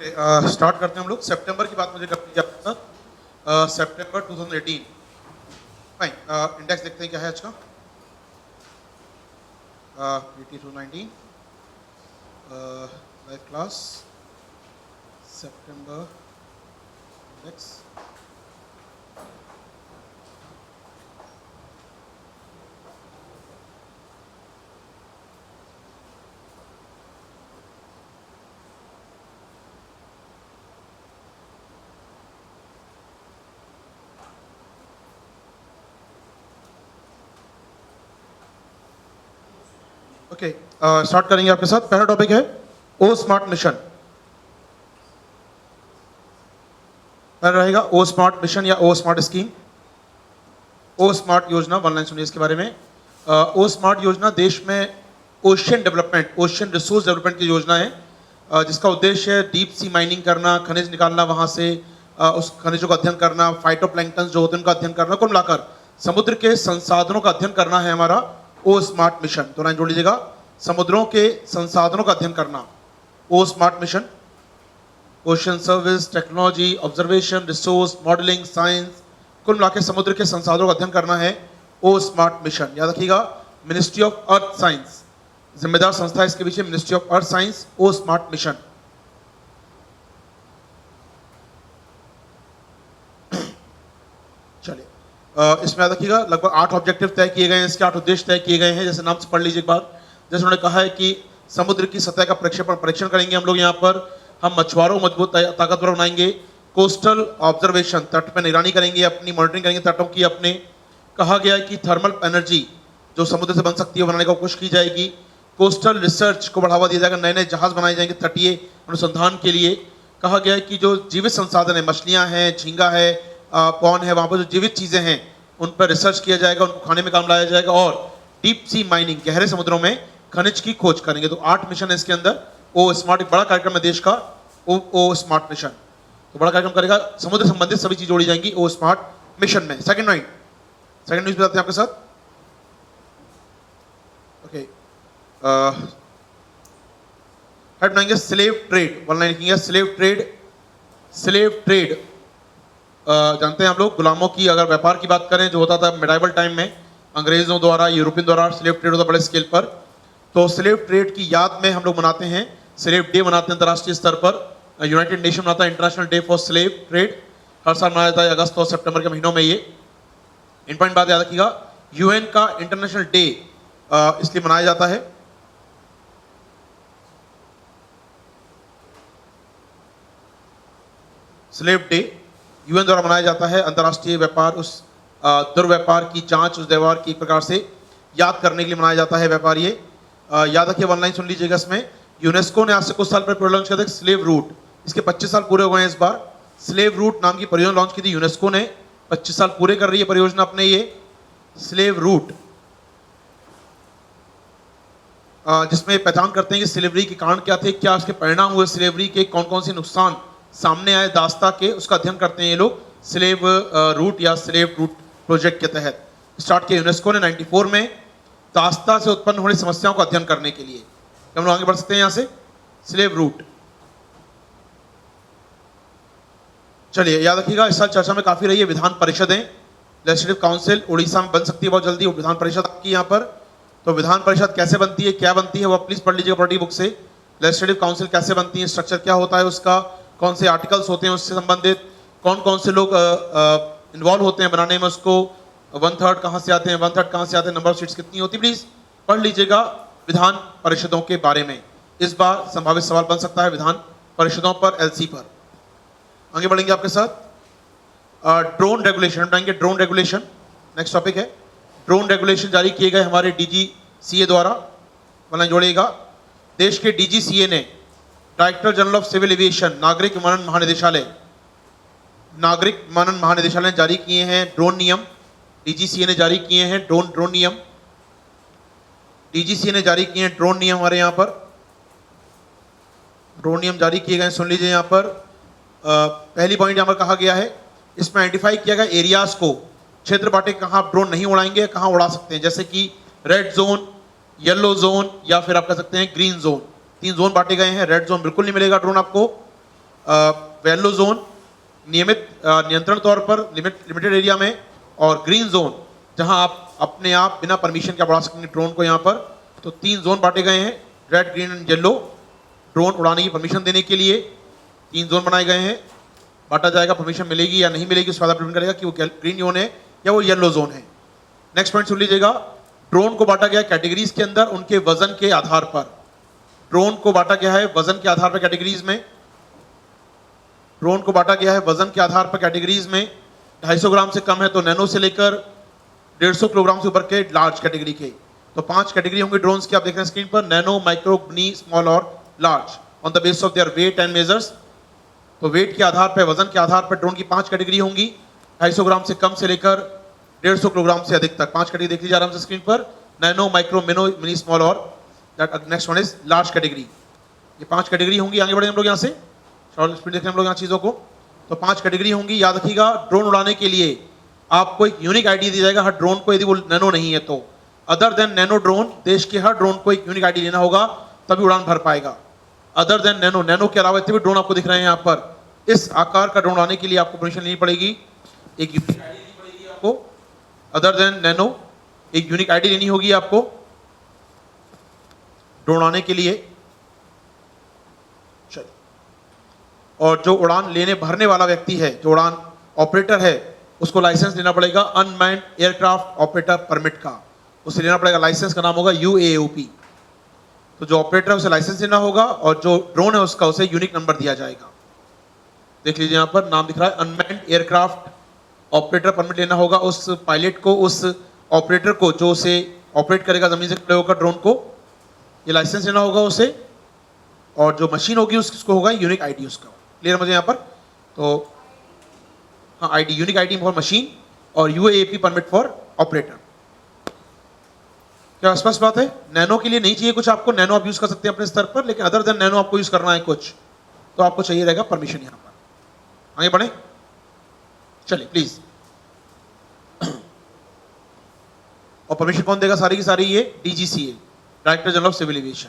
Start करते हैं हम लोग। सितंबर की बात मुझे करनी है आपके साथ। सितंबर 2018 फाइन। इंडेक्स देखते हैं क्या है आज का। 8219 लाइव क्लास सितंबर इंडेक्स। ओके, स्टार्ट करेंगे आपके साथ। पहला टॉपिक है ओ स्मार्ट मिशन। पहला रहेगा ओ स्मार्ट मिशन या ओ स्मार्ट स्कीम। ओ स्मार्ट योजना, वन लाइन सुनिए इसके बारे में। ओ स्मार्ट योजना देश में ocean development, ocean resource development की योजना है, जिसका उद्देश्य है डीप सी माइनिंग करना, खनिज निकालना, वहां से उस खनिजों का अध्ययन करना, फाइटोप्लैंक्टन जो होते हैं उनका अध्ययन करना, कुल मिलाकर समुद्र के संसाधनों का अध्ययन करना है हमारा ओ स्मार्ट मिशन। तो लाइन जोड़ लीजिएगा, समुद्रों के संसाधनों का अध्ययन करना, O smart mission. Ocean service, technology, observation, resource, modelling, science, कुल मिला के समुद्र के संसाधनों का अध्ययन करना है ओ स्मार्ट मिशन। याद रखिएगा, मिनिस्ट्री ऑफ अर्थ साइंस जिम्मेदार संस्था है इसके पीछे, ministry of earth science, O smart mission. चलिए, इसमें याद रखिएगा लगभग 8 ऑब्जेक्टिव तय किए गए हैं, इसके 8 उद्देश्य तय किए गए हैं। जैसे नाम से पढ़ लीजिए एक बार। जैसे उन्होंने कहा है कि समुद्र की सतह का परीक्षण करेंगे हम लोग यहाँ पर। हम मछुआरों को मजबूत ताकतवर बनाएंगे। कोस्टल ऑब्जर्वेशन, तट पर निगरानी करेंगे, अपनी मॉनिटरिंग करेंगे तटों की अपने। कहा गया है कि थर्मल एनर्जी जो समुद्र से बन सकती है बनाने का कोशिश की जाएगी। कोस्टल रिसर्च को बढ़ावा दिया जाएगा, नए नए जहाज बनाए जाएंगे तटीय अनुसंधान के लिए। कहा गया है कि जो जीवित संसाधन है, मछलियाँ हैं, झींगा है, पॉन है, वहाँ पर जो जीवित चीज़ें हैं उन पर रिसर्च किया जाएगा, उनको खाने में काम लाया जाएगा। और डीप सी माइनिंग, गहरे समुद्रों में खनिज की खोज करेंगे। तो 8 मिशन है इसके अंदर। ओ स्मार्ट एक बड़ा कार्यक्रम है देश का, ओ स्मार्ट मिशन। तो बड़ा कार्यक्रम करेगा, समुद्र संबंधित सभी चीज जोड़ी जाएंगी ओ स्मार्ट मिशन में। सेकंड न्यूज बताते हैं आपके साथ। ओके, हेड बनाएंगे स्लेव ट्रेड, वन लाइन लिखेंगे स्लेव ट्रेड। स्लेव ट्रेड जानते हैं हम लोग, गुलामों की अगर व्यापार की बात करें जो होता था मिडाइवल टाइम में, अंग्रेजों द्वारा, यूरोपियन द्वारा स्लेव ट्रेड होता बड़े स्केल पर। तो स्लेव ट्रेड की याद में हम लोग मनाते हैं स्लेव डे, मनाते हैं अंतर्राष्ट्रीय स्तर पर। यूनाइटेड नेशन मनाता है international day for slave trade, हर साल मनाया जाता है अगस्त और सितंबर के महीनों में। ये इंपॉर्टेंट बात याद रखिएगा, यूएन का इंटरनेशनल डे इसलिए मनाया जाता है। स्लेव डे यूएन द्वारा मनाया जाता है, अंतर्राष्ट्रीय व्यापार, उस दुर्व्यापार की जांच, उस व्यवहार की एक प्रकार से याद करने के लिए मनाया जाता है व्यापार। ये याद रखिए, वन लाइन सुन लीजिएगा इसमें। यूनेस्को ने आज से कुछ साल पहले लॉन्च किया था स्लेव रूट, इसके 25 साल पूरे हुए हैं इस बार। स्लेव रूट नाम की परियोजना लॉन्च की थी यूनेस्को ने, 25 साल पूरे कर रही है परियोजना अपने ये स्लेव रूट, जिसमें पहचान करते हैं कि स्लेवरी के कारण क्या थे, क्या उसके परिणाम हुए, स्लेवरी के कौन कौन से नुकसान सामने आए दास्ता के, उसका अध्ययन करते हैं ये लोग स्लेव रूट या स्लेव रूट प्रोजेक्ट के तहत। स्टार्ट किया यूनेस्को ने 94 में दास्ता से उत्पन्न होने समस्याओं का अध्ययन करने के लिए। हम लोग आगे बढ़ सकते हैं यहाँ से, स्लेव रूट। चलिए, याद रखिएगा इस साल चर्चा में काफी रही है विधान परिषदें। लेजिस्लेटिव काउंसिल उड़ीसा में बन सकती है बहुत जल्दी, वो विधान परिषद आपकी यहाँ पर। तो विधान परिषद कैसे बनती है, क्या बनती है, वो प्लीज पढ़ लीजिएगा पॉलिटी बुक से। लेजिस्लेटिव काउंसिल कैसे बनती है, स्ट्रक्चर क्या होता है उसका, कौन से आर्टिकल्स होते हैं उससे संबंधित, कौन कौन से लोग इन्वॉल्व होते हैं बनाने में उसको, 1/3 कहाँ से आते हैं, 1/3 कहाँ से आते हैं, नंबर ऑफ सीट्स कितनी होती है, प्लीज पढ़ लीजिएगा विधान परिषदों के बारे में। इस बार संभावित सवाल बन सकता है विधान परिषदों पर, एलसी पर। आगे बढ़ेंगे आपके साथ। ड्रोन रेगुलेशन बताएंगे, ड्रोन रेगुलेशन नेक्स्ट टॉपिक है। ड्रोन रेगुलेशन जारी किए गए हमारे डीजीसीए द्वारा, वरना जोड़िएगा। देश के डीजीसीए ने, director general of civil aviation, नागरिक विमानन महानिदेशालय ने जारी किए हैं ड्रोन नियम। डीजीसीए ने जारी किए हैं ड्रोन नियम। डीजीसीए ने जारी किए हैं ड्रोन नियम, हमारे यहाँ पर ड्रोन नियम जारी किए गए, सुन लीजिए यहाँ पर। पहली पॉइंट यहाँ पर कहा गया है, इसमें आइडेंटिफाई किया गया एरियाज को, क्षेत्र बांटे कहाँ ड्रोन नहीं उड़ाएंगे, कहाँ उड़ा सकते हैं, जैसे कि रेड जोन, येलो जोन या फिर आप कह सकते हैं ग्रीन जोन। 3 जोन बांटे गए हैं। रेड जोन बिल्कुल नहीं मिलेगा ड्रोन आपको, येलो जोन नियमित नियंत्रण तौर पर लिमिटेड एरिया में, और ग्रीन जोन जहां आप अपने आप बिना परमिशन के बढ़ा सकेंगे ड्रोन को यहाँ पर। तो 3 जोन बांटे गए हैं, red, green and yellow. Drone उड़ाने की परमिशन देने के लिए 3 जोन बनाए गए हैं। बांटा जाएगा, परमिशन मिलेगी या नहीं मिलेगी उसके बाद डिपेंड करेगा कि वो ग्रीन जोन है या वो येलो जोन है। नेक्स्ट पॉइंट सुन लीजिएगा, ड्रोन को बांटा गया कैटेगरीज के अंदर उनके वजन के आधार पर। ड्रोन को बांटा गया है वजन के आधार पर कैटेगरीज में। ड्रोन को बांटा गया है वजन के आधार पर कैटेगरीज में। 250 ग्राम से कम है तो नैनो से लेकर 150 किलोग्राम से ऊपर के लार्ज कैटेगरी के। तो 5 कैटेगरी होंगे ड्रोन्स की, आप देख रहे हैं स्क्रीन पर, नैनो, माइक्रो, मिनी, स्मॉल और large, on the basis of their weight and measures. तो वेट के आधार पर, वजन के आधार पर ड्रोन की 5 कैटेगरी होंगी, 250 ग्राम से कम से लेकर 150 किलोग्राम से अधिक तक। 5 कैटेगरी देख लीजिए आराम से स्क्रीन पर, नैनो, माइक्रो, मिनी, स्मॉल और next one is large category. ये 5 कैटेगरी होंगी। आगे बढ़े हम लोग यहाँ से, शॉर्ट स्पीड देख रहे हैं हम लोग यहाँ चीज़ों को। तो 5 कैटेगरी होंगी, याद रखिएगा। ड्रोन उड़ाने के लिए आपको एक यूनिक आईडी दिया जाएगा हर ड्रोन को, यदि वो नैनो नहीं है तो। अदर देन नैनो ड्रोन, देश के हर ड्रोन को एक यूनिक आईडी लेना होगा तभी उड़ान भर पाएगा। अदर देन नैनो, नैनो के अलावा इतने भी ड्रोन आपको दिख रहे हैं यहाँ पर, इस आकार का ड्रोन उड़ाने के लिए आपको परमिशन लेनी पड़ेगी, एक यूनिक आईडी लेनी पड़ेगी आपको। अदर देन नैनो, एक यूनिक आईडी लेनी होगी आपको ड्रोन उड़ाने के लिए। चलिए, और जो उड़ान लेने भरने वाला व्यक्ति है, जो उड़ान ऑपरेटर है, उसको लाइसेंस लेना पड़ेगा अनमैन्ड एयरक्राफ्ट ऑपरेटर परमिट का। उसे लेना पड़ेगा, लाइसेंस का नाम होगा UAOP। तो जो ऑपरेटर है उसे लाइसेंस लेना होगा, और जो ड्रोन है उसका उसे यूनिक नंबर दिया जाएगा। देख लीजिए यहाँ पर नाम दिख रहा है, अनमैन्ड एयरक्राफ्ट ऑपरेटर परमिट लेना होगा उस पायलट को, उस ऑपरेटर को जो उसे ऑपरेट करेगा जमीन से खड़े होकर ड्रोन को। ये लाइसेंस लेना होगा उसे, और जो मशीन होगी उसको होगा यूनिक आईडी उसका। क्लियर मुझे यहाँ पर? तो हाँ, ID, unique ID for machine और UAP परमिट फॉर ऑपरेटर। क्या स्पष्ट बात है? नैनो के लिए नहीं चाहिए कुछ आपको, नैनो आप यूज कर सकते हैं अपने स्तर पर, लेकिन अदर देन नैनो आपको यूज करना है कुछ तो आपको चाहिए रहेगा परमिशन यहाँ पर। आगे बढ़े, चलिए प्लीज। और परमिशन कौन देगा सारी की सारी? ये DGCA, director general of civil aviation.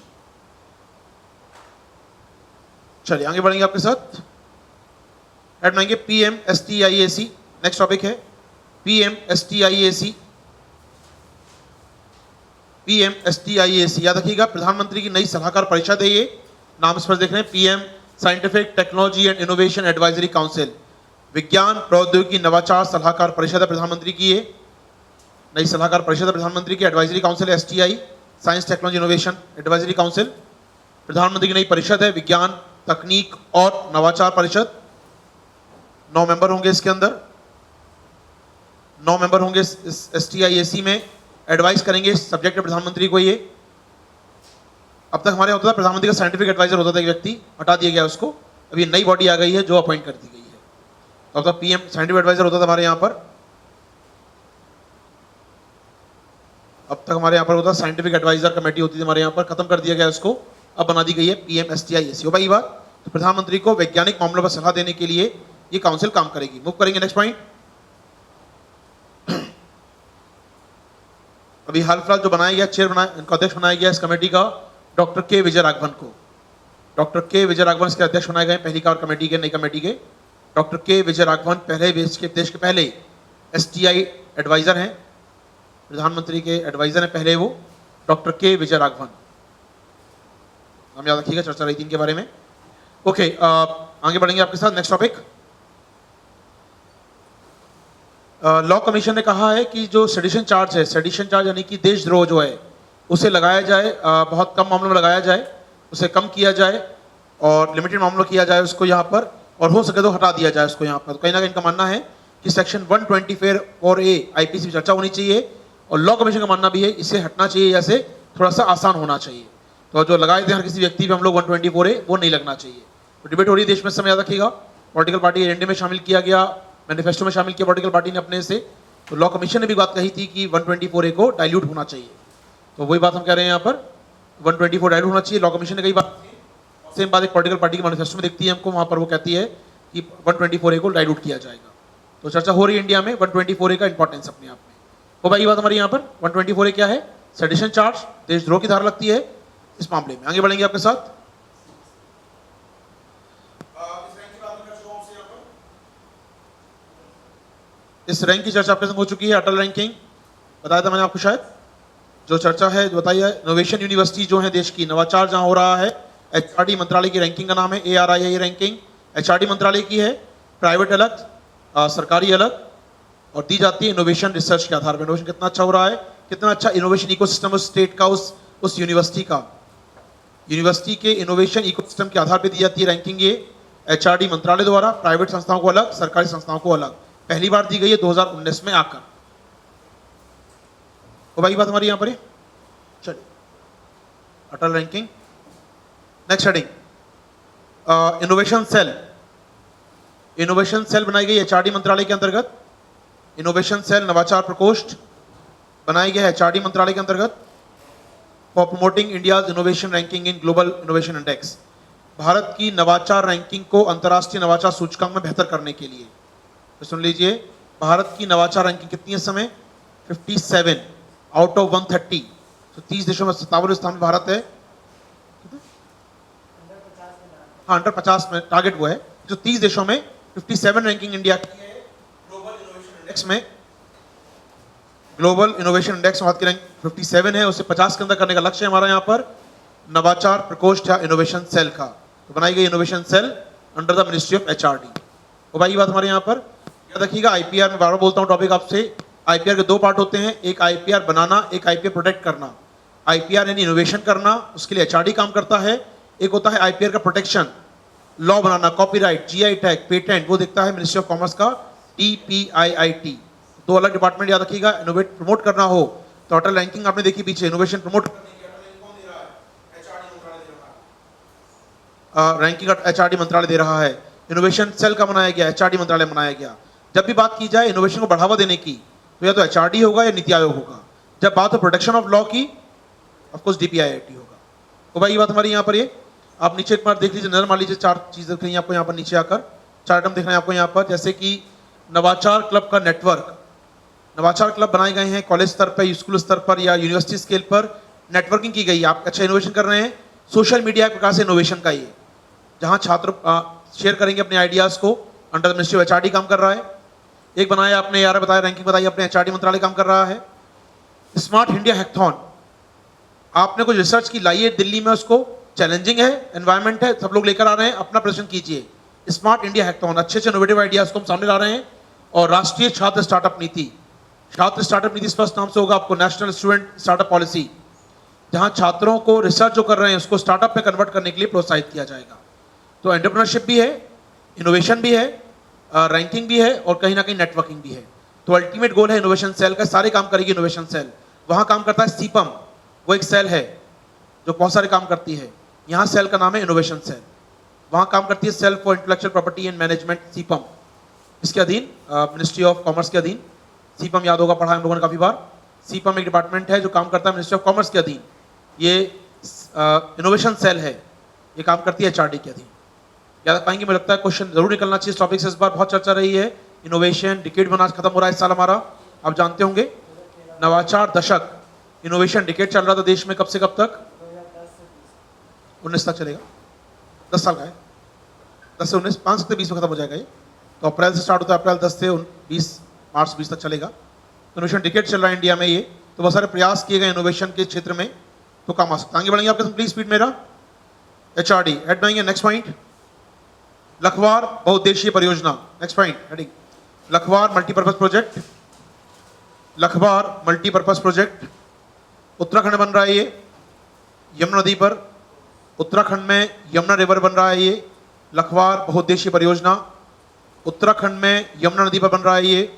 चलिए आगे बढ़ेंगे आपके साथ, ऐड बनाएंगे PMSTIAC। नेक्स्ट टॉपिक है PMSTIAC। PMSTIAC याद रखिएगा, प्रधानमंत्री की नई सलाहकार परिषद है ये। नाम इस पर देख रहे हैं, PM scientific technology and innovation advisory council. विज्ञान प्रौद्योगिकी नवाचार सलाहकार परिषद है प्रधानमंत्री की। ये नई सलाहकार परिषद है प्रधानमंत्री की। एडवाइजरी काउंसिल है STI, science technology innovation advisory council. प्रधानमंत्री की नई परिषद है विज्ञान तकनीक और नवाचार परिषद। 9 मेंबर होंगे इसके अंदर, 9 मेंबर होंगे इस STIAC में। एडवाइस करेंगे इस सब्जेक्ट में प्रधानमंत्री को। ये अब तक हमारे होता था प्रधानमंत्री का साइंटिफिक एडवाइजर होता था एक व्यक्ति, हटा दिया गया उसको। अब ये नई बॉडी आ गई है जो अपॉइंट कर दी गई है। तो अब तक PM साइंटिफिक एडवाइजर होता था हमारे यहाँ पर, अब तक हमारे यहाँ पर होता साइंटिफिक एडवाइजर कमेटी होती थी हमारे यहाँ पर, खत्म कर दिया गया उसको, अब बना दी गई है PMSTIAC। हो भाई बात? तो प्रधानमंत्री को वैज्ञानिक मामलों पर सलाह देने के लिए ये काउंसिल काम करेगी। मूव करेंगे नेक्स्ट पॉइंट। अभी हाल फिलहाल जो बनाया गया, चेयर बनाया, इनका अध्यक्ष बनाया गया इस कमेटी का डॉक्टर K विजयराघवन को। डॉक्टर K विजयराघवन इसके अध्यक्ष बनाए गए पहली कार कमेटी के, नई कमेटी के। डॉक्टर K विजयराघवन पहले देश के पहले STI एडवाइजर हैं, प्रधानमंत्री के एडवाइजर हैं पहले वो, डॉक्टर K विजयराघवन। हम याद रखिएगा, चर्चा रही थी इनके बारे में। ओके, आगे बढ़ेंगे आपके साथ। नेक्स्ट टॉपिक, लॉ कमीशन ने कहा है कि जो सेडिशन चार्ज है, सेडिशन चार्ज यानी कि देशद्रोह जो है, उसे लगाया जाए, बहुत कम मामलों में लगाया जाए, उसे कम किया जाए और लिमिटेड मामलों किया जाए उसको यहाँ पर, और हो सके तो हटा दिया जाए उसको यहाँ पर। कहीं ना कहीं इनका मानना है कि सेक्शन 124A IPC में चर्चा होनी चाहिए, और लॉ कमीशन का मानना भी है इसे हटना चाहिए, जैसे थोड़ा सा आसान होना चाहिए। तो जो लगाए थे हर किसी व्यक्ति पे हम लोग 124A, वो नहीं लगना चाहिए। तो डिबेट हो रही है देश में, समय याद रखिएगा। पॉलिटिकल पार्टी एजेंडे में शामिल किया गया, मैनिफेस्टो में शामिल किया पॉलिटिकल पार्टी ने अपने से। तो लॉ कमीशन ने भी बात कही थी कि 124A को डाइल्यूट होना चाहिए। तो वही बात हम कह रहे हैं यहाँ पर, 124 डाइल्यूट होना चाहिए। लॉ कमीशन ने कई बात, सेम बात एक पॉलिटिकल पार्टी के मैनिफेस्टो में दिखती है हमको, वहाँ पर वो कहती है कि 124A को डाइल्यूट किया जाएगा। तो चर्चा हो रही है इंडिया में 124A का इंपॉर्टेंस अपने आप में। तो भाई ये बात हमारी यहाँ पर, 124A क्या है? सेडिशन चार्ज, देशद्रोह की धारा लगती है इस मामले में। आगे बढ़ेंगे आपके साथ। इस रैंक की चर्चा आपके संग हो चुकी है, अटल रैंकिंग बताया था मैंने आपको शायद। जो चर्चा है जो बताइए, इनोवेशन यूनिवर्सिटी जो है देश की, नवाचार जहां हो रहा है, एचआरडी मंत्रालय की रैंकिंग का नाम है ARII रैंकिंग। एचआरडी मंत्रालय की है, प्राइवेट अलग, सरकारी अलग, और दी जाती है इनोवेशन रिसर्च के आधार पर। इनोवेशन कितना अच्छा हो रहा है, कितना अच्छा इनोवेशन इकोसिस्टम उस स्टेट का, उस यूनिवर्सिटी का, यूनिवर्सिटी के इनोवेशन इकोसिस्टम के आधार पर दी जाती है रैंकिंग। ये एचआरडी मंत्रालय द्वारा प्राइवेट संस्थाओं को अलग, सरकारी संस्थाओं को अलग, पहली बार दी गई है 2019 में आकर। तो भाई बात हमारी यहां पर है। चलिए, Atal ranking. Next heading, innovation cell. Innovation cell बनाई गई एचआरडी मंत्रालय के अंतर्गत। इनोवेशन सेल नवाचार प्रकोष्ठ बनाई गई है एचआरडी मंत्रालय के अंतर्गत, for promoting India's innovation ranking in global innovation index. Bharat की नवाचार रैंकिंग को अंतर्राष्ट्रीय नवाचार सूचकांक में बेहतर करने के लिए। तो सुन लीजिए, भारत की नवाचार रैंकिंग कितनी है इस समय? 57 आउट ऑफ 130। तो 30 देशों में 57वें स्थान पर भारत है। हाँ, अंडर 50 में टारगेट वो है। जो 30 देशों में 57 रैंकिंग इंडिया की है ग्लोबल इनोवेशन इंडेक्स में। ग्लोबल इनोवेशन इंडेक्स भारत की रैंक 57 है, उसे 50 के अंदर करने का लक्ष्य है हमारा यहाँ पर। नवाचार प्रकोष्ठ या इनोवेशन सेल का तो बनाई गई innovation cell under the ministry of HRD. तो भाई बात हमारे यहाँ पर याद रखिएगा, आईपीआर में बार बार बोलता हूँ टॉपिक आपसे, आईपीआर के दो पार्ट होते हैं, एक आईपीआर बनाना, एक आईपीआर प्रोटेक्ट करना। आईपीआर यानी इनोवेशन करना, उसके लिए एचआरडी काम करता है। एक होता है आईपीआर का प्रोटेक्शन, लॉ बनाना, कॉपीराइट, जीआई टैग, पेटेंट, वो देखता है मिनिस्ट्री ऑफ कॉमर्स का TPIIT। दो अलग डिपार्टमेंट याद रखिएगा। इनोवेट प्रमोट करना हो तो अटल रैंकिंग आपने देखी पीछे, इनोवेशन प्रमोट रैंकिंग एचआरडी मंत्रालय दे रहा है। इनोवेशन सेल का बनाया गया, एचआरडी मंत्रालय बनाया गया। जब भी बात की जाए इनोवेशन को बढ़ावा देने की तो या तो एचआरडी होगा या नीति आयोग होगा। जब बात हो प्रोटेक्शन ऑफ लॉ की, ऑफ कोर्स DPIIT होगा। तो भाई ये बात हमारी यहाँ पर ये आप नीचे एक बार देख लीजिए, नजर मान लीजिए, चार चीजें दिख रही हैं आपको यहाँ पर नीचे आकर, चार आइटम दिख रहे हैं आपको यहाँ पर, जैसे कि नवाचार क्लब का नेटवर्क। नवाचार क्लब बनाए गए हैं कॉलेज स्तर पर, स्कूल स्तर पर या यूनिवर्सिटी स्केल पर नेटवर्किंग की गई है। आप अच्छा इनोवेशन कर रहे हैं, सोशल मीडिया एक प्रकार से इनोवेशन का ही है, जहां छात्र शेयर करेंगे अपने आइडियाज को। अंडर मिनिस्ट्री ऑफ एचआरडी काम कर रहा है। एक बनाया आपने, यार बताया रैंकिंग बताई, अपने एचआरडी मंत्रालय काम कर रहा है। स्मार्ट इंडिया हैकाथॉन, आपने कुछ रिसर्च की लाई है दिल्ली में, उसको चैलेंजिंग है, एनवायरमेंट है, सब लोग लेकर आ रहे हैं, अपना प्रदर्शन कीजिए। स्मार्ट इंडिया हैकाथॉन, अच्छे अच्छे इनोवेटिव आइडियाज को हम सामने ला रहे हैं। और राष्ट्रीय छात्र स्टार्टअप नीति, छात्र स्टार्टअप नीति स्पष्ट नाम से होगा आपको, नेशनल स्टूडेंट स्टार्टअप पॉलिसी, जहां छात्रों को रिसर्च जो कर रहे हैं उसको स्टार्टअप में कन्वर्ट करने के लिए प्रोत्साहित किया जाएगा। तो एंटरप्रेन्योरशिप भी है, इनोवेशन भी है, रैंकिंग भी है, और कहीं ना कहीं नेटवर्किंग भी है। तो अल्टीमेट गोल है इनोवेशन सेल का, सारे काम करेगी इनोवेशन सेल। वहां काम करता है सीपम, वो एक सेल है जो बहुत सारे काम करती है। यहाँ सेल का नाम है इनोवेशन सेल। वहाँ काम करती है cell for intellectual property and management, CIPAM. इसके अधीन मिनिस्ट्री ऑफ कॉमर्स के अधीन सीपम, याद होगा, पढ़ा हम लोगों ने काफ़ी बार। सीपम एक डिपार्टमेंट है जो काम करता है मिनिस्ट्री ऑफ कॉमर्स के अधीन। ये इनोवेशन सेल है, ये काम करती है एचआरडी के अधीन। याद पाएंगे, मुझे लगता है क्वेश्चन जरूर निकलना चाहिए इस टॉपिक से। इस बार बहुत चर्चा रही है इनोवेशन, डिकेड बना खत्म हो रहा है इस साल हमारा, आप जानते होंगे। नवाचार दशक, इनोवेशन डिकेड चल रहा था देश में, कब से कब तक? 19 तक चलेगा, 10 साल का है, 10 से 19, 5 से 20 में खत्म हो जाएगा ये। तो अप्रैल से स्टार्ट होता है, अप्रैल 10 से 20 मार्च 20 तक चलेगा। इनोवेशन डिकेड चल रहा है इंडिया में ये। तो बहुत सारे प्रयास किए गए इनोवेशन के क्षेत्र में, तो काम आ सकता है। आगे बढ़ेंगे आपके प्लीज स्पीड मेरा। एचआरडी हेड बढ़ेंगे, नेक्स्ट पॉइंट, लखवार बहुउद्देशीय परियोजना। Next point heading, Lakhwar multipurpose project. Lakhwar multipurpose project Uttarakhand बन रहा है ये, यमुना नदी पर। उत्तराखंड में यमुना रिवर बन रहा है ये। लखवार बहुउद्देशीय परियोजना उत्तराखंड में यमुना नदी पर बन रहा है ये।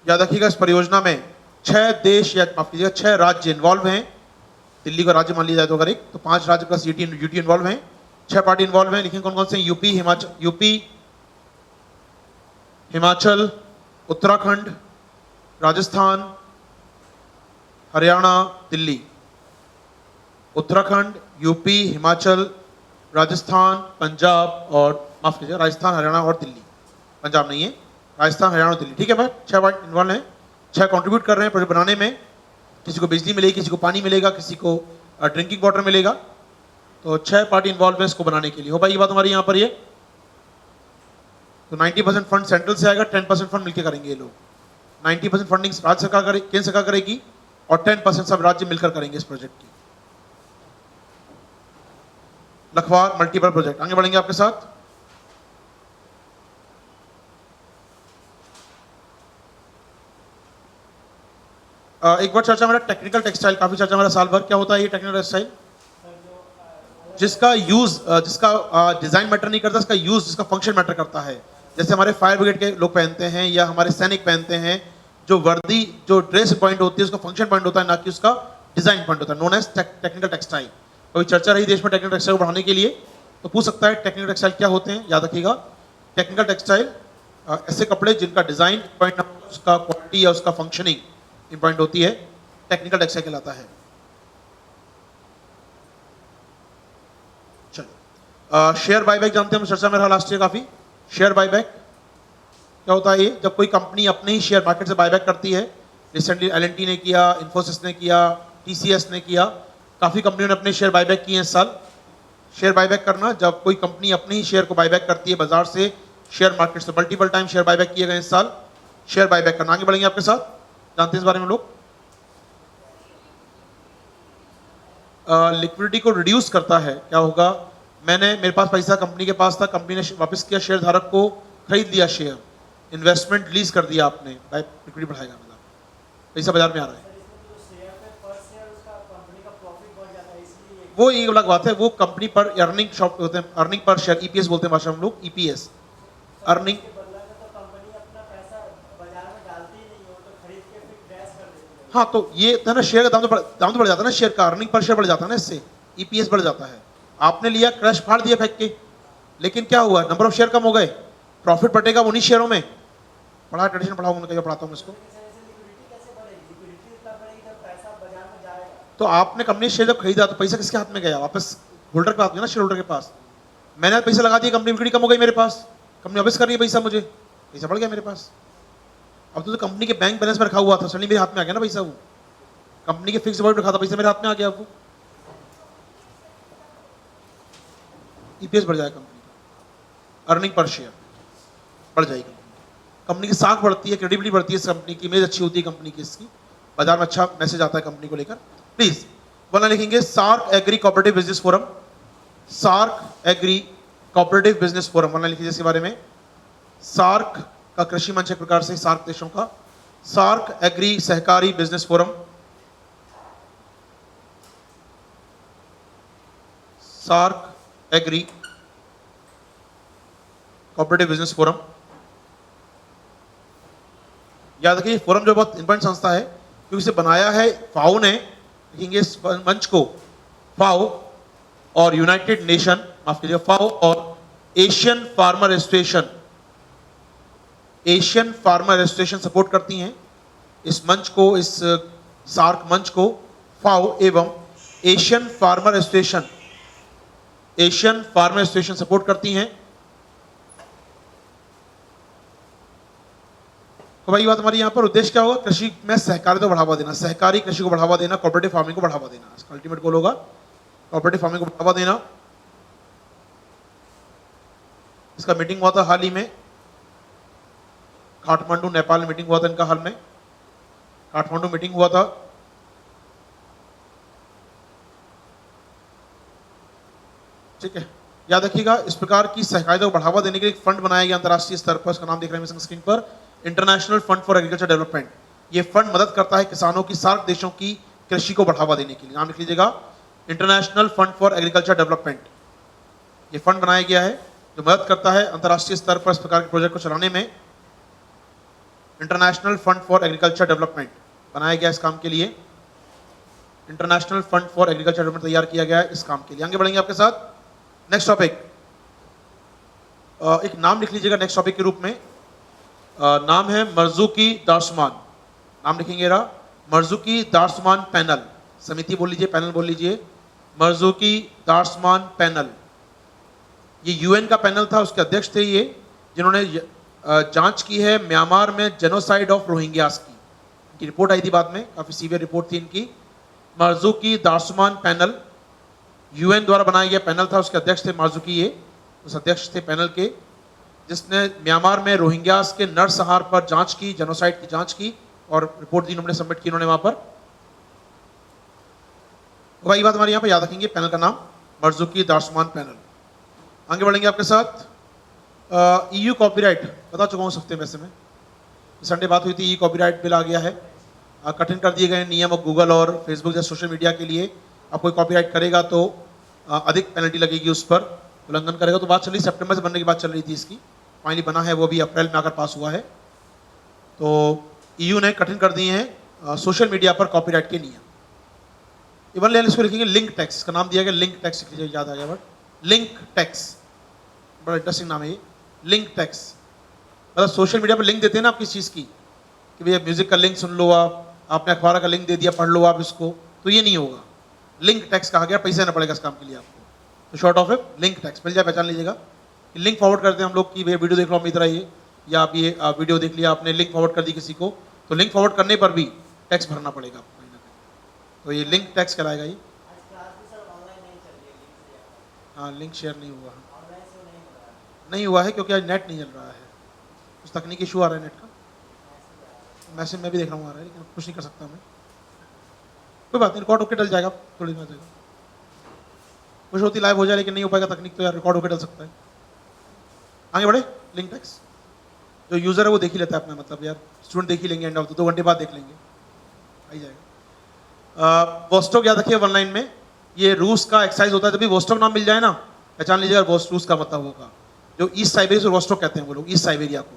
याद रखिएगा, इस परियोजना में 6 देश या माफ कीजिएगा 6 राज्य इन्वॉल्व हैं। दिल्ली को राज्य मान लिया जाए तो अगर एक, तो 5 राज्य प्लस यूटी इन्वॉल्व हैं, 6 पार्टी इन्वॉल्व हैं। लेकिन कौन कौन से? यूपी, हिमाचल, उत्तराखंड, राजस्थान, हरियाणा, दिल्ली। उत्तराखंड, यूपी, हिमाचल, राजस्थान, पंजाब और माफ कीजिएगा राजस्थान, हरियाणा और दिल्ली। पंजाब नहीं है, राजस्थान, हरियाणा और दिल्ली। ठीक है भाई, 6 पार्ट इन्वॉल्व हैं, 6 कंट्रीब्यूट कर रहे हैं प्रोजेक्ट बनाने में। किसी को बिजली मिलेगी, किसी को पानी मिलेगा, किसी को ड्रिंकिंग वाटर मिलेगा। तो 6 पार्टी इन्वॉल्व है इसको बनाने के लिए। हो भाई ये बात हमारी यहाँ पर ये। तो 90% फंड सेंट्रल से आएगा, 10% फंड मिलकर करेंगे ये लोग। 90% फंडिंग राज्य सरकार करेगी, केंद्र सरकार करेगी, और 10% सब राज्य मिलकर करेंगे इस प्रोजेक्ट की। लखवार मल्टीपल प्रोजेक्ट, आगे बढ़ेंगे आपके साथ। एक बार चर्चा मेरा टेक्निकल टेक्सटाइल, काफी चर्चा मेरा साल भर। क्या होता है ये टेक्निकल टेक्सटाइल? जिसका यूज, जिसका डिजाइन मैटर नहीं करता, इसका यूज, जिसका फंक्शन मैटर करता है। जैसे हमारे फायर ब्रिगेड के लोग पहनते हैं या हमारे सैनिक पहनते हैं, जो वर्दी, जो ड्रेस पॉइंट होती है उसका फंक्शन पॉइंट होता है, ना कि उसका डिजाइन पॉइंट होता है, नोन एज टेक्निकल टेक्सटाइल। कभी चर्चा रही देश में टेक्निकल टेक्सटाइल को बढ़ाने के लिए, तो पूछ सकता है टेक्निकल टेक्सटाइल क्या होते हैं। याद रखिएगा, टेक्निकल टेक्सटाइल ऐसे कपड़े जिनका डिजाइन पॉइंट, उसका क्वालिटी या उसका फंक्शनिंग इंपॉर्टेंट होती है, टेक्निकल टेक्सटाइल कहलाता है। चलिए, शेयर बायबैक जानते हैं हम, चर्चा में रहा लास्ट ईयर काफी। शेयर बायबैक क्या होता है? ये जब कोई कंपनी अपने ही शेयर मार्केट से बायबैक करती है। रिसेंटली एल&टी ने किया, इन्फोसिस ने किया, टीसीएस ने किया, काफी कंपनियों ने अपने शेयर बायबैक किए हैं इस साल। शेयर बायबैक करना, जब कोई कंपनी अपने ही शेयर को बायबैक करती है बाजार से, शेयर मार्केट से। मल्टीपल टाइम शेयर बायबैक किए गए इस साल। शेयर बायबैक करना, आगे बढ़ेंगे आपके साथ, जानते हैं इस बारे में लोग। लिक्विडिटी को रिड्यूस करता है। क्या होगा? मेरे पास पैसा कंपनी के पास था, कंपनी ने वापस किया, शेयर धारक को खरीद लिया शेयर, इन्वेस्टमेंट रिलीज कर दिया आपने, लिक्विडिटी बढ़ाएगा, मतलब पैसा बाजार में आ रहा है। वो एक अलग बात है, वो कंपनी पर अर्निंग शॉप होते हैं, अर्निंग पर शेयर, ईपीएस बोलते हैं भाषा में हम लोग, ईपीएस अर्निंग। हाँ, तो ये है ना, शेयर का दाम तो बढ़ जाता है ना, शेयर का अर्निंग पर शेयर बढ़ जाता है ना, इससे ईपीएस बढ़ जाता है। आपने लिया, क्रैश फाड़ दिया फेंक के, लेकिन क्या हुआ? नंबर ऑफ शेयर कम हो गए, प्रॉफिट बढ़ेगा उन्हीं शेयरों में। पढ़ा, ट्रेडिशन पढ़ाऊंगा, मैं कहीं पढ़ाता हूँ इसको। तो आपने कंपनी शेयर जब खरीदा तो पैसा किसके हाथ में गया? वापस होल्डर के पास गया ना, शेयर होल्डर के पास। मैंने पैसा लगा दिया, कंपनी बिक्री कम हो गई मेरे पास, कंपनी वापस कर रही है पैसा मुझे, पैसा बढ़ गया मेरे पास। अब तो कंपनी के बैंक बैलेंस में रखा हुआ था, सडनली मेरे हाथ में आ गया ना पैसा, वो कंपनी के फिक्स डिपॉजिट रखा था, पैसा मेरे हाथ में आ गया। वो ईपीएस बढ़ जाएगा कंपनी का, अर्निंग पर शेयर बढ़ जाएगी, कंपनी की साख बढ़ती है, क्रेडिबिलिटी बढ़ती है, कंपनी की इमेज अच्छी होती है, कंपनी की, इसकी बाजार में अच्छा मैसेज आता है कंपनी को लेकर। प्लीज वरना लिखेंगे SAARC agri cooperative business forum, SAARC agri cooperative business forum, वरना लिखिए इसके बारे में। सार्क का कृषि मंच एक प्रकार से सार्क देशों का, सार्क एग्री सहकारी business forum, SAARC agri cooperative business forum. याद रखिए, फोरम जो बहुत इंपॉर्टेंट संस्था है, क्योंकि इसे बनाया है फाओ ने, लिखेंगे इस मंच को, फाओ और यूनाइटेड नेशन, माफ कीजिएगा, फाओ और Asian farmer association, Asian farmer association support करती हैं इस मंच को, इस सार्क मंच को। फाओ एवं Asian farmer association, Asian farmer association support करती हैं। तो भाई बात हमारी यहाँ पर उद्देश्य क्या होगा? कृषि में सहकारिता को बढ़ावा देना, सहकारी कृषि को बढ़ावा देना, कोऑपरेटिव फार्मिंग को बढ़ावा देना, इसका अल्टीमेट गोल होगा कोऑपरेटिव फार्मिंग को बढ़ावा देना। इसका मीटिंग हुआ था हाल ही में काठमांडू, नेपाल में मीटिंग हुआ था इनका, हाल में काठमांडू मीटिंग हुआ था। ठीक है, याद रखिएगा, इस प्रकार की सहकारिता को बढ़ावा देने के लिए एक फंड बनाया गया अंतर्राष्ट्रीय स्तर पर, उसका नाम देख रहे हैं स्क्रीन पर, international fund for agriculture development. ये फंड मदद करता है किसानों की, सार्क देशों की कृषि को बढ़ावा देने के लिए। नाम लिख लीजिएगा, international fund for agriculture development. ये फंड बनाया गया है जो मदद करता है अंतर्राष्ट्रीय स्तर पर इस प्रकार के प्रोजेक्ट को चलाने में। International fund for agriculture development बनाया गया इस काम के लिए, international fund for agriculture development तैयार किया गया है इस काम के लिए। आगे बढ़ेंगे आपके साथ, नेक्स्ट टॉपिक, एक नाम लिख लीजिएगा नेक्स्ट टॉपिक के रूप में, नाम है मर्जुकी दार्शमान। नाम लिखेंगे रहा, मर्जुकी दार्शमान पैनल, समिति बोल लीजिए, पैनल बोल लीजिए, मर्जुकी दार्शमान पैनल। ये यूएन का पैनल था, उसके अध्यक्ष थे ये, जिन्होंने जांच की है म्यांमार में जेनोसाइड ऑफ रोहिंग्यास की। इनकी रिपोर्ट आई थी बाद में, काफी सीवियर रिपोर्ट थी इनकी। मर्जुकी दार्शमान पैनल यूएन द्वारा बनाया गया पैनल था, उसके अध्यक्ष थे मार्जुकी, ये उस अध्यक्ष थे पैनल के। जिसने म्यांमार में रोहिंग्यास के नरसंहार पर जांच की, जेनोसाइड की जांच की और रिपोर्ट दी, उन्होंने सबमिट की उन्होंने वहां पर। तो भाई बात हमारे यहाँ पे याद रखेंगे, पैनल का नाम मर्जुकी दार्समान पैनल। आगे बढ़ेंगे आपके साथ। EU कॉपीराइट बता चुका हूँ इस हफ्ते में से मैं, संडे बात हुई थी। ई कॉपीराइट बिल आ गया है, कठिन कर दिए गए नियम गूगल और फेसबुक जैसे सोशल मीडिया के लिए। अब कोई कॉपीराइट करेगा तो अधिक पेनल्टी लगेगी उस पर, उल्लंघन करेगा तो। बात चल रही सितंबर से बनने की बात चल रही थी इसकी, फाइनली बना है वो भी अप्रैल में आकर पास हुआ है। तो EU ने कठिन कर दिए हैं सोशल मीडिया पर कॉपीराइट के नियम। इवन लेन इसको लिखेंगे लिंक टैक्स, का नाम दिया गया लिंक टैक्स, याद आ गया वर्ड लिंक टैक्स, बड़ा इंटरेस्टिंग नाम है ये, लिंक टैक्स। मतलब सोशल मीडिया पर लिंक देते हैं ना आप किस चीज़ की, कि भैया म्यूजिक का लिंक सुन लो, आपने अखबार का लिंक दे दिया, पढ़ लो आप इसको, तो ये नहीं होगा। लिंक टैक्स कहा गया, पैसा देना पड़ेगा इस काम के लिए आपको। तो शॉर्ट ऑफ है लिंक टैक्स, मिल जाए पहचान लीजिएगा। कि लिंक फॉरवर्ड करते हैं हम लोग कि भैया वीडियो देख लो हम इधर आइए, या आप ये वीडियो देख लिया आपने, लिंक फॉरवर्ड कर दी किसी को, तो लिंक फॉरवर्ड करने पर भी टैक्स भरना पड़ेगा आपको कहीं ना कहीं। तो ये लिंक टैक्स कहलाएगा ये। हाँ, लिंक शेयर नहीं हुआ, नहीं हुआ है क्योंकि आज नेट नहीं चल रहा है, कुछ तकनीकी इशू आ रहा है नेट का। मैसेज मैं भी देख रहा हूँ आ रहा है, लेकिन कुछ नहीं कर सकता मैं। कोई बात नहीं, रिकॉर्ड होकर डल जाएगा, थोड़ी देर में आ जाएगा। कुछ होती लाइव हो जाए, लेकिन नहीं हो पाएगा तकनीक तो यार, रिकॉर्ड होकर डल सकता है। आगे बढ़े। लिंक टैक्स जो यूज़र है वो देख ही लेता है अपना, मतलब यार स्टूडेंट देख ही लेंगे, एंड ऑफ 2 घंटे बाद देख लेंगे, आ ही जाएगा। वोस्टोक याद रखिए ऑनलाइन में, ये रूस का एक्साइज होता है। जब भी वोस्टोक नाम मिल जाए ना, पहचान लीजिएगा रूस का मतलब होगा। जो ईस्ट साइबेरिया से वोस्टोक कहते हैं वो लोग, ईस्ट साइबेरिया को।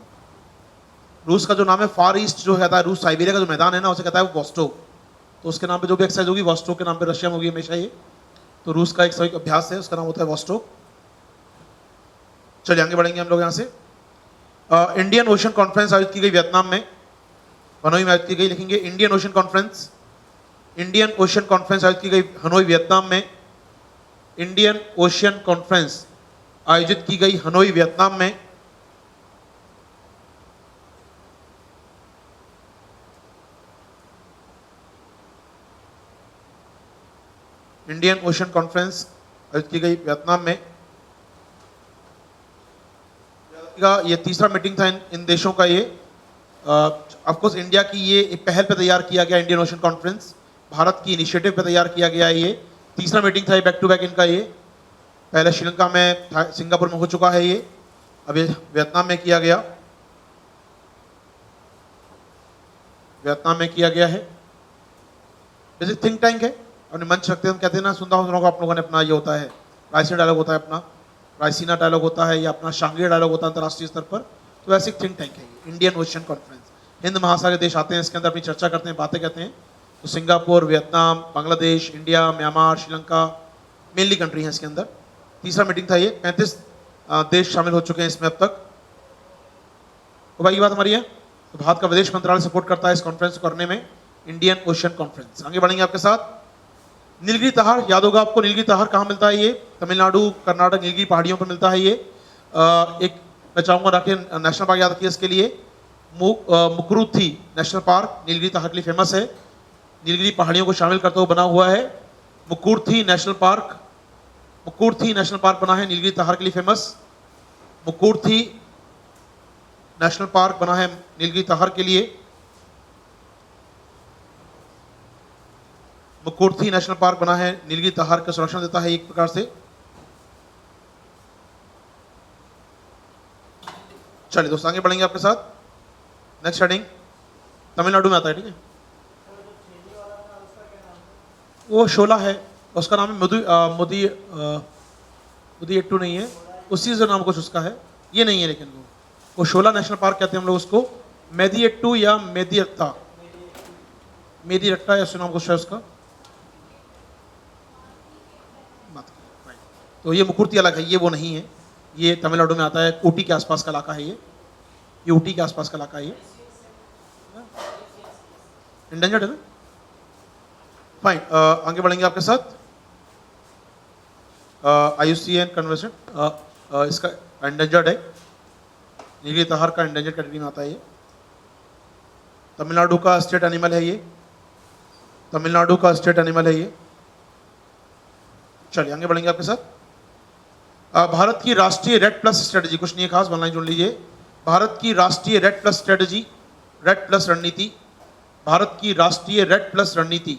रूस का जो नाम है फार ईस्ट जो कहता है, रूस साइबेरिया का जो मैदान है ना, उसे कहता है वो वोस्टोक। तो उसके नाम पे जो भी एक्सरसाइज होगी वोस्टोक के नाम पे रशिया में होगी हमेशा ये। तो रूस का एक सभी अभ्यास है, उसका नाम होता है वोस्टोक। चलिए आगे बढ़ेंगे हम लोग यहाँ से। इंडियन ओशन कॉन्फ्रेंस आयोजित की गई वियतनाम में, हनोई में आयोजित की गई। लिखेंगे Indian ocean conference, Indian ocean conference आयोजित की गई हनोई वियतनाम में। इंडियन ओशन कॉन्फ्रेंस आयोजित की गई हनोई वियतनाम में। इंडियन ओशन कॉन्फ्रेंस आयोजित की गई वियतनाम में। ये तीसरा मीटिंग था इन देशों का। ये ऑफ कोर्स इंडिया की ये एक पहल पे तैयार किया गया इंडियन ओशन कॉन्फ्रेंस, भारत की इनिशिएटिव पे तैयार किया गया है। ये तीसरा मीटिंग था, ये बैक टू बैक इनका। ये पहले श्रीलंका में, सिंगापुर में हो चुका है, ये अभी वियतनाम में किया गया, वियतनाम में किया गया है। जैसे थिंक टैंक है, अपने मंच रखते हैं, हम कहते हैं ना, सुनता हूँ आप लोगों ने अपना ये होता है रायसीना डायलॉग होता है, अपना रायसीना डायलॉग होता है, या अपना शांघाई डायलॉग होता है अंतर्राष्ट्रीय स्तर पर। तो ऐसे थिंक टैंक है ये इंडियन ओशन कॉन्फ्रेंस। हिंद महासागर देश आते हैं इसके अंदर, अपनी चर्चा करते हैं, बातें कहते हैं। तो Singapore, Vietnam, Bangladesh, India, Myanmar, Sri Lanka mainly country हैं इसके अंदर। तीसरा मीटिंग था ये, 35 देश शामिल हो चुके हैं इसमें अब तक। तो भाई ये बात हमारी है। तो भारत का विदेश मंत्रालय सपोर्ट करता है इस कॉन्फ्रेंस को करने में, इंडियन ओशन कॉन्फ्रेंस। आगे बढ़ेंगे आपके साथ। नीलगिरी तहार याद होगा आपको, नीलगिरी तहार कहाँ मिलता है? ये तमिलनाडु, कर्नाटक, नीलगिरी पहाड़ियों पर मिलता है ये। एक मैं चाहूँगा राष्ट्रीय नेशनल पार्क याद रखिए इसके लिए, मुकुरुथी नेशनल पार्क नीलगिरी तहार के लिए फेमस है। नीलगिरी पहाड़ियों को शामिल करते हुए बना हुआ है मुकुरुथी नेशनल पार्क। मुकुरुथी नेशनल पार्क बना है नीलगिरी तहार के लिए फेमस। मुकुरुथी नेशनल पार्क बना है नीलगिरी तहार के लिए। मुकुरुथी नेशनल पार्क बना है नीलगिरी तहार का संरक्षण देता है एक प्रकार से। चलिए दोस्तों आगे बढ़ेंगे आपके साथ। नेक्स्ट हेडिंग तमिलनाडु में आता है, ठीक है। वो शोला है, उसका नाम है मुदियट्टू नहीं है, उसी से नाम कुछ उसका है, ये नहीं है, लेकिन वो शोला नेशनल पार्क कहते हैं हम लोग उसको। मेदियट्टू या मेदियट्टा, मेदियट्टा ऐसे नाम कुछ है उसका। तो ये मुकुरुथी अलग है, ये वो नहीं है, ये तमिलनाडु में आता है, ऊटी के आसपास का इलाका है ये ऊटी के आसपास का इलाका है ये। इंडेंजर्ड है ना, फाइन। आगे बढ़ेंगे आपके साथ। IUCN कन्वेंशन इसका इंडेंजर्ड है, नीलगिरी तहार का इंडेंजर्ड कैटेगरी में आता है ये। तमिलनाडु का स्टेट एनिमल है ये, तमिलनाडु का स्टेट एनिमल है ये। चलिए आगे बढ़ेंगे आपके साथ। भारत की राष्ट्रीय रेड प्लस स्ट्रेटजी, कुछ नहीं है खास, वन लाइन जोड़ लीजिए। भारत की राष्ट्रीय red plus strategy, red plus रणनीति, भारत की राष्ट्रीय रेड प्लस रणनीति,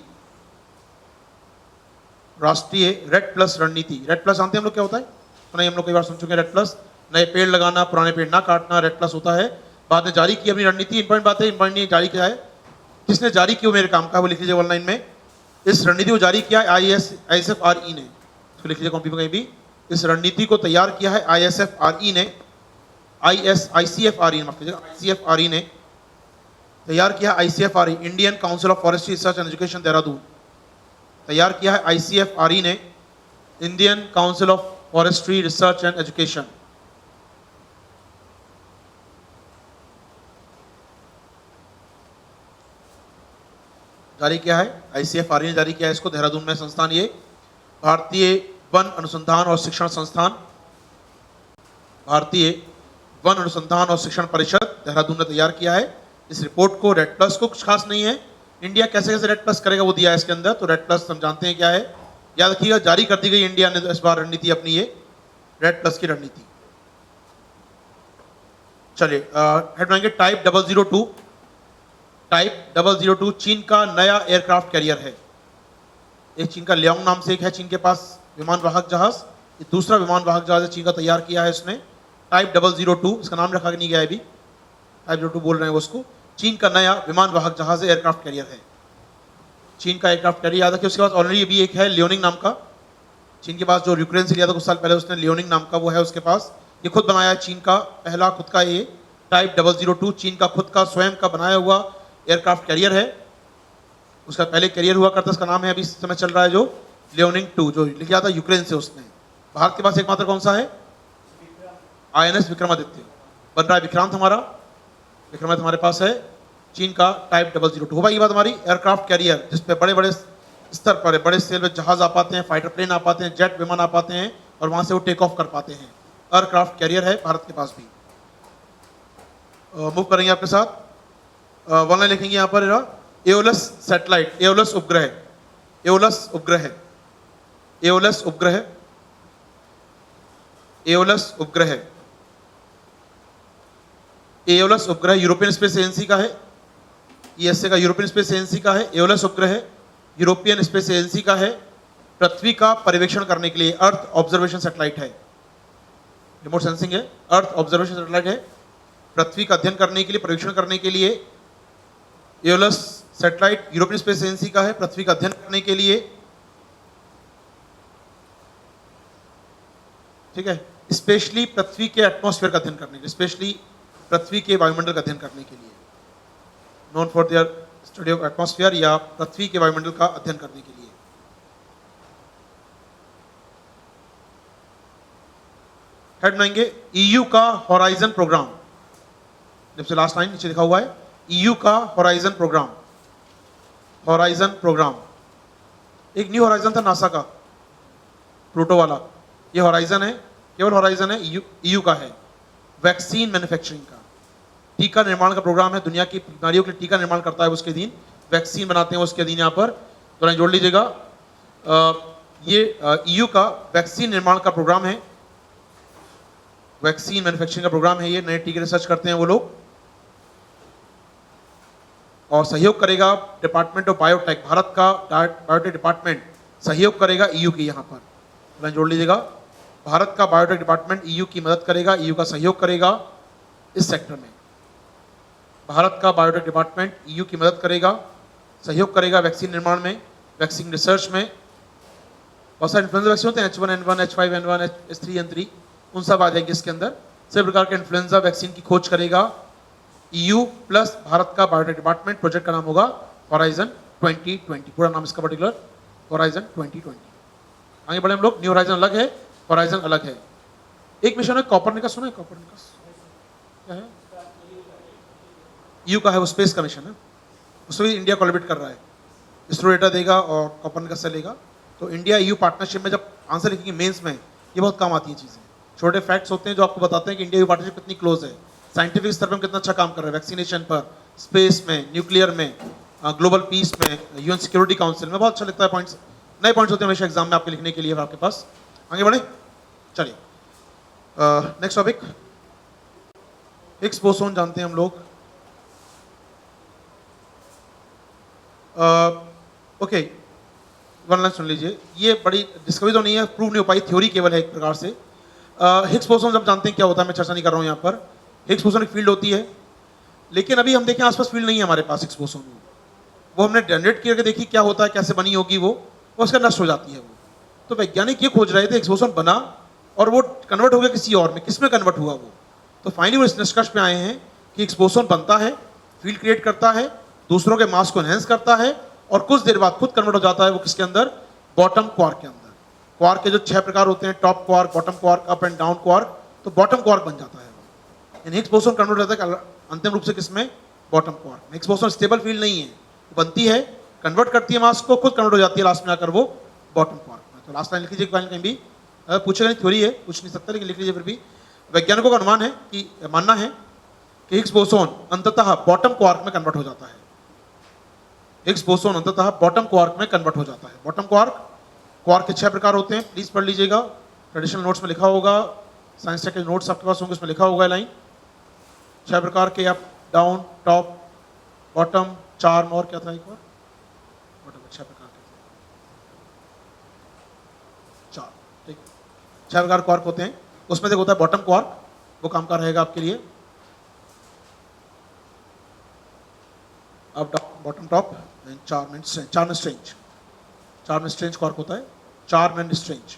राष्ट्रीय रेड प्लस रणनीति। रेड प्लस जानते हैं हम लोग क्या होता है? तो नहीं, हम लोग कई बार सुन चुके हैं रेड प्लस, नए पेड़ लगाना, पुराने पेड़ ना काटना, रेड प्लस होता है। बाद में जारी की अपनी रणनीति, इंपॉर्टेंट बात है, इंपॉर्टेंट जारी किया है, किसने जारी की वो मेरे काम का, वो लिख लीजिए वन लाइन में। इस रणनीति को जारी किया है ISFRE ने, इसको लिख लीजिए कॉपी पर कहीं भी। इस रणनीति को तैयार किया है ISFRE ने, ICFRE ने तैयार किया। ICFRE, Indian council of forestry research and education Dehradun, तैयार किया है ICFRE ने, Indian council of forestry research and education. जारी किया है ICFRE ने, जारी किया है इसको, देहरादून में संस्थान ये भारतीय वन अनुसंधान और शिक्षण संस्थान, भारतीय वन अनुसंधान और शिक्षण परिषद देहरादून ने तैयार किया है इस रिपोर्ट को। रेड प्लस को कुछ खास नहीं है, इंडिया कैसे कैसे रेड प्लस करेगा वो दिया है इसके अंदर, तो रेड प्लस हम जानते हैं क्या है, याद रखिएगा। जारी कर दी गई इंडिया ने इस बार रणनीति अपनी, ये रेड प्लस की रणनीति। चलिए हेड बनाएंगे टाइप 002। टाइप 002 चीन का नया एयरक्राफ्ट कैरियर है। एक चीन का लियांग नाम से एक है चीन के पास विमान वाहक जहाज, ये दूसरा विमान वाहक जहाज चीन का तैयार किया है इसने, टाइप 002, इसका नाम रखा नहीं गया है अभी, टाइप 02 बोल रहे हैं वो उसको। चीन का नया विमान वाहक जहाज एयरक्राफ्ट कैरियर है, चीन का एयरक्राफ्ट कैरियर। याद रखिए उसके पास ऑलरेडी अभी एक है लियोनिंग नाम का, चीन के पास जो यूक्रेन से लिया था कुछ साल पहले उसने, लियोनिंग नाम का वो है उसके पास, ये खुद बनाया है चीन का पहला खुद का ये टाइप 002 चीन का खुद का स्वयं का बनाया हुआ एयरक्राफ्ट कैरियर है। उसका पहले कैरियर हुआ करता, उसका नाम है अभी इस समय चल रहा है जो लियोनिंग 2, जो लिखा था यूक्रेन से उसने। भारत के पास एकमात्र कौन सा है? INS विक्रमादित्य बन रहा है, विक्रांत हमारा, विक्रमादित्य हमारे पास है। चीन का टाइप 002 हो भाई, ये बात हमारी एयरक्राफ्ट कैरियर जिसपे बड़े बड़े स्तर पर बड़े सेल में जहाज आ पाते हैं, फाइटर प्लेन आ पाते हैं, जेट विमान आ पाते हैं और वहां से वो टेक ऑफ कर पाते हैं, एयरक्राफ्ट कैरियर है भारत के पास भी। मूव करेंगे आपके साथ, वन लाइन लिखेंगे यहाँ पर, एओलस सैटेलाइट, एओलस उपग्रह, एओलस उपग्रह, एओलस उपग्रह, एओलस उपग्रह, एओलस उपग्रह यूरोपियन स्पेस एजेंसी का है, ESA का यूरोपियन स्पेस एजेंसी का है। एओलस उपग्रह यूरोपियन स्पेस एजेंसी का है, पृथ्वी का पर्यवेक्षण करने के लिए, अर्थ ऑब्जर्वेशन सैटेलाइट है, रिमोट सेंसिंग है, अर्थ ऑब्जर्वेशन सैटेलाइट है, पृथ्वी का अध्ययन करने के लिए, पर्यवेक्षण करने के लिए। Aeolus satellite European space agency का है, पृथ्वी का अध्ययन करने के लिए, ठीक है, स्पेशली पृथ्वी के एटमॉस्फेयर का अध्ययन करने के लिए, स्पेशली पृथ्वी के वायुमंडल का अध्ययन करने के लिए, known for their study of atmosphere, या पृथ्वी के वायुमंडल का अध्ययन करने के लिए। हेड बनाएंगे EU का हॉराइजन प्रोग्राम, जब से लास्ट लाइन नीचे लिखा हुआ है EU का हॉराइजन प्रोग्राम, हॉराइजन प्रोग्राम। एक न्यू हॉराइजन था नासा का, प्लूटो वाला, ये हॉराइजन है, केवल हॉराइजन है, EU का है, वैक्सीन मैन्युफैक्चरिंग का, टीका निर्माण का प्रोग्राम है, दुनिया की बीमारियों के लिए टीका निर्माण करता है उसके अधीन, वैक्सीन बनाते हैं उसके अधीन। यहाँ पर तो जोड़ लीजिएगा, ये EU का वैक्सीन निर्माण का प्रोग्राम है, वैक्सीन मैन्युफैक्चरिंग का प्रोग्राम है, ये नए टीके रिसर्च करते हैं वो लोग, और सहयोग करेगा डिपार्टमेंट ऑफ बायोटेक, भारत का बायोटेक डिपार्टमेंट सहयोग करेगा EU की, यहाँ पर जोड़ लीजिएगा, भारत का बायोटेक डिपार्टमेंट EU की मदद करेगा, EU का सहयोग करेगा इस सेक्टर में। भारत का बायोटेक डिपार्टमेंट EU की मदद करेगा, सहयोग करेगा वैक्सीन निर्माण में, वैक्सीन रिसर्च में। बहुत सारे इन्फ्लुएंजा वैक्सीन होते हैं, H1N1, H5N1, H3N3, उन सब आ जाएंगे इसके अंदर। सभी प्रकार के इन्फ्लुएंजा वैक्सीन की खोज करेगा EU प्लस भारत का बायोटेक डिपार्टमेंट। प्रोजेक्ट का नाम होगा हॉराइजन 2020, पूरा नाम इसका पर्टिकुलर हॉराइजन 2020। आगे बढ़े हम लोग, न्यू हॉराइजन अलग है, हॉराइजन अलग है। एक मिशन है कॉपरनिकस, सुना है कॉपरनिकस? क्या है? EU का है, वो स्पेस का मिशन है, उसमें इंडिया कोलैबोरेट कर रहा है, इसरो डेटा देगा और कॉपरनिकस से लेगा। तो इंडिया EU पार्टनरशिप में जब आंसर लिखेंगे मेंस में, ये बहुत काम आती है चीज़ें, छोटे फैक्ट्स होते हैं जो आपको बताते हैं कि इंडिया EU पार्टनरशिप कितनी क्लोज है, साइंटिफिक स्तर पर हम कितना अच्छा काम कर रहे हैं, वैक्सीनेशन पर, स्पेस में, न्यूक्लियर में, ग्लोबल पीस में, UN सिक्योरिटी काउंसिल में। बहुत अच्छा लगता है, पॉइंट्स, नए पॉइंट्स होते हैं हमेशा एग्जाम में आपके लिखने के लिए आपके पास। आगे बढ़े, चलिए नेक्स्ट टॉपिक, हिग्स बोसोन जानते हैं हम लोग। ओके, वन लाइन सुन लीजिए, ये बड़ी डिस्कवरी तो नहीं है, प्रूव नहीं हो पाई, थ्योरी केवल है एक प्रकार से। हिग्स बोसोन जब जानते हैं क्या होता है, मैं चर्चा नहीं कर रहा हूँ यहाँ पर। हिग्स बोसोन एक फील्ड होती है, लेकिन अभी हम देखें आसपास फील्ड नहीं है हमारे पास हिग्स बोसोन। वो हमने जनरेट करके देखी क्या होता है, कैसे बनी होगी वो, उसका नष्ट हो जाती है वो। तो वैज्ञानिक ये खोज रहे थे, हिग्स बोसोन बना और वो कन्वर्ट हो गया किसी और में, किस में कन्वर्ट हुआ वो। तो फाइनली वो इस निष्कर्ष पे आए हैं कि हिग्स बोसोन बनता है, फील्ड क्रिएट करता है, दूसरों के मास को एनहेंस करता है और कुछ देर बाद खुद कन्वर्ट हो जाता है वो किसके अंदर, बॉटम क्वार्क के अंदर। क्वार्क के जो 6 प्रकार होते हैं, top quark, bottom quark, up and down quark, तो बॉटम क्वार्क बन जाता है वो। हिग्स बोसोन कन्वर्ट होता है अंतिम रूप से किसमें, bottom quark. Higgs boson stable field नहीं है, बनती है, कन्वर्ट करती है मास को, खुद कन्वर्ट हो जाती है लास्ट में आकर वो बॉटम क्वार्क में। तो लास्ट लाइन लिख लीजिए, कहीं भी पूछेगा नहीं, थ्योरी है, पूछ नहीं सकता, लेकिन लिख लीजिए। फिर भी वैज्ञानिकों का अनुमान है कि मानना है कि हिग्स बोसोन अंततः बॉटम क्वार्क में कन्वर्ट हो जाता है। हिग्स बोसोन अंततः बॉटम क्वार्क में कन्वर्ट हो जाता है। बॉटम क्वार्क, क्वार्क के 6 प्रकार होते हैं, प्लीज पढ़ लीजिएगा, ट्रेडिशनल नोट्स में लिखा होगा, साइंस टेक के नोट्स आपके पास होंगे, उसमें लिखा होगा लाइन। 6 प्रकार के, up, down, top, bottom, charm और क्या था एक और, बॉटम 6 प्रकार के, 4, ठीक, 6 प्रकार क्वार्क होते हैं। उसमें से होता है बॉटम क्वार्क, वो काम का रहेगा आपके लिए। अब bottom top and charm and strange, charm and strange, charm and strange quark होता है, चार्म एंड स्ट्रेंज।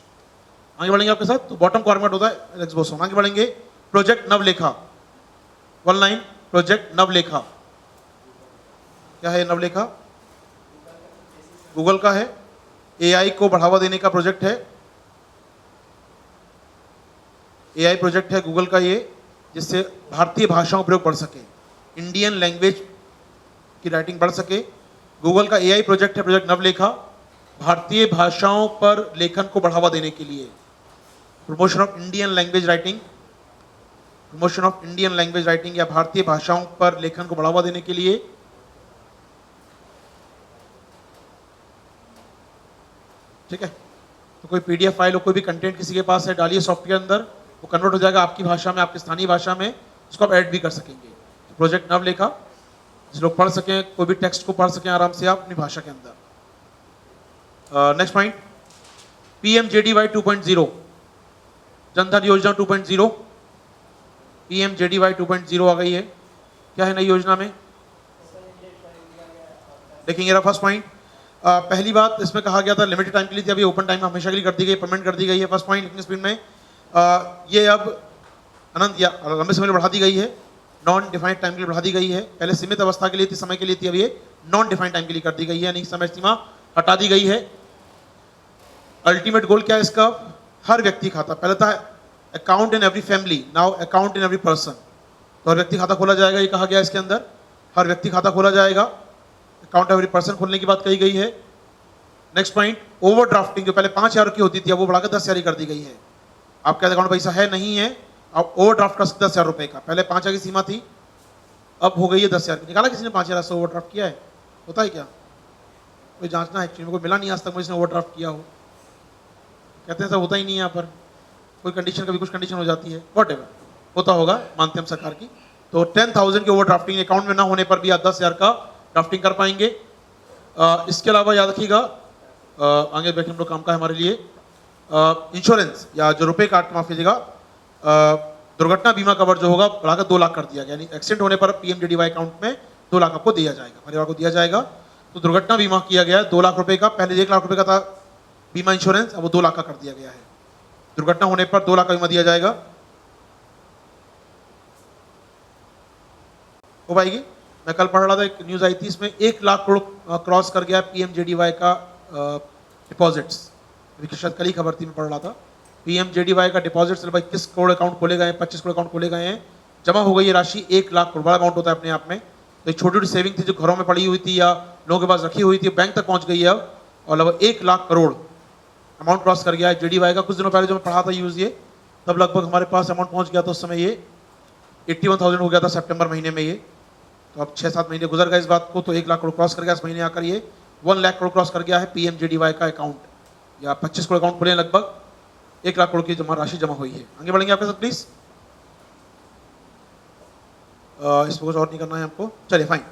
आगे बढ़ेंगे आपके साथ, तो बॉटम क्वार्क में होता है हिग्स बोसोन। आगे बढ़ेंगे, प्रोजेक्ट नवलेखा, वन लाइन, प्रोजेक्ट नवलेखा। क्या है नवलेखा? गूगल का है, एआई को बढ़ावा देने का प्रोजेक्ट है, एआई प्रोजेक्ट है गूगल का ये, जिससे भारतीय भाषाओं का प्रयोग बढ़ सके, इंडियन लैंग्वेज की राइटिंग बढ़ सके। गूगल का एआई प्रोजेक्ट है, प्रोजेक्ट नवलेखा, भारतीय भाषाओं पर लेखन को बढ़ावा देने के लिए, promotion of Indian language writing, promotion of Indian language writing या भारतीय भाषाओं पर लेखन को बढ़ावा देने के लिए। ठीक है, तो कोई पीडीएफ फाइल हो, कोई भी कंटेंट किसी के पास है, डालिए सॉफ्टवेयर अंदर, वो कन्वर्ट हो जाएगा आपकी भाषा में, आपकी स्थानीय भाषा में, उसको आप ऐड भी कर सकेंगे। तो प्रोजेक्ट नवलेखा, जिस लोग पढ़ सकें, कोई भी टेक्स्ट को पढ़ सकें आराम से आप अपनी भाषा के अंदर। नेक्स्ट पॉइंट, पीएमजेडीवाई 2.0, जनधन योजना 2.0, पीएमजेडीवाई 2.0 आ गई है। क्या है नई योजना में, देखेंगे फर्स्ट पॉइंट। पहली बात इसमें कहा गया था लिमिटेड टाइम के लिए थी, अभी ओपन टाइम हमेशा के लिए कर दी गई, परमानेंट कर दी गई है। फर्स्ट पॉइंट लिखने स्पीड में, ये अब अनंत या लंबे समय में बढ़ा दी गई है, नॉन डिफाइंड टाइम के लिए बढ़ा दी गई है। पहले सीमित अवस्था के लिए थी, समय के लिए थी, अब ये नॉन डिफाइंड टाइम के लिए कर दी गई है, यानी समय सीमा हटा दी गई है। अल्टीमेट गोल क्या है इसका, हर व्यक्ति खाता, पहले था account in every family, now account in every person. तो हर व्यक्ति खाता खोला जाएगा, ये कहा गया इसके अंदर, हर व्यक्ति खाता खोला जाएगा, अकाउंट एवरी पर्सन खोलने की बात कही गई है। नेक्स्ट पॉइंट, ओवर ड्राफ्टिंग, जो पहले 5,000 की होती थी, अब वो बढ़ाकर 10,000 कर दी गई है। आपके अकाउंट में पैसा है नहीं है, आप ओवर ड्राफ्ट कर सकते 10,000 रुपए का, पहले 5,000 की सीमा थी, अब हो गई है 10,000 की। निकाला किसी ने 5,000 से ओवर ड्राफ्ट किया है, होता है क्या? कोई जांचना है एक्चुअली, कोई मिला नहीं आज तक मुझे ओवर ड्राफ्ट किया हो, कहते हैं सर होता ही नहीं है यहाँ पर, कोई कंडीशन, कभी कुछ कंडीशन हो जाती है, वॉट एवर होता होगा, मानते हम सरकार की। तो 10,000 की ओवर ड्राफ्टिंग अकाउंट में ना होने पर भी आप 10,000 का ड्राफ्टिंग कर पाएंगे। इसके अलावा याद रखिएगा, आगे बैठे हम लोग काम का है हमारे लिए, इंश्योरेंस या जो रुपए काट, माफ कीजिएगा, दुर्घटना बीमा कवर जो होगा बढ़ाकर 2 लाख कर दिया गया, यानी एक्सीडेंट होने पर पीएमजेडीवाई अकाउंट में 2 लाख आपको दिया जाएगा, परिवार को दिया जाएगा। तो दुर्घटना बीमा किया गया 2 लाख रुपए का, पहले 1 लाख रुपए का था बीमा इंश्योरेंस, अब वो 2 लाख का कर दिया गया है। दुर्घटना होने पर 2 लाख का बीमा दिया जाएगा। हो पाएगी, मैं कल पढ़ रहा था, एक न्यूज आई थी, इसमें 1 लाख करोड़ क्रॉस कर गया पीएमजेडीवाई का डिपॉजिट्स, शायद कल ही खबर थी, मैं पढ़ रहा था। पीएमजेडीवाई का डिपॉजिट सिर्फ 21 करोड़ अकाउंट खोले गए हैं, 25 करोड़ अकाउंट खोले गए हैं, जमा हो गई ये राशि 1 लाख करोड़, बड़ा अमाउंट होता है अपने आप में। तो एक छोटी छोटी सेविंग थी जो घरों में पड़ी हुई थी या लोगों के पास रखी हुई थी, बैंक तक पहुंच गई है अब, और लगभग 1 लाख करोड़ अमाउंट क्रॉस कर गया है जेडीवाई का। कुछ दिनों पहले जो मैं पढ़ा था यूज ये, तब लगभग हमारे पास अमाउंट पहुंच गया था, उस समय ये 81,000 हो गया था सितंबर महीने में ये। तो अब 6-7 महीने गुजर गए इस बात को, तो 1 लाख करोड़ क्रॉस कर गया इस महीने आकर, ये 1 लाख करोड़ क्रॉस कर गया है पीएमजेडीवाई का अकाउंट, या 25 करोड़ अकाउंट खुले लगभग। 1 लाख करोड़ की जमा राशि जमा हुई है। आगे बढ़ेंगे आपके साथ प्लीज। इसको कुछ और नहीं करना है हमको, चलिए फाइन।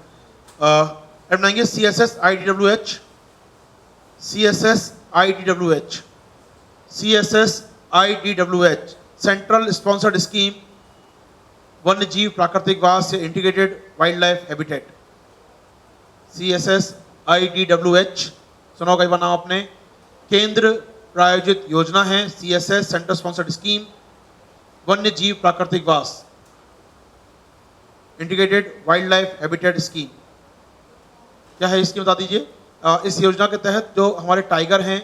बनाएंगे CSS IDWH, CSS IDWH, CSS IDWH, central sponsored scheme वन्य जीव प्राकृतिक वास से integrated wild life habitat. CSS IDWH सुना होगा एक बार नाम आपने। केंद्र प्रायोजित योजना है CSS, सेंट्रल स्पॉन्सर्ड स्कीम वन्य जीव प्राकृतिक वास integrated wild life habitat scheme. क्या है स्कीम बता दीजिए। इस योजना के तहत जो हमारे टाइगर हैं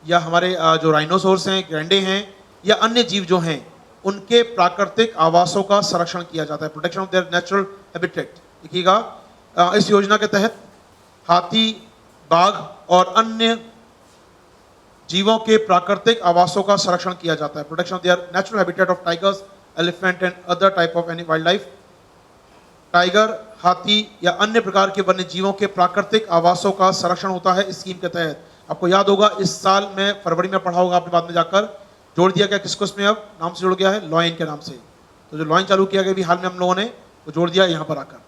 या हमारे जो राइनोसोर्स हैं, गैंडे हैं या अन्य जीव जो हैं, उनके प्राकृतिक आवासों का संरक्षण किया जाता है, protection of their natural habitat. देखिएगा, इस योजना के तहत हाथी, बाघ और अन्य जीवों के प्राकृतिक आवासों का संरक्षण किया जाता है, protection of their natural habitat of tigers, elephant and other type of any wild life. Tiger, हाथी या अन्य प्रकार के वन्य जीवों के प्राकृतिक आवासों का संरक्षण होता है इस स्कीम के तहत। आपको याद होगा इस साल में फरवरी में पढ़ा होगा आपने, बाद में जाकर जोड़ दिया गया किसको इसमें, अब नाम से जुड़ गया है लॉयन के नाम से। तो जो लॉयन चालू किया गया भी हाल में हम लोगों ने वो जोड़ दिया यहाँ पर आकर,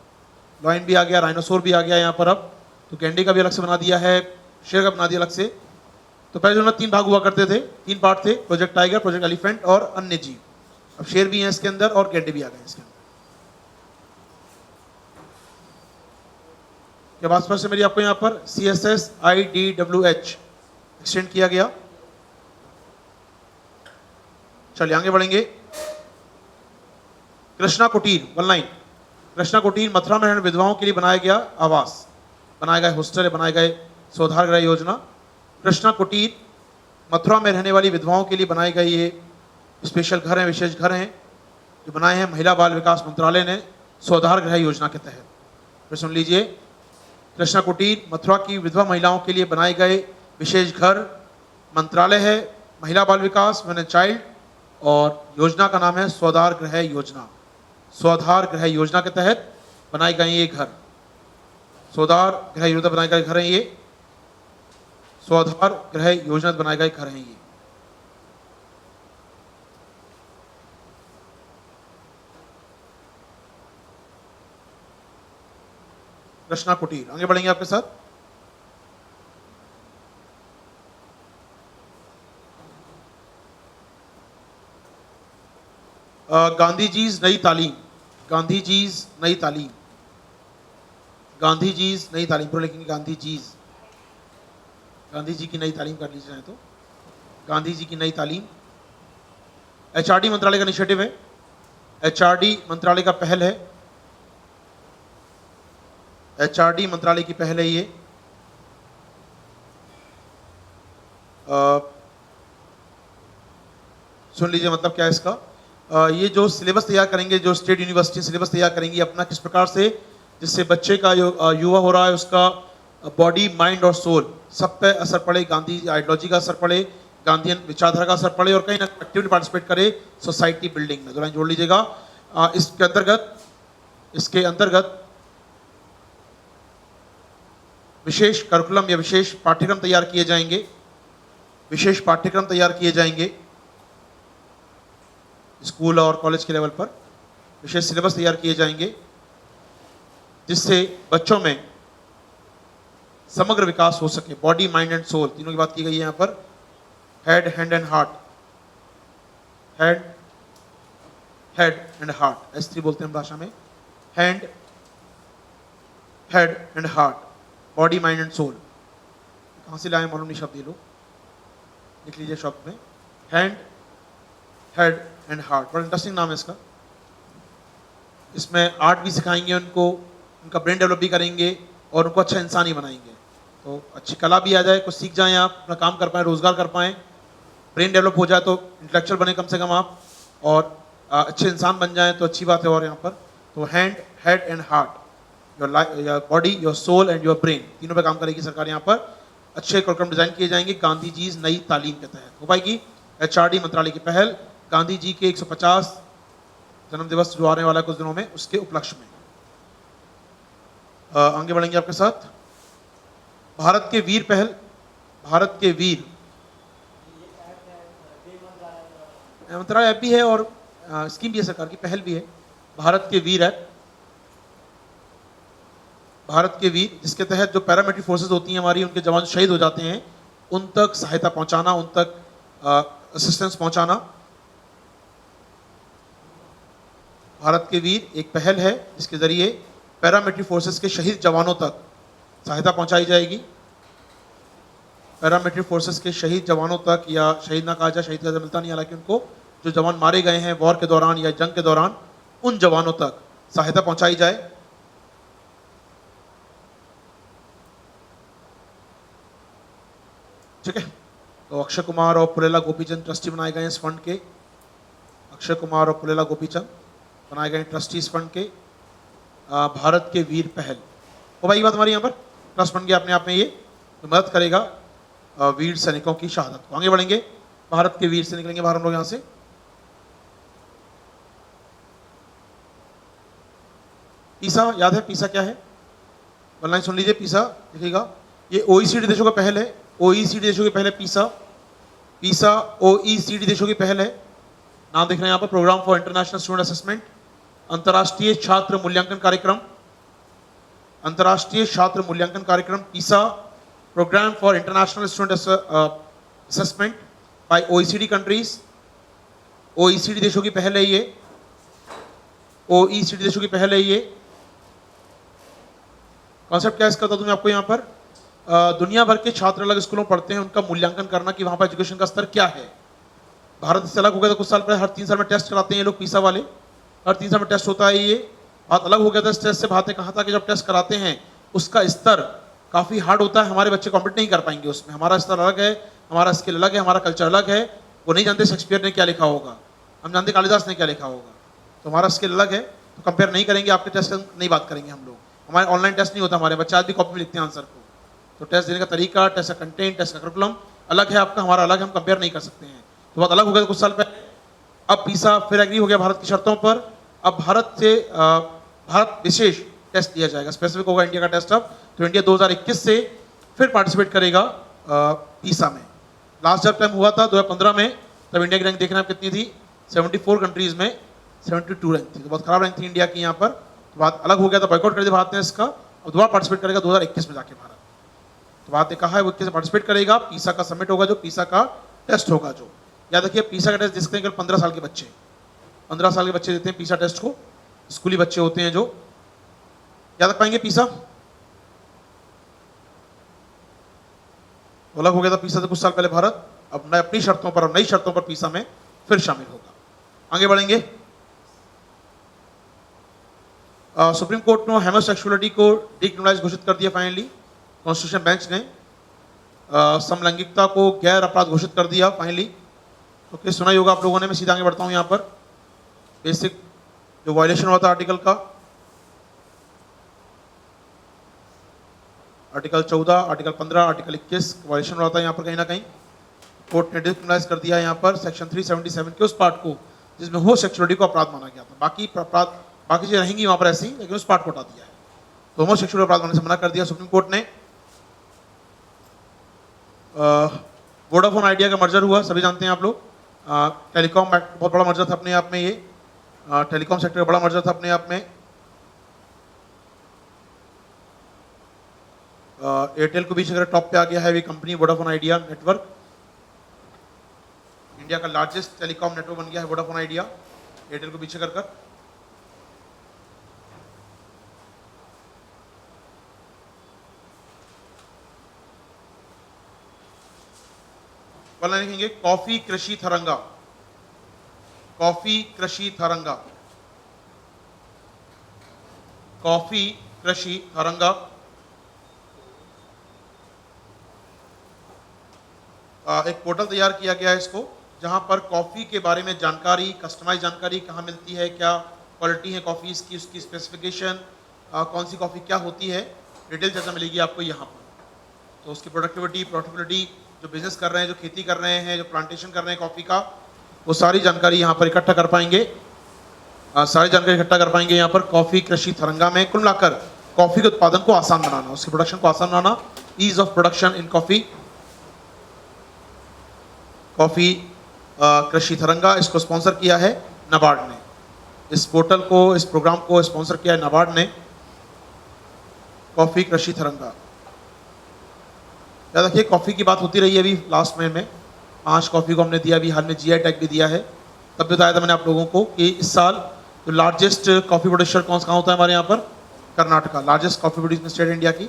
लॉयन भी आ गया, राइनोसोर भी आ गया यहाँ पर अब, तो गैंडे का भी अलग से बना दिया है, शेर का बना दिया अलग से। तो पहले जो 3 भाग हुआ करते थे, 3 पार्ट थे, प्रोजेक्ट टाइगर, प्रोजेक्ट एलिफेंट और अन्य जीव। अब शेर भी हैं इसके अंदर और गैंडे भी आ गए इसके अंदर। क्या बात स्पष्ट है मेरी आपको। यहाँ पर CSS IDWH एक्सटेंड किया गया। चलिए आगे बढ़ेंगे। कृष्णा कुटीर, 1 लाइन। कृष्णा कुटीर मथुरा में रहने विधवाओं के लिए बनाया गया आवास, बनाए गए हॉस्टल, बनाए गए स्वधार गृह योजना। कृष्णा कुटीर मथुरा में रहने वाली विधवाओं के लिए बनाए गए ये स्पेशल घर हैं, विशेष घर हैं जो बनाए हैं महिला बाल विकास मंत्रालय ने स्वधार गृह योजना के तहत। फिर सुन लीजिए, कृष्णा कुटीर मथुरा की विधवा महिलाओं के लिए बनाए गए विशेष घर, मंत्रालय है महिला बाल विकास, वुमेन एंड चाइल्ड, और योजना का नाम है स्वधार गृह योजना। स्वधार गृह योजना के तहत बनाए गए ये घर, स्वधार गृह योजना बनाए गए घर हैं ये, स्वधार गृह योजना बनाए गए घर हैं ये। कृष्णा कुटीर। आगे बढ़ेंगे आपके साथ। गांधी जीज नई तालीम, गांधी जीज नई तालीम, गांधी जीज नई तालीम पूरा लिखेंगे, गांधी जीज, गांधी जी की नई तालीम कर लीजिए तो गांधी जी की नई तालीम। HRD मंत्रालय का इनिशिएटिव है, HRD मंत्रालय का पहल है, HRD मंत्रालय की पहल है ये। सुन लीजिए मतलब क्या है इसका। ये जो सिलेबस तैयार करेंगे, जो स्टेट यूनिवर्सिटी सिलेबस तैयार करेंगी अपना, किस प्रकार से जिससे बच्चे का युवा हो रहा है उसका बॉडी, माइंड और सोल सब पे असर पड़े, गांधी आइडियोलॉजी का असर पड़े, गांधीयन विचारधारा का असर पड़े और कहीं ना एक्टिवली पार्टिसिपेट करे सोसाइटी बिल्डिंग में। जो जोड़ लीजिएगा। इसके अंतर्गत विशेष करिकुलम या विशेष पाठ्यक्रम तैयार किए जाएंगे, विशेष पाठ्यक्रम तैयार किए जाएंगे स्कूल और कॉलेज के लेवल पर, विशेष सिलेबस तैयार किए जाएंगे जिससे बच्चों में समग्र विकास हो सके, बॉडी, माइंड एंड सोल तीनों की बात की गई है यहाँ पर। Head, hand and heart, head, head and heart, S3 बोलते हैं भाषा में। Hand, head and heart, body, mind and soul. कहाँ से लाए मालूम नहीं शब्द, ये लोग लिख लीजिए शब्द में, हैंड, हेड एंड हार्ट। बड़ा इंटरेस्टिंग नाम है इसका। इसमें आर्ट भी सिखाएंगे उनको, उनका ब्रेन डेवलप भी करेंगे और उनको अच्छा इंसान ही बनाएंगे। तो अच्छी कला भी आ जाए, कुछ सीख जाएं आप, अपना काम कर पाएँ, रोजगार कर पाएँ, ब्रेन डेवलप हो जाए तो इंटेलेक्चुअल बने कम से कम आप, और अच्छे इंसान बन जाएं तो अच्छी बात है। और यहाँ पर तो hand, head and heart, your body, your soul and your brain, तीनों पे काम करेगी सरकार। यहाँ पर अच्छे करिकुलम डिजाइन किए जाएंगे गांधी जी नई तालीम के तहत। हो पाएगी HRD मंत्रालय की पहल गांधी जी के 150 जन्म दिवस जो आने वाला है कुछ दिनों में, उसके उपलक्ष्य में। आगे बढ़ेंगे आपके साथ। भारत के वीर पहल, भारत के वीर, मंत्रालय ऐप भी है और स्कीम भी है, सरकार की पहल भी है, भारत के वीर ऐप। भारत के वीर, जिसके तहत जो पैरामिलिट्री फोर्सेज होती हैं हमारी, उनके जवान शहीद हो जाते हैं, उन तक सहायता पहुंचाना, उन तक असिस्टेंस पहुंचाना। भारत के वीर एक पहल है जिसके जरिए पैरामिलिट्री फोर्सेस के शहीद जवानों तक सहायता पहुंचाई जाएगी। पैरामिलिट्री फोर्सेस के शहीद जवानों तक, या शहीद ना कहा जाए, शहीद का मिलता नहीं, हालांकि उनको जो जवान मारे गए हैं वॉर के दौरान या जंग के दौरान, उन जवानों तक सहायता पहुंचाई जाए। ठीक है, तो अक्षय कुमार और पुलेला गोपीचंद ट्रस्टी बनाए गए हैं इस फंड के। अक्षय कुमार और पुलेला गोपीचंद बनाए गए ट्रस्टी इस फंड के। भारत के वीर पहल, हो भाई बात हमारी यहाँ पर ट्रस्ट बन गया अपने आप में, ये तो मदद करेगा वीर सैनिकों की शहादत को। आगे बढ़ेंगे, भारत के वीर से निकलेंगे बाहर हम लोग यहाँ से। पीसा याद है, पीसा क्या है? ऑनलाइन सुन लीजिए, पीसा देखिएगा, ये ओईसीडी देशों का पहल है। ओईसीडी देशों की पहल है पीसा। पीसा ओईसीडी देशों की पहल है। नाम देख रहे हैं यहाँ पर, program for international student assessment, अंतर्राष्ट्रीय छात्र मूल्यांकन कार्यक्रम। अंतर्राष्ट्रीय छात्र मूल्यांकन कार्यक्रम PISA, program for international student assessment by OECD countries. OECD देशों की पहल है ये, ओईसीडी देशों की पहल है ये। कॉन्सेप्ट क्या है इसका, बता दूं मैं आपको यहाँ पर। दुनिया भर के छात्र अलग स्कूलों में पढ़ते हैं, उनका मूल्यांकन करना कि वहाँ पर एजुकेशन का स्तर क्या है। भारत से अलग हो गया था कुछ साल पहले, हर 3 साल में टेस्ट कराते हैं ये लोग, पीसा वाले, हर 3 साल में टेस्ट होता है। ये बात अलग हो गया था इस टेस्ट से। भारत ने कहा था कि जब टेस्ट कराते हैं उसका स्तर काफ़ी हार्ड होता है, हमारे बच्चे कॉम्पीट नहीं कर पाएंगे उसमें, हमारा स्तर अलग है, हमारा स्किल अलग है, हमारा कल्चर अलग है। वो नहीं जानते शेक्सपियर ने क्या लिखा होगा, हम जानते कालिदास ने क्या लिखा होगा, तो हमारा स्किल अलग है, तो कंपेयर नहीं करेंगे, आपके टेस्ट नहीं बात करेंगे हम लोग। हमारे ऑनलाइन टेस्ट नहीं होता, हमारे बच्चे आज भी कॉपी में लिखते हैं आंसर को, तो टेस्ट देने का तरीका, टेस्ट का कंटेंट, टेस्ट का करिकुलम अलग है आपका, हमारा अलग है, हम कंपेयर नहीं कर सकते हैं। तो बहुत अलग हो गया कुछ साल पहले। अब पीसा फिर एग्री हो गया भारत की शर्तों पर। अब भारत विशेष टेस्ट दिया जाएगा, स्पेसिफिक होगा इंडिया का टेस्ट। अब तो इंडिया 2021 से फिर पार्टिसिपेट करेगा पीसा में। लास्ट जब टाइम हुआ था 2015 में, तब इंडिया की रैंक देखना कितनी थी, 74 कंट्रीज में 72 रैंक थी, तो बहुत खराब रैंक थी इंडिया की यहाँ पर। तो बात अलग हो गया था, बॉयकॉट कर दिया भारत ने इसका। अब दोबारा पार्टिसिपेट करेगा 2021 में जाके भारत। तो बात ने कहा है वो 21 में पार्टिसिपेट करेगा। पीसा का समिट होगा, जो पीसा का टेस्ट होगा, जो याद रखिए पीसा का टेस्ट दे सकते हैं केवल 15 साल के बच्चे, 15 साल के बच्चे देते हैं पीसा टेस्ट को, स्कूली बच्चे होते हैं जो। याद रख पाएंगे पीसा? अलग हो गया था पीसा से कुछ साल पहले भारत, अब नए अपनी शर्तों पर और नई शर्तों पर पीसा में फिर शामिल होगा। आगे बढ़ेंगे, सुप्रीम कोर्ट ने होमोसेक्सुअलिटी को डिक्रिमिनलाइज घोषित कर दिया फाइनली। कॉन्स्टिट्यूशन बेंच ने समलैंगिकता को गैर अपराध घोषित कर दिया फाइनली। तो केस सुना ही होगा आप लोगों ने, मैं सीधा आगे बढ़ता हूँ यहाँ पर। बेसिक जो वायलेशन हुआ था आर्टिकल का, आर्टिकल 14, आर्टिकल 15, आर्टिकल 21 वायलेशन हुआ था यहाँ पर कहीं ना कहीं। कोर्ट ने डिक्रिमिनलाइज कर दिया यहाँ पर सेक्शन 377 के उस पार्ट को जिसमें होमोसेक्सुअलिटी को अपराध माना गया था। बाकी अपराध, बाकी चीजें रहेंगी वहाँ पर ऐसी, लेकिन उस पार्ट को हटा दिया है। तो होमोसेक्सुअल अपराध मानने से मना कर दिया सुप्रीम कोर्ट ने। वोडाफोन आइडिया का मर्जर हुआ, सभी जानते हैं आप लोग। टेलीकॉम बहुत बड़ा मर्जर था अपने आप में, ये टेलीकॉम सेक्टर का बड़ा मर्जर था अपने आप में। एयरटेल को बीच अगर टॉप पे आ गया है ये company Vodafone idea network. India का लार्जेस्ट टेलीकॉम नेटवर्क बन गया है वोडाफोन आइडिया, एयरटेल को पीछे कर। वाला लिखेंगे कॉफी कृषि थरंगा, कॉफी कृषि थरंगा, कॉफी कृषि थरंगा। एक पोर्टल तैयार किया गया है इसको, जहां पर कॉफी के बारे में जानकारी, कस्टमाइज जानकारी कहाँ मिलती है, क्या क्वालिटी है कॉफी की, उसकी स्पेसिफिकेशन, कौन सी कॉफी क्या होती है, डिटेल चर्चा मिलेगी आपको यहाँ पर। तो उसकी प्रोडक्टिविटी, प्रॉफिटेबिलिटी, जो बिजनेस कर रहे हैं, जो खेती कर रहे हैं, जो प्लांटेशन कर रहे हैं कॉफ़ी का, वो सारी जानकारी यहाँ पर इकट्ठा कर पाएंगे। सारी जानकारी इकट्ठा कर पाएंगे यहाँ पर कॉफ़ी कृषि थरंगा में। कुल मिलाकर कॉफ़ी के उत्पादन को आसान बनाना, उसके प्रोडक्शन को आसान बनाना, ease of production in coffee, coffee Krishi Taranga, इसको स्पॉन्सर किया है नाबार्ड ने। इस पोर्टल को, इस प्रोग्राम को स्पॉन्सर किया है नाबार्ड ने। कॉफ़ी कृषि तरंगा, याद रखिए कॉफ़ी की बात होती रही है। अभी लास्ट में 5 कॉफ़ी को हमने दिया, अभी हाल में जीआई टैग भी दिया है। तब बताया था मैंने आप लोगों को कि इस साल जो लार्जेस्ट कॉफ़ी प्रोड्यूसर कहाँ होता है हमारे यहाँ पर, Karnataka. Largest coffee producing state India की,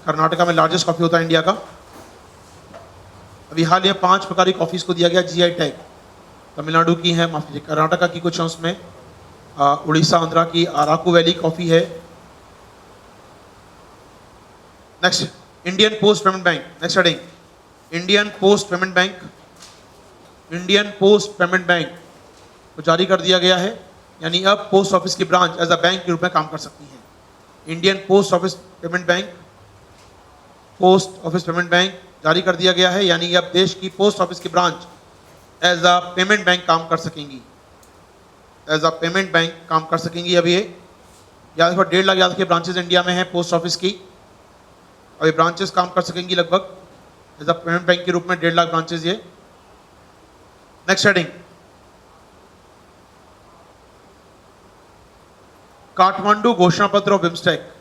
कर्नाटका में लार्जेस्ट कॉफ़ी होता है इंडिया का। अभी हाल में 5 प्रकार की कॉफ़ीज़ को दिया गया जीआई टैग। तमिलनाडु की है, माफी, कर्नाटका की कुछ है उसमें, उड़ीसा आंध्रा की अराकू वैली कॉफ़ी है। Next, Indian post payment bank. Next heading, Indian post payment bank. Indian post payment bank को जारी कर दिया गया है, यानी अब पोस्ट ऑफिस की ब्रांच एज अ बैंक के रूप में काम कर सकती है। Indian post office payment bank, post office payment bank जारी कर दिया गया है, यानी अब देश की पोस्ट ऑफिस की branch as a payment bank काम कर सकेंगी। एज अ पेमेंट बैंक काम कर सकेंगी। अब ये याद रखो 1.5 लाख याद रखिए ब्रांचेज इंडिया में है पोस्ट ऑफिस की। अब ये ब्रांचेस काम कर सकेंगी लगभग एज अ पेमेंट बैंक के रूप में, 1.5 लाख ब्रांचेज ये। नेक्स्ट हेडिंग, काठमांडू घोषणा पत्र और बिम्स्टेक।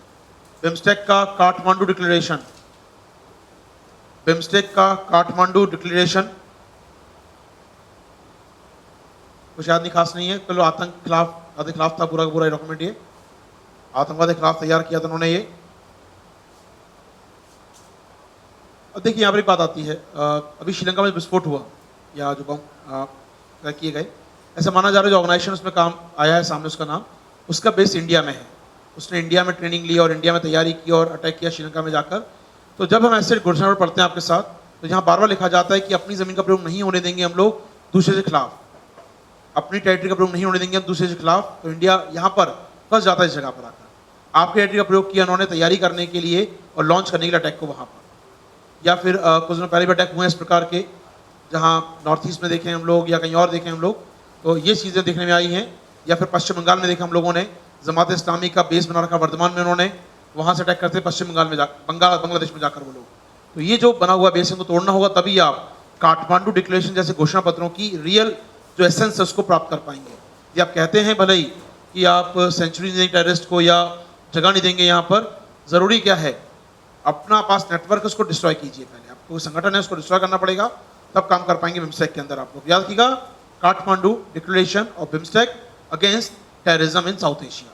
बिम्स्टेक का काठमांडू डिक्लेरेशन, बिम्स्टेक का काठमांडू डिक्लेरेशन कुछ याद नहीं, खास नहीं है। चलो आतंक के खिलाफ था पूरा का पूरा डॉक्यूमेंट, ये आतंकवाद के खिलाफ तैयार किया था उन्होंने ये। अब देखिए यहाँ पर एक बात आती है, अभी श्रीलंका में विस्फोट हुआ या जो बम किए गए, ऐसा माना जा रहा है जो ऑर्गेनाइजेशन उसमें काम आया है सामने, उसका नाम, उसका बेस इंडिया में है। उसने इंडिया में ट्रेनिंग ली और इंडिया में तैयारी की और अटैक किया श्रीलंका में जाकर। तो जब हम ऐसे घोषणा पढ़ते हैं आपके साथ, तो यहाँ बार बार लिखा जाता है कि अपनी ज़मीन का प्रयोग नहीं होने देंगे हम लोग दूसरे के खिलाफ, अपनी टेरिटरी का प्रयोग नहीं होने देंगे हम दूसरे के खिलाफ। तो इंडिया यहाँ पर फंस जाता है इस जगह पर आकर। आपकी टेरिटरी का प्रयोग किया उन्होंने तैयारी करने के लिए और लॉन्च करने के लिए अटैक को वहाँ पर, या फिर कुछ दिनों पहले भी अटैक हुए इस प्रकार के, जहाँ नॉर्थ ईस्ट में देखें हम लोग या कहीं और देखें हम लोग, तो ये चीज़ें देखने में आई हैं। या फिर पश्चिम बंगाल में देखा हम लोगों ने, जमात इस्लामी का बेस बना रखा वर्धमान में, उन्होंने वहाँ से अटैक करते पश्चिम बंगाल में बांग्लादेश में जाकर वो लोग। तो ये जो बना हुआ बेस है, तो तोड़ना होगा, तभी आप काठमांडू डिक्लेरेशन जैसे घोषणा पत्रों की रियल जो एसेंस है उसको प्राप्त कर पाएंगे। ये आप कहते हैं भले ही कि आप सेंचुरी देंगे टेररिस्ट को या जगह नहीं देंगे, यहाँ पर ज़रूरी क्या है, अपना पास नेटवर्क उसको डिस्ट्रॉय कीजिए। पहले आपको संगठन है उसको डिस्ट्रॉय करना पड़ेगा, तब काम कर पाएंगे बिम्स्टेक के अंदर। आप लोग याद रखिएगा, Kathmandu declaration of BIMSTEC against terrorism in south Asia,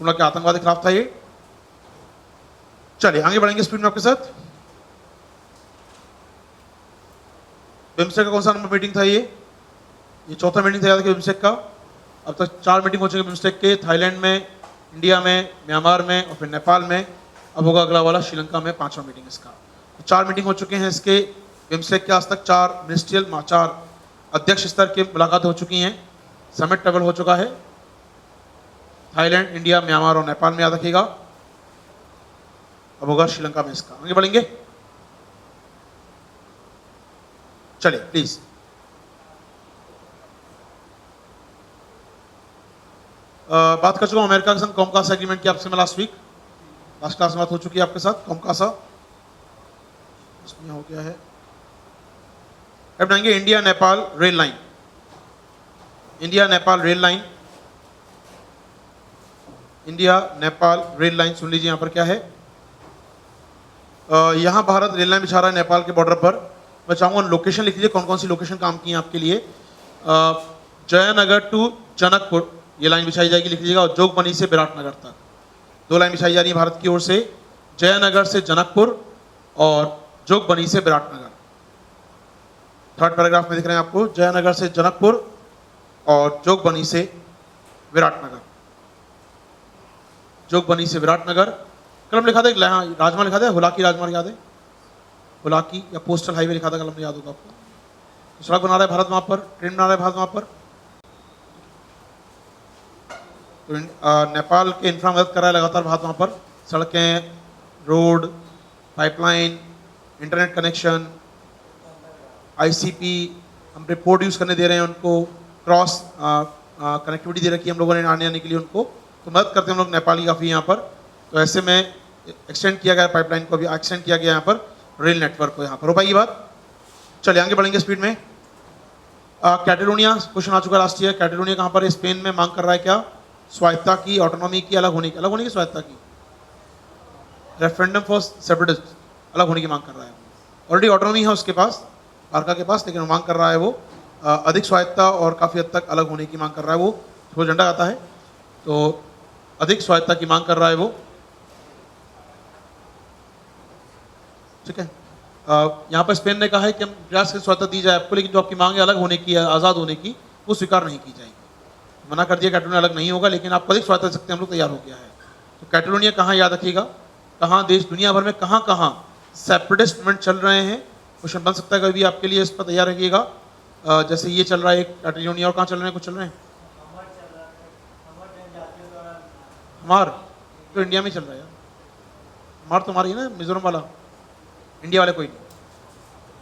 तुम लोग के आतंकवाद के खिलाफ था ये। चलिए आगे बढ़ेंगे स्पीड में आपके साथ। बिम्स्टेक का कौन सा नंबर मीटिंग था ये चौथा मीटिंग था याद रखिए बिम्स्टेक का। अब तक 4 मीटिंग हो चुके बिम्स्टेक के, थाईलैंड में, इंडिया में, म्यांमार में और फिर नेपाल में। अब होगा अगला वाला श्रीलंका में 5वां मीटिंग इसका। तो 4 मीटिंग हो चुके हैं इसके बिम्स्टेक के आज तक। 4 मिनिस्ट्रियल 4 अध्यक्ष स्तर की मुलाकात हो चुकी हैं, समिट लेवल हो चुका है थाईलैंड, इंडिया, म्यांमार और नेपाल में, याद रखिएगा। अब होगा श्रीलंका में इसका। आगे बढ़ेंगे, चलिए प्लीज। बात कर चुका हूं अमेरिका के संग कॉमकास्ट एग्रीमेंट की आपसे मैं लास्ट क्लास में बात हो चुकी है आपके साथ। कॉमकासा इसमें हो गया है। अब बढ़ेंगे India Nepal rail line. India Nepal rail line, India Nepal rail line सुन लीजिए यहाँ पर क्या है। यहाँ भारत रेल लाइन बिछा रहा है नेपाल के बॉर्डर पर। मैं चाहूँगा लोकेशन लिख लीजिए, कौन कौन सी लोकेशन काम की है आपके लिए। जयनगर टू जनकपुर ये लाइन बिछाई जाएगी, लिख लीजिएगा। और जोगबनी से विराटनगर तक 2 लाइन बिछाई जा रही है भारत की ओर से, जयनगर से जनकपुर और जोगबनी से विराटनगर। 3rd पैराग्राफ में दिख रहे हैं आपको, जयनगर से जनकपुर और जोगबनी से विराटनगर। जोगबनी से विराटनगर। कलम लिखा था, राजमार्ग लिखा था, हुलाकी राजमार्ग याद है, हुलाकी या पोस्टल हाईवे लिखा था, कलम में याद होगा आपको। सड़क बना रहा है भारत वहाँ पर, ट्रेन बना रहा है भारत वहाँ पर। तो नेपाल के इंफ्रा मदद कर रहा है लगातार भारत वहाँ पर, सड़कें, road, pipeline, internet connection, ICP, हम रिपोर्ट यूज़ करने दे रहे हैं उनको, क्रॉस कनेक्टिविटी दे रखी है हम लोगों ने आने के लिए उनको, तो मदद करते हैं हम लोग नेपाली काफ़ी यहाँ पर। तो ऐसे में एक्सटेंड किया गया पाइपलाइन को, भी एक्सटेंड किया गया यहाँ पर रेल नेटवर्क को, यहाँ पर हो पाएगी बात। चलिए आगे बढ़ेंगे स्पीड में। कैटेलोनिया क्वेश्चन आ चुका लास्ट ईयर। कैटेलोनिया कहाँ पर है? स्पेन में। मांग कर रहा है क्या? स्वायत्ता की, ऑटोनॉमी की, अलग होने की, स्वायत्ता की। रेफरेंडम फॉर सेपरेटिस्ट, अलग होने की मांग कर रहा है। ऑलरेडी ऑटोनॉमी है उसके पास, बारका के पास, लेकिन मांग कर रहा है वो अधिक स्वायत्ता और काफ़ी हद तक अलग होने की मांग कर रहा है वो झंडा आता है तो अधिक स्वायत्ता की मांग कर रहा है वो। ठीक है, यहाँ पर स्पेन ने कहा है कि हम प्रयास की स्वायत्ता दी जाए आपको, लेकिन जो आपकी मांग है अलग होने की, आज़ाद होने की, वो स्वीकार नहीं की जाएगी। मना कर दिया कैटेलोनिया अलग नहीं होगा, लेकिन आप अधिक स्वायत्ता दे सकते हैं, हम लोग तैयार हो गया है। तो कैटेलोनिया कहाँ, याद रखिएगा, कहाँ देश दुनिया भर में कहाँ कहाँ सेपरेटिस्ट मूवमेंट चल रहे हैं। क्वेश्चन बन सकता है कभी आपके लिए, इस पर तैयार रखिएगा। जैसे ये चल रहा है एक कैटेलोनिया, और कहाँ चल रहे हैं, कुछ चल रहे हैं हमार, तो इंडिया में चल रहा है यार। हमार तो हमारी है ना, मिजोरम वाला, इंडिया वाले कोई नहीं।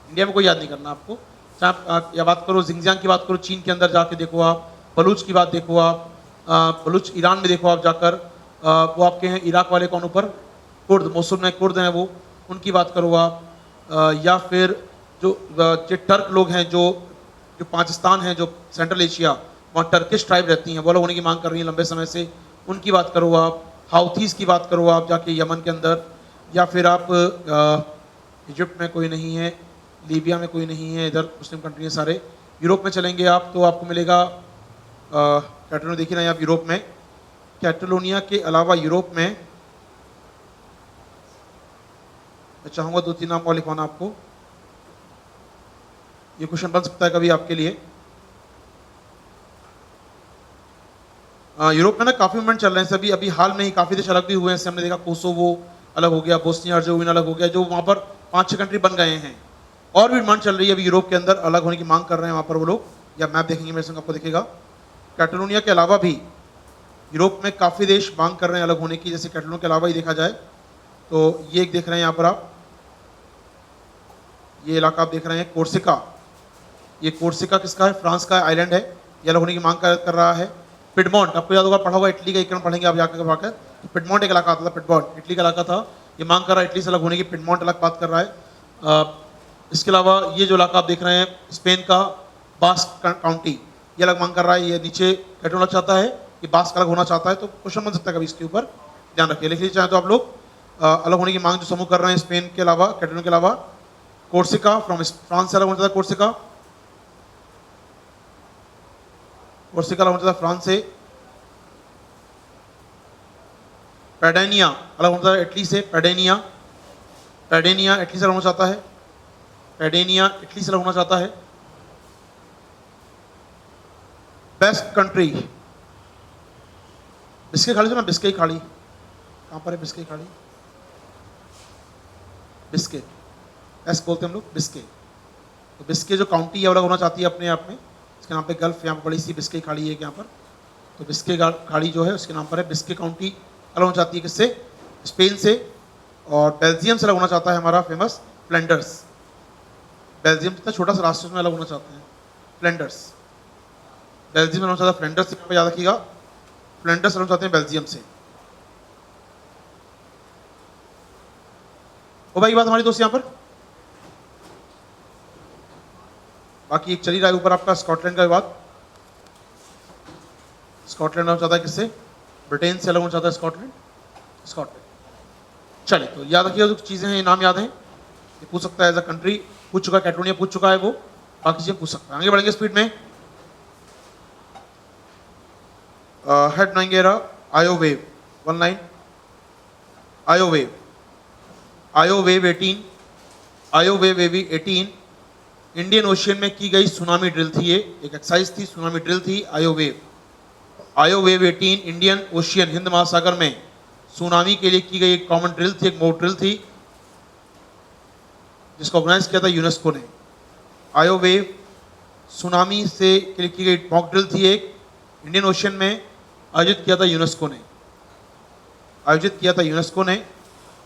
इंडिया में कोई याद नहीं करना आपको। चाहे आप या बात करो जिंगजियांग की बात करो, चीन के अंदर जाके देखो आप, बलूच की बात देखो आप, बलूच ईरान में देखो आप जाकर, वो आपके हैं इराक वाले कौन ऊपर, कुर्द, मोसुल में कुर्द हैं वो, उनकी बात करो आप, या फिर जो टर्क लोग हैं, जो पाकिस्तान है, जो सेंट्रल एशिया, वहाँ टर्किश ट्राइब रहती हैं, वो लोग होने की मांग कर रही हैं लंबे समय से, उनकी बात करो आप। हाउथीज़ की बात करो आप जाके यमन के अंदर, या फिर आप इजिप्ट में कोई नहीं है, लीबिया में कोई नहीं है, इधर मुस्लिम कंट्री हैं सारे। यूरोप में चलेंगे आप तो आपको मिलेगा कैटेलोनिया, देखिए ना आप यूरोप में, कैटेलोनिया के अलावा यूरोप में मैं चाहूँगा 2-3 नाम और लिखवाना आपको। ये क्वेश्चन बन सकता है कभी आपके लिए। यूरोप में ना काफ़ी मूवमेंट चल रहे हैं सभी, अभी हाल में ही काफ़ी देश अलग भी हुए हैं। हमने देखा कोसोवो अलग हो गया, बोस्निया हर्जेगोविना अलग हो गया, जो वहाँ पर 5-6 कंट्री बन गए हैं। और भी डिमांड चल रही है अभी यूरोप के अंदर, अलग होने की मांग कर रहे हैं वहाँ पर वो लोग, या मैप देखेंगे मेरे संग आपको दिखेगा। कैटेलोनिया के अलावा भी यूरोप में काफ़ी देश मांग कर रहे हैं अलग होने की, जैसे कैटेलोनिया के अलावा ही देखा जाए तो ये एक देख रहे हैं यहाँ पर आप, ये इलाका आप देख रहे हैं कोर्सिका। ये कोर्सिका किसका है? फ्रांस का आइलैंड है, ये अलग होने की मांग कर रहा है। पिडमोंट, आपको याद होगा, पढ़ा होगा, इटली का एक पढ़ेंगे आप जाकर, पिडमोंट एक इलाका आता था, पिडमोंट इटली का इलाका था, ये मांग कर रहा है इटली से अलग होने की, पिडमोंट अलग बात कर रहा है। इसके अलावा ये जो इलाका आप देख रहे हैं स्पेन का बास्क काउंटी, ये अलग मांग कर रहा है। ये नीचे कैटेलोनिया चाहता है, ये बास्क अलग होना चाहता है, तो क्वेश्चन बन सकता है कभी इसके ऊपर, ध्यान रखिए। लिख लीजिए चाहे तो आप लोग, अलग होने की मांग जो समूह कर रहे हैं स्पेन के अलावा, कैटेलोनिया के अलावा। कोर्सिका फ्रॉम फ्रांस से अलग होना चाहता है, कोर्सिका अलग होना चाहता है फ्रांस से। पैडेनिया अलग होता है इटली से, पैडेनिया इटली से अलग होना चाहता है, पैडेनिया इटली से अलग होना चाहता है। बेस्ट कंट्री, बिस्के खाड़ी सुना, बिस्के खाड़ी कहाँ पर है? बिस्के खाड़ी, बिस्के ऐसे बोलते हैं हम लोग, बिस्के। तो बिस्के जो काउंटी है अलग होना चाहती है अपने आप में, इसके नाम पे गल्फ यहाँ पर बड़ी सी बिस्के खाड़ी है यहाँ पर, तो बिस्के खाड़ी जो है उसके नाम पर है। बिस्के काउंटी अलग होना चाहती है किससे? स्पेन से। और बेल्जियम से अलग होना चाहता है हमारा फेमस फ्लैंडर्स, बेल्जियम इतना छोटा सा राष्ट्र में अलग होना चाहते हैं, फ्लैंडर्स, बेल्जियम में होना चाहता है फ्लैंडर्स, यहाँ पे याद रखिएगा, फ्लैंडर्स अलग चाहते हैं बेल्जियम से। हो भाई बात हमारी दोस्त यहाँ पर। बाकी एक चली रहा है ऊपर आपका स्कॉटलैंड का विवाद, स्कॉटलैंड होना चाहता है किससे? ब्रिटेन से अलग होना चाहता है स्कॉटलैंड, चलिए तो याद रखिए, जो चीज़ें हैं नाम याद हैं, ये पूछ सकता है एज अ कंट्री, पूछ चुका है, कैटेलोनिया पूछ चुका है वो, बाकी चीज़ें पूछ सकता है। आगे बढ़ेंगे स्पीड में, हेड बनाएंगे आयोवेव, 1 लाइन, आयोवेव 18, आयोवेव 18 इंडियन ओशियन में की गई सुनामी ड्रिल थी, ये एक एक्सरसाइज थी, सुनामी ड्रिल थी। आयोवेव 18 इंडियन ओशियन, हिंद महासागर में सुनामी के लिए की गई एक कॉमन ड्रिल थी, एक मॉक ड्रिल थी, जिसको ऑर्गेनाइज किया था यूनेस्को ने। आयोवेव सुनामी से के लिए की गई मॉक ड्रिल थी, एक इंडियन ओशियन में आयोजित किया था यूनेस्को ने,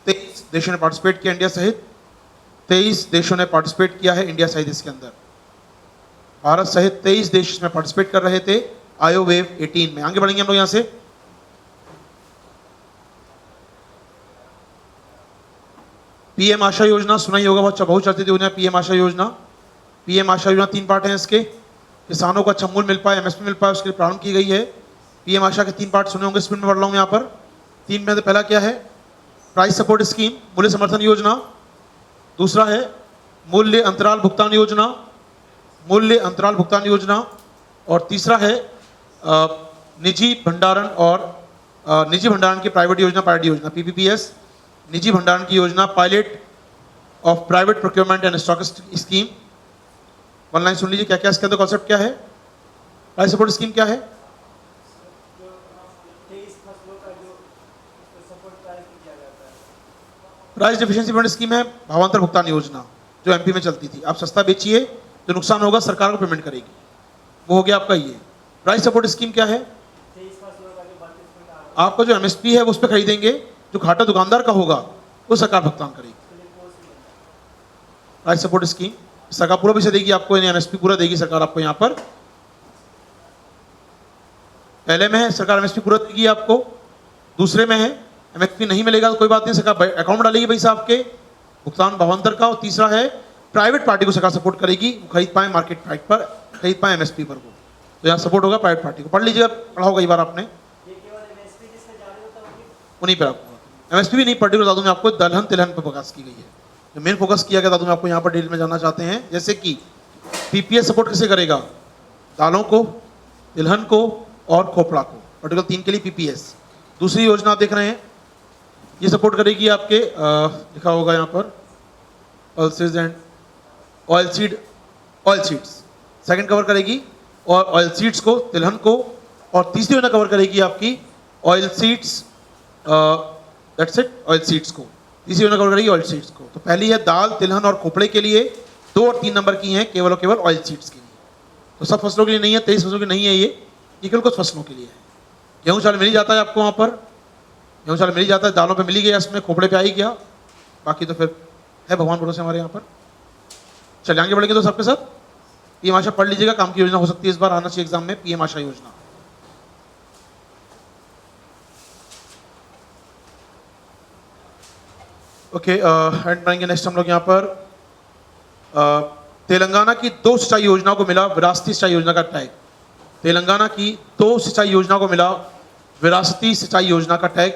23 देशों ने पार्टिसिपेट किया, इंडिया सहित 23 देशों ने पार्टिसिपेट किया है, इंडिया सहित इसके अंदर, भारत सहित 23 देश इसमें पार्टिसिपेट कर रहे थे आयोवेव 18 में। आगे बढ़ेंगे हम लोग यहाँ से, पीएम आशा योजना सुना ही होगा, बहुत चर्चित योजना है पीएम आशा योजना। पीएम आशा योजना 3 पार्ट हैं इसके, किसानों को अच्छा मूल्य मिल पाए, एमएसपी मिल पाए, उसके लिए प्रारंभ की गई है। पीएम आशा के 3 पार्ट सुने होंगे, स्पीड में पढ़ रहा हूँ यहाँ पर। 3 में से पहला क्या है? प्राइस सपोर्ट स्कीम, मूल्य समर्थन योजना। दूसरा है मूल्य अंतराल भुगतान योजना, मूल्य अंतराल भुगतान योजना। और तीसरा है निजी भंडारण और निजी भंडारण की प्राइवेट योजना, पायलट योजना, पीपीपीएस, निजी भंडारण की योजना, pilot of private procurement and stockist scheme. One line सुन लीजिए क्या क्या इसके अंदर कॉन्सेप्ट क्या है। प्राइस सपोर्ट स्कीम क्या है? प्राइस डिफिशिएंसी पेमेंट स्कीम है भावांतर भुगतान योजना, जो एमपी में चलती थी। आप सस्ता बेचिए, जो नुकसान होगा सरकार को पेमेंट करेगी, वो हो गया आपका ये। प्राइस सपोर्ट स्कीम क्या है? आपका जो एमएसपी है वो उस पर खरीदेंगे, जो घाटा दुकानदार का होगा वो सरकार भुगतान करेगी। प्राइस सपोर्ट स्कीम सरकार पूरा पैसा देगी आपको, एमएसपी पूरा देगी सरकार आपको। यहाँ पर पहले में है सरकार एमएसपी पूरा देगी आपको, दूसरे में है एमएसपी नहीं मिलेगा तो कोई बात नहीं, सरकार अकाउंट में डालेगी पैसा आपके भुगतान भावांतर का। और तीसरा है प्राइवेट पार्टी को सरकार सपोर्ट करेगी, खरीद पाए मार्केट प्राइस पर, खरीद पाए एमएसपी पर, वो तो यहाँ सपोर्ट होगा प्राइवेट पार्टी को। पढ़ लीजिएगा, पढ़ा होगा कई बार आपने, उन्हीं पर आपको एमएसपी भी नहीं पर्टिकुलर बता दूं मैं आपको, दलहन तिलहन पर फोकस की गई है। जो मेन फोकस किया गया था मैं आपको यहाँ पर डिटेल में जानना चाहते हैं। जैसे कि पीपीएस सपोर्ट कैसे करेगा? दालों को, तिलहन को और खोपड़ा को, पर्टिकुलर 3 के लिए पीपीएस। दूसरी योजना आप देख रहे हैं, ये सपोर्ट करेगी आपके लिखा होगा यहाँ पर pulses and oil seeds, second cover करेगी और ऑयल सीड्स को, तिलहन को। और तीसरी योजना कवर करेगी आपकी oil seeds, that's it, oil seeds को। तीसरी योजना कवर करेगी ऑयल सीड्स को। तो पहली है दाल, तिलहन और खोपड़े के लिए, 2 और 3 नंबर की हैं केवल और केवल ऑयल सीड्स के लिए। तो सब फसलों के लिए नहीं है, 23 फसलों की नहीं है ये केवल कुछ फसलों के लिए है। गेहूँ चावल मिल ही जाता है आपको वहाँ पर, गेहूँ चावल मिल ही जाता है, दालों पे मिल ही गया, इसमें खोपड़े पे आ ही गया, बाकी तो फिर है भगवान भरोसे हमारे यहाँ पर। चलिए आगे बढ़ेंगे तो सबके साथ पीएम आशा पढ़ लीजिएगा, काम की योजना हो सकती है, इस बार आना चाहिए एग्जाम में पीएम आशा योजना। ओके, एंड बढ़ेंगे नेक्स्ट हम लोग यहाँ पर तेलंगाना की 2 सिंचाई योजनाओं को मिला विरासती सिंचाई योजना का टैग। तेलंगाना की 2 सिंचाई योजना को मिला विरासती सिंचाई योजना का टैग।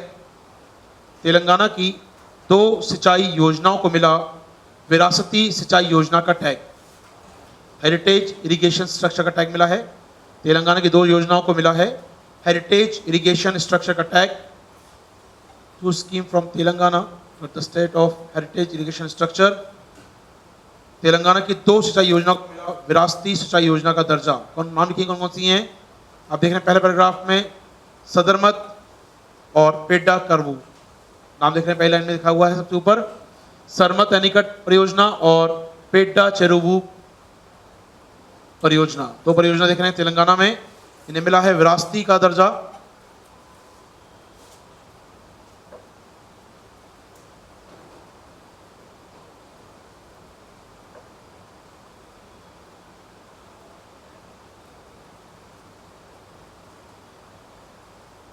तेलंगाना की 2 सिंचाई योजनाओं को मिला विरासती सिंचाई योजना का टैग। हेरिटेज इरिगेशन स्ट्रक्चर का टैग मिला है। तेलंगाना की 2 योजनाओं को मिला है हेरिटेज इरिगेशन स्ट्रक्चर का tag. 2 scheme from Telangana for the state of heritage irrigation structure. Telangana की 2 सिंचाई योजना को मिला विरासती सिंचाई योजना का दर्जा। कौन नाम लिखिए, कौन कौन सी हैं? आप देख रहे हैं पहले पैराग्राफ में सदरमत और पेड्डा करवू नाम देख रहे हैं, पहली लाइन में लिखा हुआ है सबसे ऊपर, सरमत एनिकट परियोजना और पेड्डा चेरुवू परियोजना। 2 परियोजना देख रहे हैं तेलंगाना में, इन्हें मिला है विरासती का दर्जा।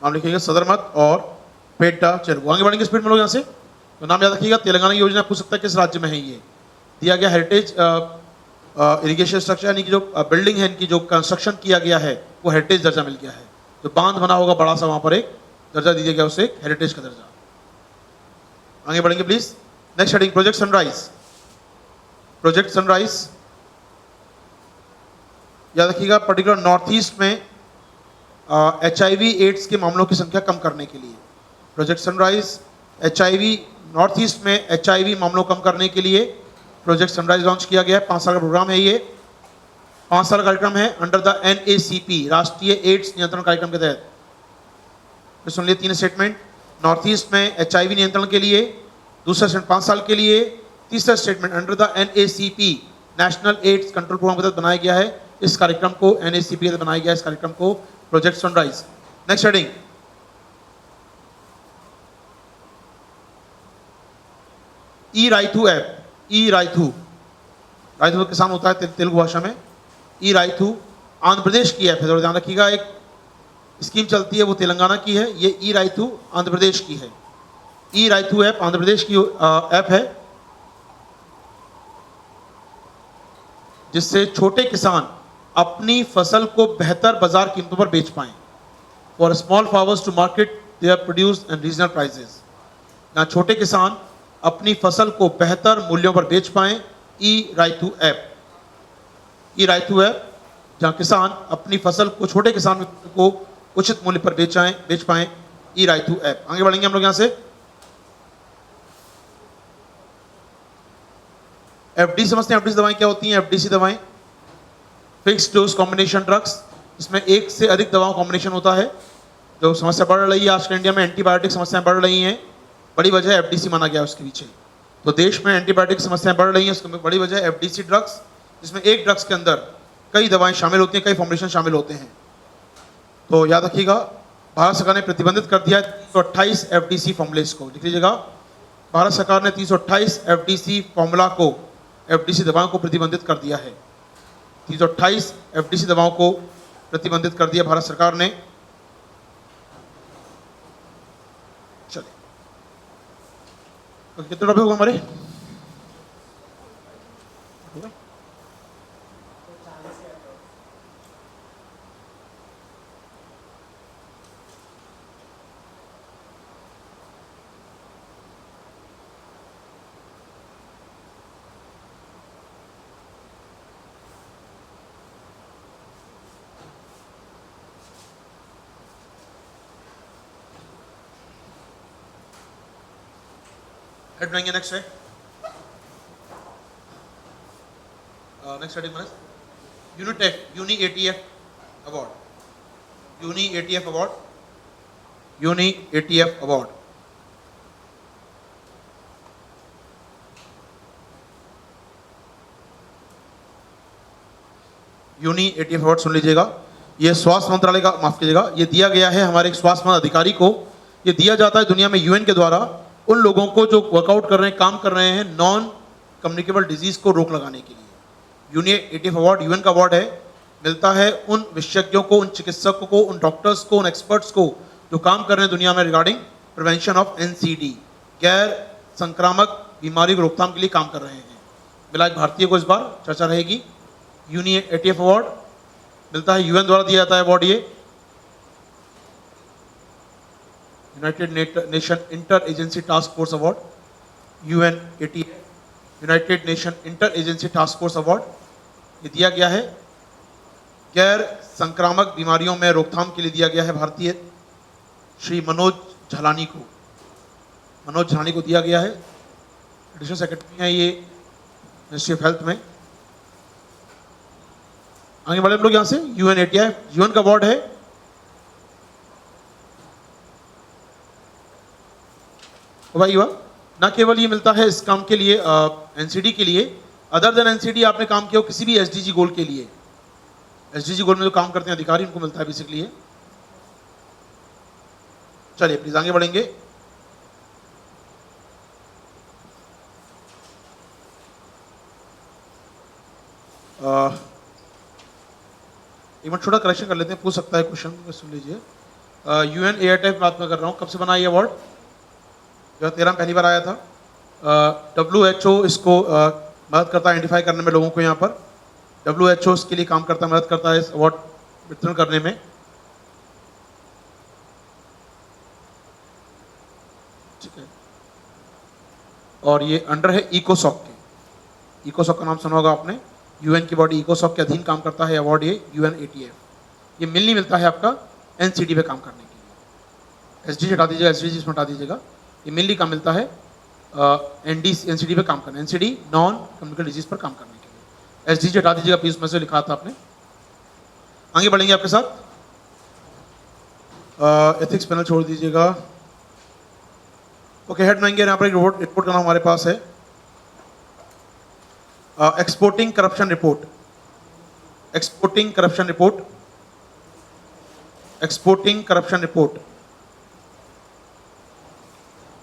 नाम लिखिएगा सदरमत और पेड्डा चेरुवू। आगे बढ़ेंगे स्पीड में लोग यहाँ से, तो नाम याद रखिएगा। तेलंगाना की योजना पूछ सकता है किस राज्य में है ये। दिया गया हेरिटेज इरिगेशन स्ट्रक्चर, यानी कि जो बिल्डिंग है इनकी, जो कंस्ट्रक्शन किया गया है वो हेरिटेज दर्जा मिल गया है। जो बांध बना होगा बड़ा सा, वहाँ पर एक दर्जा दिया गया, उसे हेरिटेज का दर्जा। आगे बढ़ेंगे please. Next heading project sunrise. Project sunrise याद रखिएगा, पर्टिकुलर नॉर्थ ईस्ट में HIV एड्स के मामलों की संख्या कम करने के लिए। Project sunrise HIV north east में HIV मामलों कम करने के लिए प्रोजेक्ट सनराइज लॉन्च किया गया है। 5 साल का प्रोग्राम है ये, 5 साल का कार्यक्रम है अंडर द NACP, राष्ट्रीय एड्स नियंत्रण कार्यक्रम के तहत। तो सुन लिए 3 स्टेटमेंट। नॉर्थ ईस्ट में HIV नियंत्रण के लिए, दूसरा स्टेटमेंट 5 साल के लिए, तीसरा statement under the NACP national AIDS control program के तहत बनाया गया है। इस कार्यक्रम को NACP के तहत बनाया गया है, इस कार्यक्रम को project sunrise. Next heading e-Raithu app. E-Raithu, Raithu किसान होता है तेलुगु भाषा में। ई-राइथू आंध्र प्रदेश की ऐप है, थोड़ा ध्यान रखिएगा। एक स्कीम चलती है वो तेलंगाना की है, ये ई-राइथू आंध्र प्रदेश की है। ई-राइथू ऐप आंध्र प्रदेश की ऐप है, जिससे छोटे किसान अपनी फसल को बेहतर बाजार कीमतों पर बेच पाएं, for small farmers to market their produce and regional prices. यहाँ छोटे किसान अपनी फसल को बेहतर मूल्यों पर बेच पाएं, ई रायतू ऐप, ई रायतू ऐप जहाँ किसान अपनी फसल को, छोटे किसान को उचित मूल्य पर बेच पाएं, ई रायतू ऐप। आगे बढ़ेंगे हम लोग यहाँ से। एफडी समझते हैं, एफडी दवाएं क्या होती हैं। एफडीसी दवाएं फिक्स्ड डोज कॉम्बिनेशन ड्रग्स, इसमें एक से अधिक दवाओं कॉम्बिनेशन होता है। जो समस्या बढ़ रही है आजकल इंडिया में, एंटीबायोटिक समस्याएं बढ़ रही हैं, बड़ी वजह एफडीसी माना गया उसके पीछे। तो देश में एंटीबायोटिक समस्याएं बढ़ रही हैं, उसकी बड़ी वजह एफडीसी ड्रग्स, जिसमें एक ड्रग्स के अंदर कई दवाएं शामिल होती हैं, कई फॉर्मुलेशन शामिल होते हैं। तो याद रखिएगा, भारत सरकार ने प्रतिबंधित कर दिया 328 एफडीसी फॉर्मुलेस को। लिख लीजिएगा, भारत सरकार ने 328 एफडीसी फॉर्मूला को, एफडीसी दवाओं को प्रतिबंधित कर दिया है। 328 एफडीसी दवाओं को प्रतिबंधित कर दिया भारत सरकार ने। चलिए, तो कितने टॉपिक होगा हमारे? हेड बनाएंगे। नेक्स्ट है नेक्स्ट हेडिंग में यूनिटेक, UNIATF award, UNIATF award, UNIATF award. UNIATF award सुन लीजिएगा, ये स्वास्थ्य मंत्रालय का, माफ कीजिएगा, ये दिया गया है हमारे एक स्वास्थ्य अधिकारी को। ये दिया जाता है दुनिया में यूएन के द्वारा उन लोगों को जो वर्कआउट कर रहे हैं, काम कर रहे हैं नॉन कम्युनिकेबल डिजीज को रोक लगाने के लिए। यूनी एटीएफ अवार्ड यूएन का अवार्ड है, मिलता है उन विशेषज्ञों को, उन चिकित्सकों को, उन डॉक्टर्स को, उन एक्सपर्ट्स को जो काम कर रहे हैं दुनिया में रिगार्डिंग प्रिवेंशन ऑफ एनसीडी, गैर संक्रामक बीमारी की रोकथाम के लिए काम कर रहे हैं। मिला एक भारतीय को इस बार चर्चा रहेगी। यूनी एटीएफ अवार्ड मिलता है, यूएन द्वारा दिया जाता है अवार्ड। ये United nation inter agency task force award, UN ETF, United nation inter agency task force award, ये दिया गया है गैर संक्रामक बीमारियों में रोकथाम के लिए दिया गया है भारतीय श्री मनोज झालानी को, मनोज झालानी को दिया गया है। एडिशनल सेक्रेटरी हैं ये मिनिस्ट्री ऑफ हेल्थ में। आगे बढ़े हम लोग यहाँ से। यूएन एटीएफ यूएन का अवार्ड है। भाई ना केवल ये मिलता है इस काम के लिए, एनसीडी के लिए, अदर देन एनसीडी आपने काम किया हो किसी भी एसडीजी गोल के लिए, एसडीजी गोल में जो काम करते हैं अधिकारी उनको मिलता है बेसिकली। चलिए प्लीज आगे बढ़ेंगे। एक मिनट छोटा करेक्शन कर लेते हैं, पूछ सकता है क्वेश्चन, सुन लीजिए। यूएन एयर टाइप बात मैं कर रहा हूँ, कब से बना ये अवार्ड? 2013 में पहली बार आया था। WHO इसको मदद करता है आइडेंटिफाई करने में लोगों को। यहाँ पर WHO इसके लिए काम करता है, मदद करता है इस अवार्ड वितरण करने में। ठीक है, और ये अंडर है इकोसॉक के। इकोसॉक का नाम सुना होगा आपने, यूएन की बॉडी इकोसॉक के अधीन काम करता है अवार्ड ये यूएन एटीएफ। ये मिलनी मिलता है आपका एनसीडी पे काम करने के लिए। एसडीजी हटा दीजिएगा, एसडीजी इसमें हटा दीजिएगा। ये मिलनी का मिलता है एनसीडी पे काम करना, एनसीडी नॉन कम्युनिकेबल डिजीज पर काम करने के लिए। एसडीजी हटा दीजिएगा प्लीज, उसमें से लिखा था आपने। आगे बढ़ेंगे आपके साथ। एथिक्स पैनल छोड़ दीजिएगा। ओके, हेड बनाएंगे। यहाँ पर एक रिपोर्ट करना हमारे पास है, exporting corruption report, exporting corruption report, exporting corruption report,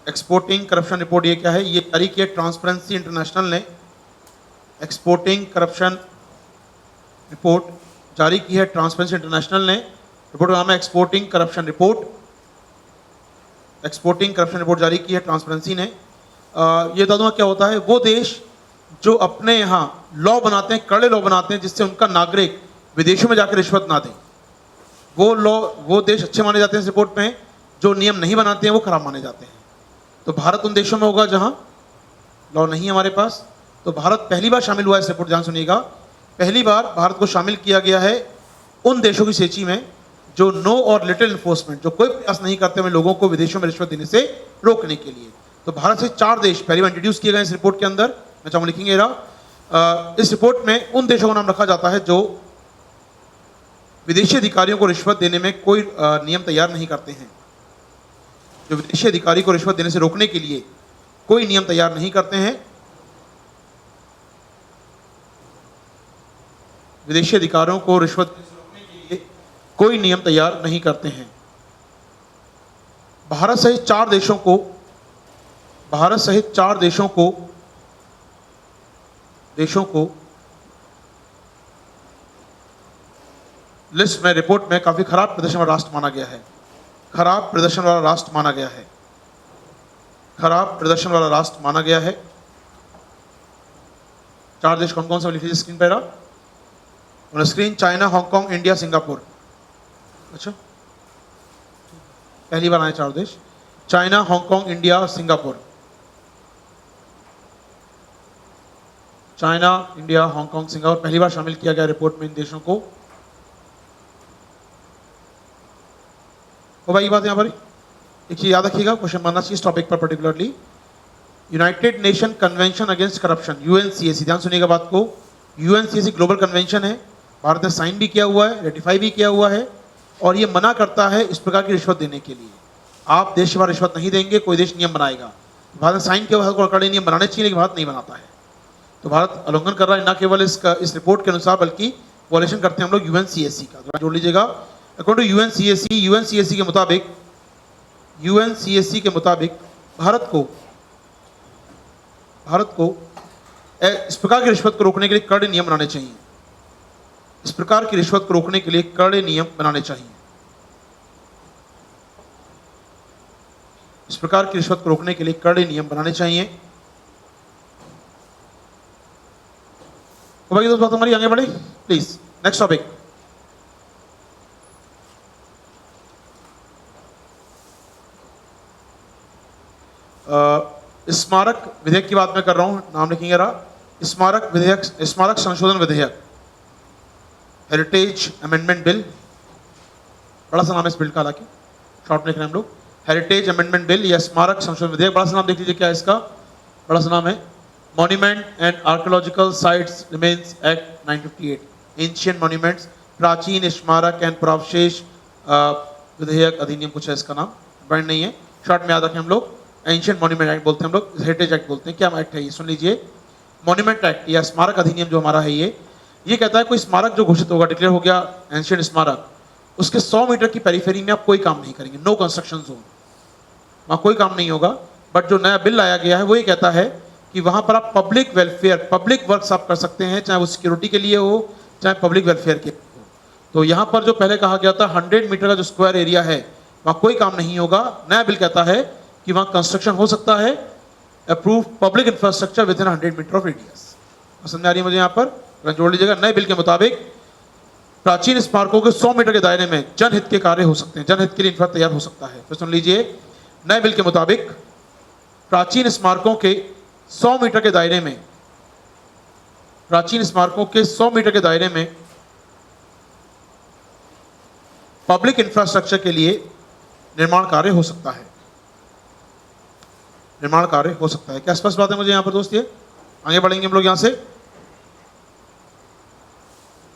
exporting corruption report. ये क्या है? ये जारी किया ट्रांसपेरेंसी इंटरनेशनल ने। एक्सपोर्टिंग करप्शन रिपोर्ट जारी की है ट्रांसपेरेंसी इंटरनेशनल ने। रिपोर्ट का नाम है exporting corruption report. Exporting corruption report जारी की है ट्रांसपेरेंसी ने। ये बता दूंगा क्या होता है। वो देश जो अपने यहाँ लॉ बनाते हैं, कड़े लॉ बनाते हैं, जिससे उनका नागरिक विदेशों में जाकर रिश्वत ना दें। वो देश अच्छे माने जाते हैं इस रिपोर्ट में, जो नियम नहीं बनाते हैं वो खराब माने जाते हैं। तो भारत उन देशों में होगा जहां लॉ नहीं है हमारे पास। तो भारत पहली बार शामिल हुआ है इस रिपोर्ट, ध्यान सुनिएगा, पहली बार भारत को शामिल किया गया है उन देशों की सूची में जो नो और लिटिल इन्फोर्समेंट, जो कोई प्रयास नहीं करते हुए लोगों को विदेशों में रिश्वत देने से रोकने के लिए। तो भारत से 4 देश पहली बार इंट्रोड्यूस किए गए इस रिपोर्ट के अंदर। मैं चाहूँ लिखेंगे इस रिपोर्ट में उन देशों का नाम रखा जाता है जो विदेशी अधिकारियों को रिश्वत देने में कोई नियम तैयार नहीं करते हैं, जो विदेशी अधिकारी को रिश्वत देने से रोकने के लिए कोई नियम तैयार नहीं करते हैं। विदेशी अधिकारियों को रिश्वत देने से रोकने के लिए कोई नियम तैयार नहीं करते हैं। भारत सहित 4 देशों को लिस्ट में, रिपोर्ट में काफी खराब प्रदर्शन वाला राष्ट्र माना गया है। खराब प्रदर्शन वाला राष्ट्र माना गया है। खराब प्रदर्शन वाला राष्ट्र माना गया है। 4 देश कौन कौन से लिख लीजिए स्क्रीन पर on screen. China, Hong Kong, India, Singapore. अच्छा, पहली बार आए 4 देश, China, Hong Kong, India, Singapore. China, India, Hong Kong, Singapore पहली बार शामिल किया गया रिपोर्ट में इन देशों को। तो भाई ये बात यहाँ पर एक चीज याद रखिएगा, क्वेश्चन बनना चाहिए इस टॉपिक पर particularly. United Nation convention against corruption, UNCAC, ध्यान सुनिएगा बात को। यूएनसीएसी ग्लोबल कन्वेंशन है, भारत ने साइन भी किया हुआ है, रेटिफाई भी किया हुआ है, और ये मना करता है इस प्रकार की रिश्वत देने के लिए। आप देश के बाहर रिश्वत नहीं देंगे, कोई देश नियम बनाएगा। भारत ने साइन किया हुआ है, कड़े नियम बनाने चाहिए, लेकिन भारत नहीं बनाता है। तो भारत उल्लंघन कर रहा है, न केवल इस रिपोर्ट के अनुसार बल्कि वॉयलेशन करते हैं हम लोग यूएनसीएसी का। जोड़ लीजिएगा, अकॉर्डिंग टू यूएनसीएसी के मुताबिक भारत को इस प्रकार की रिश्वत को रोकने के लिए कड़े नियम बनाने चाहिए। इस प्रकार की रिश्वत को रोकने के लिए कड़े नियम बनाने चाहिए। इस प्रकार की रिश्वत को रोकने के लिए कड़े नियम बनाने चाहिए। तो बाकी दोस्त बात हमारी आगे बढ़े प्लीज। नेक्स्ट टॉपिक, स्मारक विधेयक की बात मैं कर रहा हूं, नाम लिखेंगे जरा। स्मारक विधेयक, स्मारक संशोधन विधेयक, हेरिटेज अमेंडमेंट बिल, बड़ा सा नाम है इस बिल का, हालांकि शॉर्ट में लिख रहे हैं हम लोग, हेरिटेज अमेंडमेंट बिल या स्मारक संशोधन विधेयक। बड़ा सा नाम देख लीजिए क्या है इसका, बड़ा सा नाम है monument and archaeological sites remains act 1958, ancient monuments, प्राचीन स्मारक एंड पुरावशेष विधेयक अधिनियम, कुछ है इसका नाम, ब्रांड नहीं है, शॉर्ट में याद रखें हम लोग। एंशिएंट मॉन्यूमेंट एक्ट बोलते हैं हम लोग, हेरिटेज एक्ट बोलते हैं। क्या एक्ट है ये, सुन लीजिए। मॉन्यूमेंट एक्ट या स्मारक अधिनियम जो हमारा है ये कहता है कोई स्मारक जो घोषित होगा, डिक्लेयर हो गया एंशिएंट स्मारक, उसके 100 मीटर की पेरीफेरी में आप कोई काम नहीं करेंगे, नो कंस्ट्रक्शन जोन, वहाँ कोई काम नहीं होगा। बट जो नया बिल लाया गया है वो ये कहता है कि वहाँ पर आप पब्लिक वेलफेयर, पब्लिक वर्क्स आप कर सकते हैं, चाहे वो सिक्योरिटी के लिए हो, चाहे पब्लिक वेलफेयर के लिए हो। तो यहाँ पर जो पहले कहा गया था 100 मीटर का जो स्क्वायर एरिया है वहाँ कोई काम नहीं होगा। नया बिल कहता है कि वहाँ कंस्ट्रक्शन हो सकता है, approve public infrastructure within 100 metre of radius. समझ आ रही है मुझे यहाँ पर, जोड़ लीजिएगा। नए बिल के मुताबिक प्राचीन स्मारकों के 100 मीटर के दायरे में जनहित के कार्य हो सकते हैं, जनहित के लिए इंफ्रा तैयार हो सकता है। फिर सुन लीजिए, नए बिल के मुताबिक प्राचीन स्मारकों के 100 मीटर के दायरे में, प्राचीन स्मारकों के 100 मीटर के दायरे में पब्लिक इंफ्रास्ट्रक्चर के लिए निर्माण कार्य हो सकता है, निर्माण कार्य हो सकता है। क्या स्पष्ट बात है मुझे यहाँ पर दोस्त? ये आगे बढ़ेंगे हम लोग यहाँ से।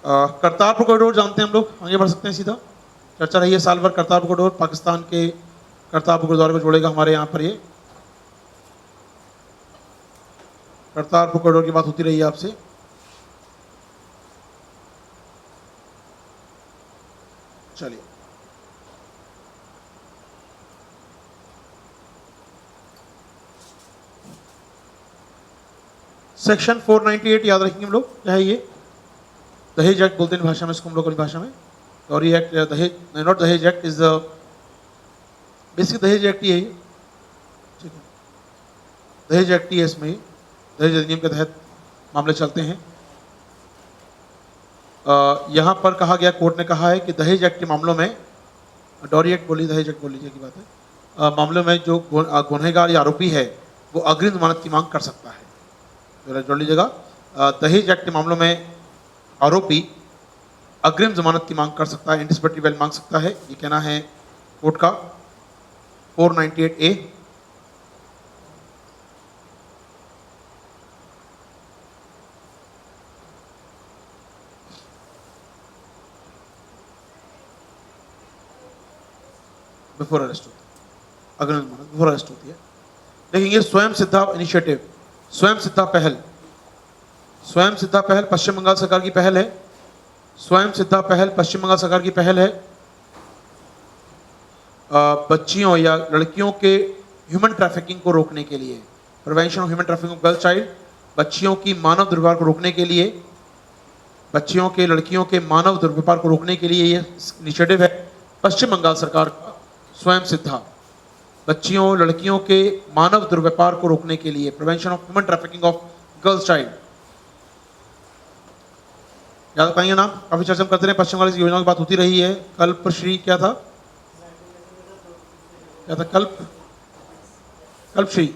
करतारपुर कॉरिडोर जानते हैं हम लोग, आगे बढ़ सकते हैं सीधा। चर्चा रही है साल भर करतारपुर कॉरिडोर, पाकिस्तान के करतारपुर गुरुद्वारे को जोड़ेगा हमारे यहाँ पर। ये करतारपुर कॉरिडोर की बात होती रही है आपसे। चलिए, सेक्शन 498 याद रखेंगे हम लोग, क्या है ये? दहेज एक्ट बोलते हैं भाषा में इसको हम लोग, अपनी भाषा में। और ये एक्ट दहेज, नॉट दहेज एक्ट, इज बेसिक दहेज एक्ट ही है, ठीक है, दहेज एक्ट ही है इसमें। दहेज अधिनियम के तहत मामले चलते हैं। यहाँ पर कहा गया, कोर्ट ने कहा है कि दहेज एक्ट के मामलों में, डॉरी एक्ट बोली, दहेज एक्ट बोल लीजिए की बात है, मामलों में जो गुनहगार या आरोपी है वो अग्रिम जमानत की मांग कर सकता है। जरा जोड़ लीजिएगा, दहेज एक्ट के मामलों में आरोपी अग्रिम जमानत की मांग कर सकता है, एंटिसिपेटरी बेल मांग सकता है, ये कहना है कोर्ट का 498A। बिफोर अरेस्ट होती है, अग्रिम जमानत बिफोर अरेस्ट होती है। देखेंगे स्वयं सिद्धा इनिशिएटिव, स्वयं सिद्धा पहल, स्वयं सिद्धा पहल पश्चिम बंगाल सरकार की पहल है। स्वयं सिद्धा पहल पश्चिम बंगाल सरकार की पहल है। बच्चियों या लड़कियों के ह्यूमन ट्रैफिकिंग को रोकने के लिए, prevention of human trafficking of girl child, बच्चियों की मानव दुर्व्यवहार को रोकने के लिए, बच्चियों के लड़कियों के मानव दुर्व्यवहार को रोकने के लिए ये इनिशिएटिव है पश्चिम बंगाल सरकार का, स्वयं सिद्धा, बच्चियों लड़कियों के मानव दुर्व्यवहार को रोकने के लिए, prevention of human trafficking of girls child. याद रखेंगे ना, काफी चर्चा करते रहे, पश्चिम बंगाल की योजना की बात होती रही है। कल्पश्री क्या था, क्या था, कल्पश्री,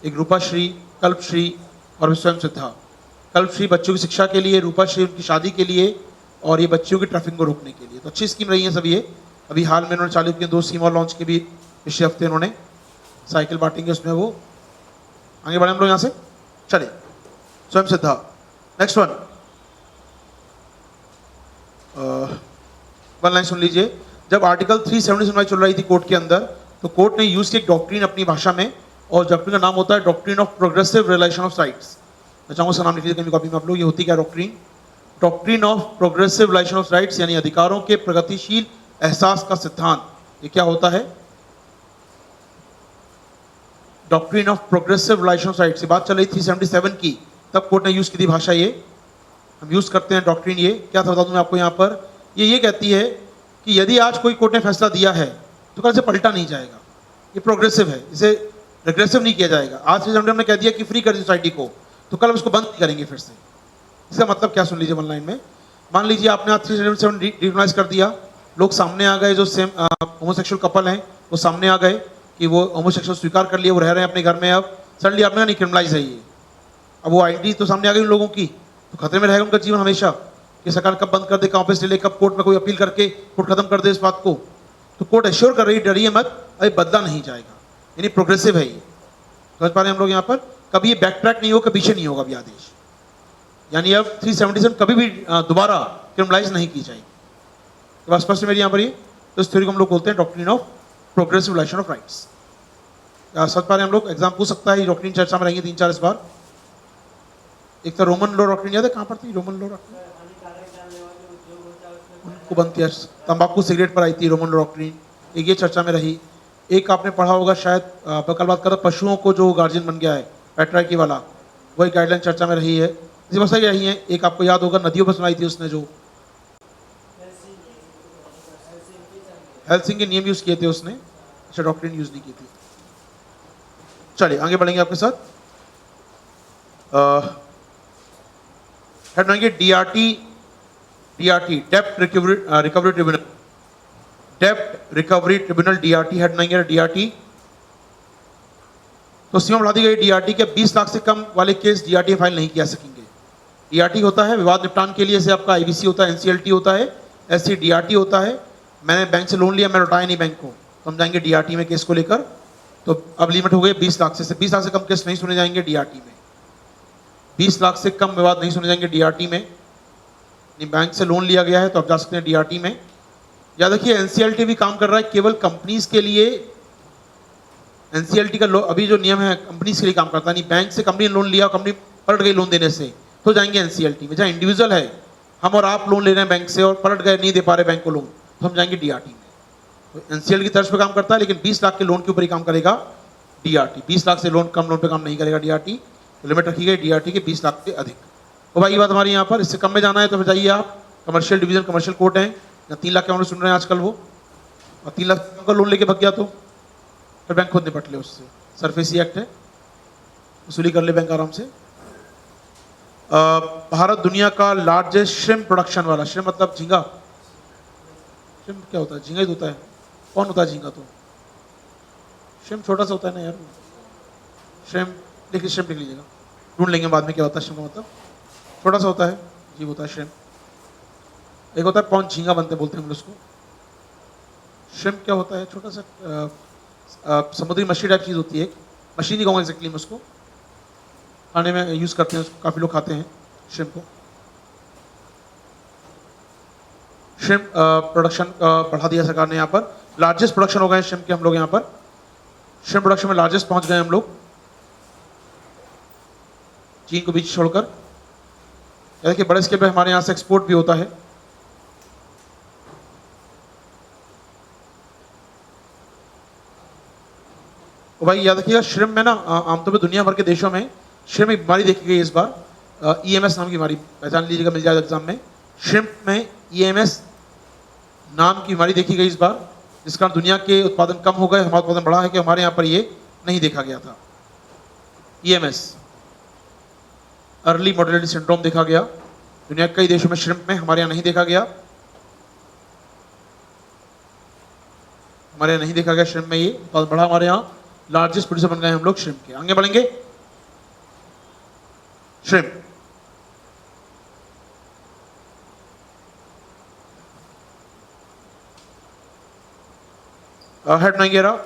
एक रूपाश्री, कल्पश्री और स्वयं सिद्धा। कल्पश्री बच्चों की शिक्षा के लिए, रूपाश्री उनकी शादी के लिए, और ये बच्चियों की ट्रैफिकिंग को रोकने के लिए। तो अच्छी स्कीम रही है सब ये। अभी हाल में उन्होंने चालू किए 2 स्कीम और लॉन्च की भी पिछले हफ्ते, उन्होंने साइकिल बांटेंगे उसमें। वो आगे बढ़े हम लोग यहाँ से, चलिए स्वयं सिद्धा। नेक्स्ट वन लाइन सुन लीजिए। जब आर्टिकल 370 सुनवाई चल रही थी कोर्ट के अंदर, तो कोर्ट ने यूज किया एक डॉक्ट्रिन अपनी भाषा में, और डॉक्ट्रिन का नाम होता है doctrine of progressive realisation of rights. मैं चाहूँगा उसका नाम लिख लीजिए कभी कॉपी में आप लोग। ये होती क्या doctrine, doctrine of progressive realisation of rights, यानी अधिकारों के प्रगतिशील एहसास का सिद्धांत। ये क्या होता है, doctrine of progressive realisation of rights. बात चल रही 377 की, तब कोर्ट ने यूज की थी भाषा, ये हम यूज करते हैं डॉक्ट्रिन। ये क्या था बता दूं मैं आपको यहाँ पर, ये कहती है कि यदि आज कोई कोर्ट ने फैसला दिया है तो कल से पलटा नहीं जाएगा, ये प्रोग्रेसिव है, इसे रिग्रेसिव नहीं किया जाएगा। आज से हमने कह दिया कि फ्री कर दी सोसाइटी को, तो कल उसको बंद नहीं करेंगे फिर से। इसका मतलब क्या, सुन लीजिए वन लाइन में। मान लीजिए आपने आज 377 रिकॉग्नाइज कर दिया, लोग सामने आ गए, जो सेम होमोसेक्सुअल कपल हैं वो सामने आ गए कि वो होमोसेक्सुअल स्वीकार कर लिए, वो रह रहे हैं अपने घर में। अब सडनली आपने नहीं क्रिमिनलाइज है ये, अब वो आईडी तो सामने आ गई उन लोगों की, तो खतरे में रहेगा उनका जीवन हमेशा कि सरकार कब बंद कर दे, कब वापस ले ले, कब कोर्ट में कोई अपील करके कोर्ट खत्म कर दे इस बात को। तो कोर्ट एश्योर कर रही है, डरिए मत, अभी बदला नहीं जाएगा, यानी प्रोग्रेसिव है ये। समझ पा रहे हैं हम लोग यहाँ पर, कभी ये बैक ट्रैक नहीं होगा, पीछे नहीं होगा अभी आदेश, यानी अब 377 कभी भी दोबारा क्रिमिनलाइज नहीं की जाएगी। तो बस स्पष्ट मेरी यहाँ पर ये, तो इस थ्योरी को हम लोग बोलते हैं doctrine of progressive relation of rights. समझ पा रहे हैं हम लोग, एग्जाम पूछ सकता है, ये डॉक्ट्रिन चर्चा में रहेंगे 3-4 इस बार। एक तो रोमन लॉ डॉक्ट्रिन, याद है कहाँ पर थी रोमन लॉ डॉक्ट्रिन, उनको बंद किया, तंबाकू सिगरेट पर आई थी रोमन लॉ डॉक्ट्रिन, एक ये चर्चा में रही। एक आपने पढ़ा होगा शायद, कल बात कर रहा, पशुओं को जो गार्जियन बन गया है पैट्रार्की वाला, वही गाइडलाइन चर्चा में रही है। इसी बस ही रही है। एक आपको याद होगा नदियों पर सुनाई थी उसने, जो हेल्सिंकी के नियम यूज किए थे उसने, अच्छा डॉक्ट्रिन यूज नहीं की थी। चलिए आगे बढ़ेंगे आपके साथ। हेड बनाएंगे डीआरटी, डेप्ट रिकवरी ट्रिब्यूनल, डेप्ट रिकवरी ट्रिब्यूनल डीआरटी, हेड बनाएंगे डीआरटी। तो सीमा बढ़ा दी गई डीआरटी के 20 लाख से कम वाले केस डीआरटी फाइल नहीं किया सकेंगे। डीआरटी होता है विवाद निपटान के लिए, जैसे आपका आईबीसी होता है, एनसीएलटी होता है, ऐसे डीआरटी होता है। मैंने बैंक से लोन लिया, मैं लौटाया नहीं बैंक को, तो हम जाएंगे डीआरटी में केस को लेकर। तो अब लिमिट हो गई 20 लाख से 20 लाख से कम केस नहीं सुने जाएंगे डीआरटी में, 20 लाख से कम विवाद नहीं सुने जाएंगे डीआरटी में। बैंक से लोन लिया गया है तो आप जा सकते हैं डीआरटी में। याद रखिए एनसीएलटी भी काम कर रहा है केवल कंपनीज के लिए। एनसीएलटी का अभी जो नियम है कंपनीज के लिए काम करता है, नहीं बैंक से कंपनी ने लोन लिया, कंपनी पलट गई लोन देने से, तो जाएंगे एनसीएलटी में। जहाँ इंडिविजुअल है, हम और आप लोन ले रहे हैं बैंक से और पलट गए, नहीं दे पा रहे बैंक को लोन, तो हम जाएंगे डीआरटी में। तो एनसीएल की तर्ज पर काम करता है, लेकिन 20 लाख के लोन के ऊपर ही काम करेगा डीआरटी। 20 लाख से कम लोन पे काम नहीं करेगा डीआरटी। तो लिमिट रखी गई डीआरटी के 20 लाख से अधिक। तो भाई ये बात हमारी यहाँ पर, इससे कम में जाना है तो फिर जाइए आप कमर्शियल डिवीजन, कमर्शियल कोर्ट है, या 3 लाख के मामले सुन रहे हैं आजकल वो, और 3 लाख का लोन लेके भग गया तो फिर बैंक खुद निपट ले उससे। सरफेसी एक्ट है, वसूली कर ले बैंक आराम से। भारत दुनिया का लार्जेस्ट श्रिम्प प्रोडक्शन वाला, श्रिम्प मतलब झींगा, श्रिम्प क्या होता है, झींगा ही तो होता है, कौन होता है झींगा, तो श्रिम्प छोटा सा होता है ना यार, श्रिम्प लिख लीजिएगा, ढूंढ लेंगे बाद में क्या होता है श्रिम्प का मतलब, छोटा सा होता है जी, होता है श्रिम्प। एक होता है पॉन्च, झींगा बनते बोलते हैं हम लोग उसको। श्रिम्प क्या होता है, छोटा सा समुद्री मछली टाइप चीज़ होती है, मछली नहीं कहूँगा एक्जैक्टली मैं उसको, खाने में यूज़ करते हैं उसको, काफ़ी लोग खाते हैं श्रिम्प को। श्रिम्प प्रोडक्शन बढ़ा दिया सरकार ने यहाँ पर, लार्जेस्ट प्रोडक्शन हो गए श्रिम्प के हम लोग यहाँ पर, श्रिम्प प्रोडक्शन में लार्जेस्ट पहुँच गए हम लोग, चीन को बीच छोड़कर। देखिए बड़े स्केल पे हमारे यहाँ से एक्सपोर्ट भी होता है। तो भाई याद रखिएगा, श्रिम्प में ना आमतौर पर दुनिया भर के देशों में श्रिम्प एक बीमारी देखी गई इस बार, EMS नाम की बीमारी, पहचान लीजिएगा, मिल जाएगा एग्जाम में। श्रिम्प में EMS नाम की बीमारी देखी गई इस बार, जिस कारण दुनिया के उत्पादन कम हो गए, हमारा उत्पादन बढ़ा है कि हमारे यहाँ पर ये नहीं देखा गया था। EMS अर्ली मोर्टेलिटी सिंड्रोम देखा गया दुनिया के कई देशों में, श्रिम्प में, हमारे यहाँ नहीं देखा गया, हमारे यहाँ नहीं देखा गया श्रिम्प में, ये बहुत बड़ा हमारे यहाँ लार्जेस्ट प्रोड्यूसर बन गए हम लोग श्रिम्प के। आगे बढ़ेंगे, श्रिम्प हेड नहीं रहा,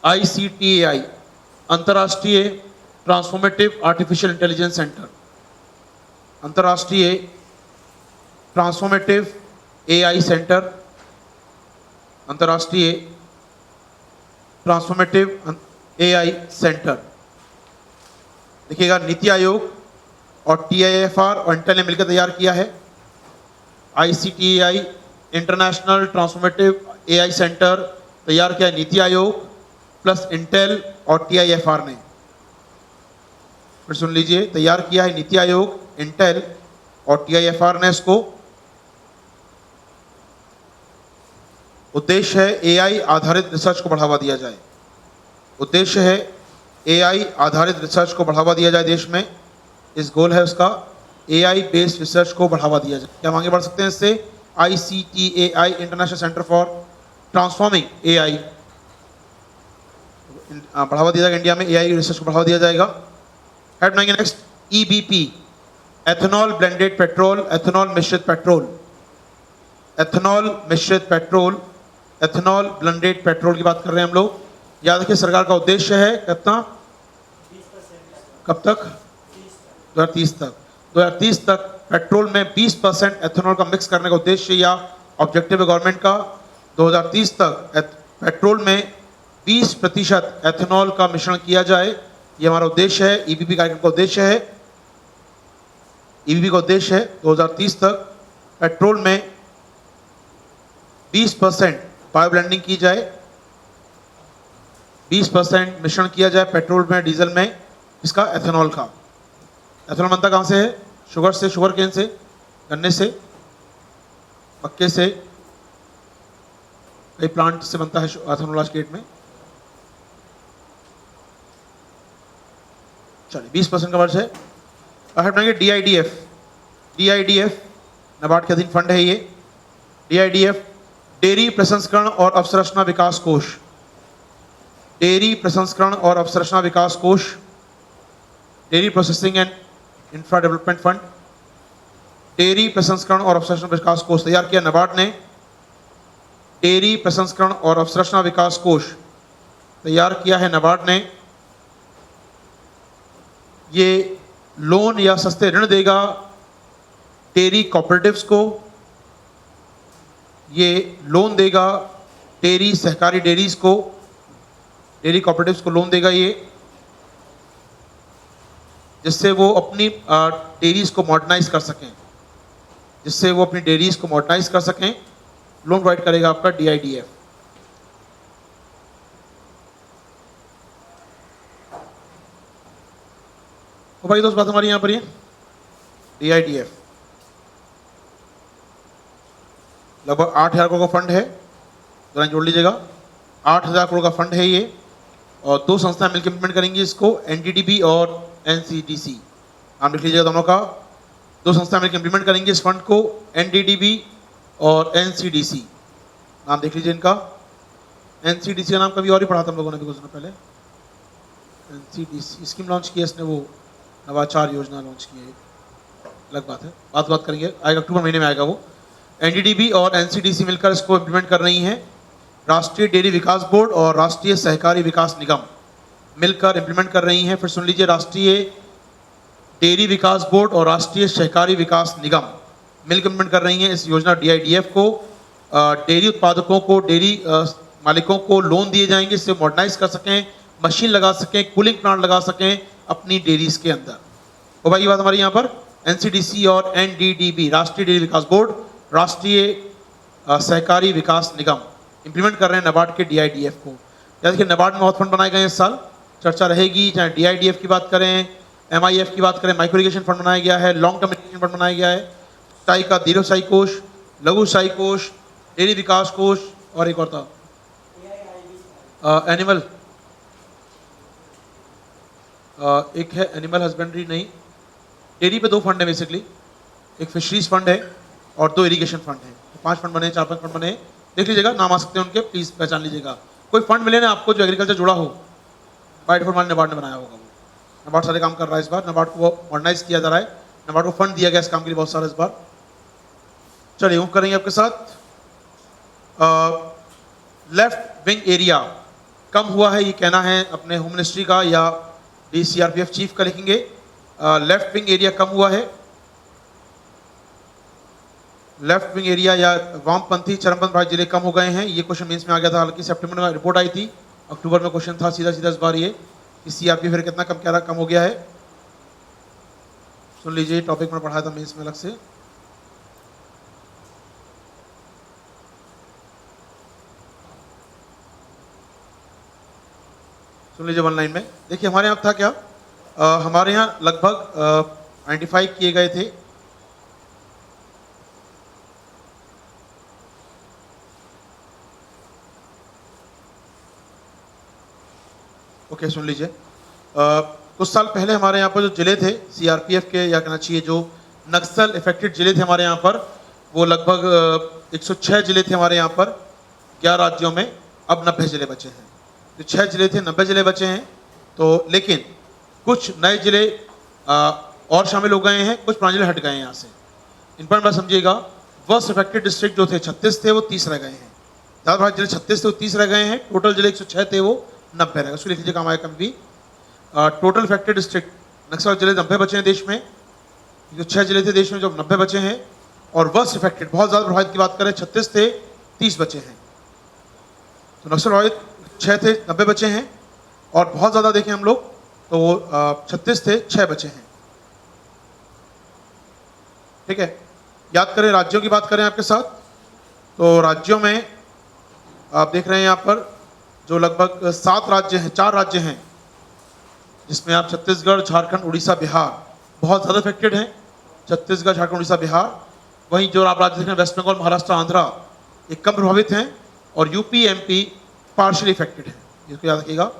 ICTAI अंतर्राष्ट्रीय ट्रांसफॉर्मेटिव आर्टिफिशियल इंटेलिजेंस सेंटर, अंतर्राष्ट्रीय ट्रांसफॉर्मेटिव AI सेंटर, अंतर्राष्ट्रीय ट्रांसफॉर्मेटिव AI सेंटर। देखिएगा, नीति आयोग और TIFR और इंटेल ने मिलकर तैयार किया है। ICTAI international transformative AI centre तैयार किया है नीति आयोग प्लस इंटेल और TIFR ने। फिर सुन लीजिए, तैयार किया है नीति आयोग, इंटेल और TIFR ने इसको। उद्देश्य है AI आधारित रिसर्च को बढ़ावा दिया जाए, उद्देश्य है AI आधारित रिसर्च को बढ़ावा दिया जाए देश में, इस गोल है उसका, AI बेस्ड रिसर्च को बढ़ावा दिया जाए। क्या हम आगे बढ़ सकते हैं इससे? ICTAI international centre for transforming AI बढ़ावा दिया जाएगा, इंडिया में AI रिसर्च को बढ़ावा दिया जाएगा। हेड बनाएंगे next, EBP ethanol blended petrol, ethanol मिश्रित पेट्रोल, एथेनॉल मिश्रित पेट्रोल, एथेनॉल ब्लेंडेड पेट्रोल की बात कर रहे हैं हम लोग। याद रखिए, सरकार का उद्देश्य है कितना, कब तक, 2030 तक, 2030 तक पेट्रोल में 20% एथेनॉल का मिक्स करने का उद्देश्य या ऑब्जेक्टिव है गवर्नमेंट का। 2030 तक पेट्रोल में 20% एथेनॉल का मिश्रण किया जाए, ये हमारा उद्देश्य है, EBP कार्यक्रम का उद्देश्य है। EBP का उद्देश्य है 2030 तक पेट्रोल में 20% बायो ब्लेंडिंग की जाए, 20% मिश्रण किया जाए पेट्रोल में, डीजल में, इसका एथेनॉल का। एथेनॉल बनता कहाँ से है? शुगर से, शुगर केन से, गन्ने से, मक्के से, कई प्लांट से बनता है एथेनॉल आज के डेट में। चलिए 20% का वर्ष है। हेड बनाएंगे DIDF, DIDF नाबार्ड के अधीन फंड है ये। DIDF डेयरी प्रसंस्करण और अवसंरचना विकास कोष, डेयरी प्रसंस्करण और अवसंरचना विकास कोष, dairy processing and infra development fund, dairy प्रसंस्करण और अवसंरचना विकास कोष तैयार किया नाबार्ड ने। डेयरी प्रसंस्करण और अवसंरचना विकास कोष तैयार किया है नाबार्ड ने। ये लोन या सस्ते ऋण देगा डेयरी कोऑपरेटिव्स को, ये लोन देगा डेयरी सहकारी डेयरीज को, डेयरी कोऑपरेटिव्स को लोन देगा ये, जिससे वो अपनी डेयरीज को मॉडर्नाइज कर सकें, जिससे वो अपनी डेयरीज को मॉडर्नाइज कर सकें। लोन प्रोवाइड करेगा आपका DIDF। तो भाई दोस्त, बात हमारी यहाँ पर ये DIDF लगभग 8,000 करोड़ का फंड है, जरा जोड़ लीजिएगा, 8,000 करोड़ का फंड है ये। और 2 संस्थाएं मिलकर इम्प्लीमेंट करेंगी इसको, एनडीडीबी और एनसीडीसी। नाम लिख लीजिएगा दोनों का। 2 संस्थाएं मिलकर इम्प्लीमेंट करेंगी इस फंड को, एनडीडीबी और एनसीडीसी। नाम देख लीजिए इनका। एनसीडीसी का नाम कभी और ही पढ़ा था हम लोगों ने भी कुछ दिन पहले। एनसीडीसी स्कीम लॉन्च की है इसने, वो नवाचार योजना लॉन्च की है, अलग बात है, बात करेंगे, आएगा अक्टूबर महीने में आएगा वो। एनडीडीबी और एनसीडीसी मिलकर इसको इम्प्लीमेंट कर रही हैं। राष्ट्रीय डेयरी विकास बोर्ड और राष्ट्रीय सहकारी विकास निगम मिलकर इम्प्लीमेंट कर रही हैं। फिर सुन लीजिए, राष्ट्रीय डेयरी विकास बोर्ड और राष्ट्रीय सहकारी विकास निगम मिलकर इम्प्लीमेंट कर रही हैं इस योजना DIDF को। डेयरी उत्पादकों को, डेयरी मालिकों को लोन दिए जाएंगे, इससे मॉडर्नाइज कर सकें, मशीन लगा सकें, कूलिंग प्लांट लगा सकें अपनी डेयरीज के अंदर। तो भाई ये बात हमारी यहाँ पर एनसीडीसी और एनडीडीबी, राष्ट्रीय डेयरी विकास बोर्ड, राष्ट्रीय सहकारी विकास निगम इंप्लीमेंट कर रहे हैं नाबार्ड के DIDF को। याद रखिए, नाबार्ड में बहुत फंड बनाए गए इस साल, चर्चा रहेगी, चाहे DIDF की बात करें, MIF की बात करें, माइक्रो इरिगेशन फंड बनाया गया है, लॉन्ग टर्म इरिगेशन फंड बनाया गया है, सिंचाई का दीर्घ सिंचाई कोष, लघु सिंचाई कोष, डेयरी विकास कोष, और एक और था एनिमल, एक है एनिमल हस्बेंड्री, नहीं, डेयरी पे 2 फंड है बेसिकली, एक फिशरीज फंड है और 2 इरिगेशन फंड है। 5 फंड बने, 4-5 फंड बने, देख लीजिएगा, नाम आ सकते हैं उनके, प्लीज पहचान लीजिएगा। कोई फंड मिले ना आपको जो एग्रीकल्चर जुड़ा हो, बाय डिफॉल्ट नाबार्ड ने बनाया होगा। वो नाबार्ड सारे काम कर रहा है इस बार, नाबार्ड को मॉडर्नाइज किया जा रहा है, नाबार्ड को फंड दिया गया इस काम के लिए बहुत सारा इस बार। चलिए मूव करेंगे आपके साथ। लेफ्ट विंग एरिया कम हुआ है, ये कहना है अपने होम मिनिस्ट्री का या DCRPF चीफ का, लिखेंगे लेफ्ट विंग एरिया कम हुआ है। लेफ्ट विंग एरिया या वामपंथी चरमपंथ प्रभावित जिले कम हो गए हैं। ये क्वेश्चन मेंस में आ गया था, हालांकि सितंबर में रिपोर्ट आई थी, अक्टूबर में क्वेश्चन था सीधा इस बार ये कि CRPF फिर कितना कम हो गया है। सुन लीजिए, टॉपिक में पढ़ाया था मेंस में अलग से। सुन लीजिए 1 लाइन में, देखिए हमारे यहाँ था क्या, हमारे यहाँ लगभग 95 किए गए थे। ओके, सुन लीजिए, कुछ साल पहले हमारे यहाँ पर जो जिले थे CRPF के, या कहना चाहिए जो नक्सल इफेक्टेड जिले थे हमारे यहाँ पर, वो लगभग 106 जिले थे हमारे यहाँ पर 11 राज्यों में। अब 90 जिले बचे हैं। जो 6 जिले थे 90 जिले बचे हैं। तो लेकिन कुछ नए जिले और शामिल हो गए हैं, कुछ पुराने जिले हट गए हैं यहाँ से। इन पर बात समझिएगा, वर्स्ट इफेक्टेड डिस्ट्रिक्ट जो थे 36 थे, वो 30 रह गए हैं। ज़्यादा जिले 36 थे, वो 30 रह गए हैं। टोटल जिले 106 थे, वो 90 रहेगा। उसको लिख लीजिए, काम आएगा कभी भी। टोटल इफेक्टेड डिस्ट्रिक्ट नक्सल जिले 90 बचे हैं देश में। जो 6 जिले थे देश में, जो 90 बचे हैं। और वर्स्ट इफेक्टेड, बहुत ज़्यादा प्रभावित की बात करें, 36 थे, 30 बचे हैं। तो नक्सल प्रभावित 6 थे, 90 बचे हैं। और बहुत ज़्यादा देखें हम लोग तो वो 36 थे, 6 बचे हैं। ठीक है, याद करें, राज्यों की बात करें आपके साथ, तो राज्यों में आप देख रहे हैं यहाँ पर जो लगभग 7 राज्य हैं, 4 राज्य हैं, जिसमें आप छत्तीसगढ़, झारखंड, उड़ीसा, बिहार बहुत ज़्यादा इफेक्टेड हैं। छत्तीसगढ़, झारखंड, उड़ीसा, बिहार। वहीं जो आप राज्य देख रहे हैं, वेस्ट बंगाल, महाराष्ट्र, आंध्रा, ये कम प्रभावित हैं। और यूपी, MP पार्शियली इफेक्टेड है। इसको याद रखिएगा।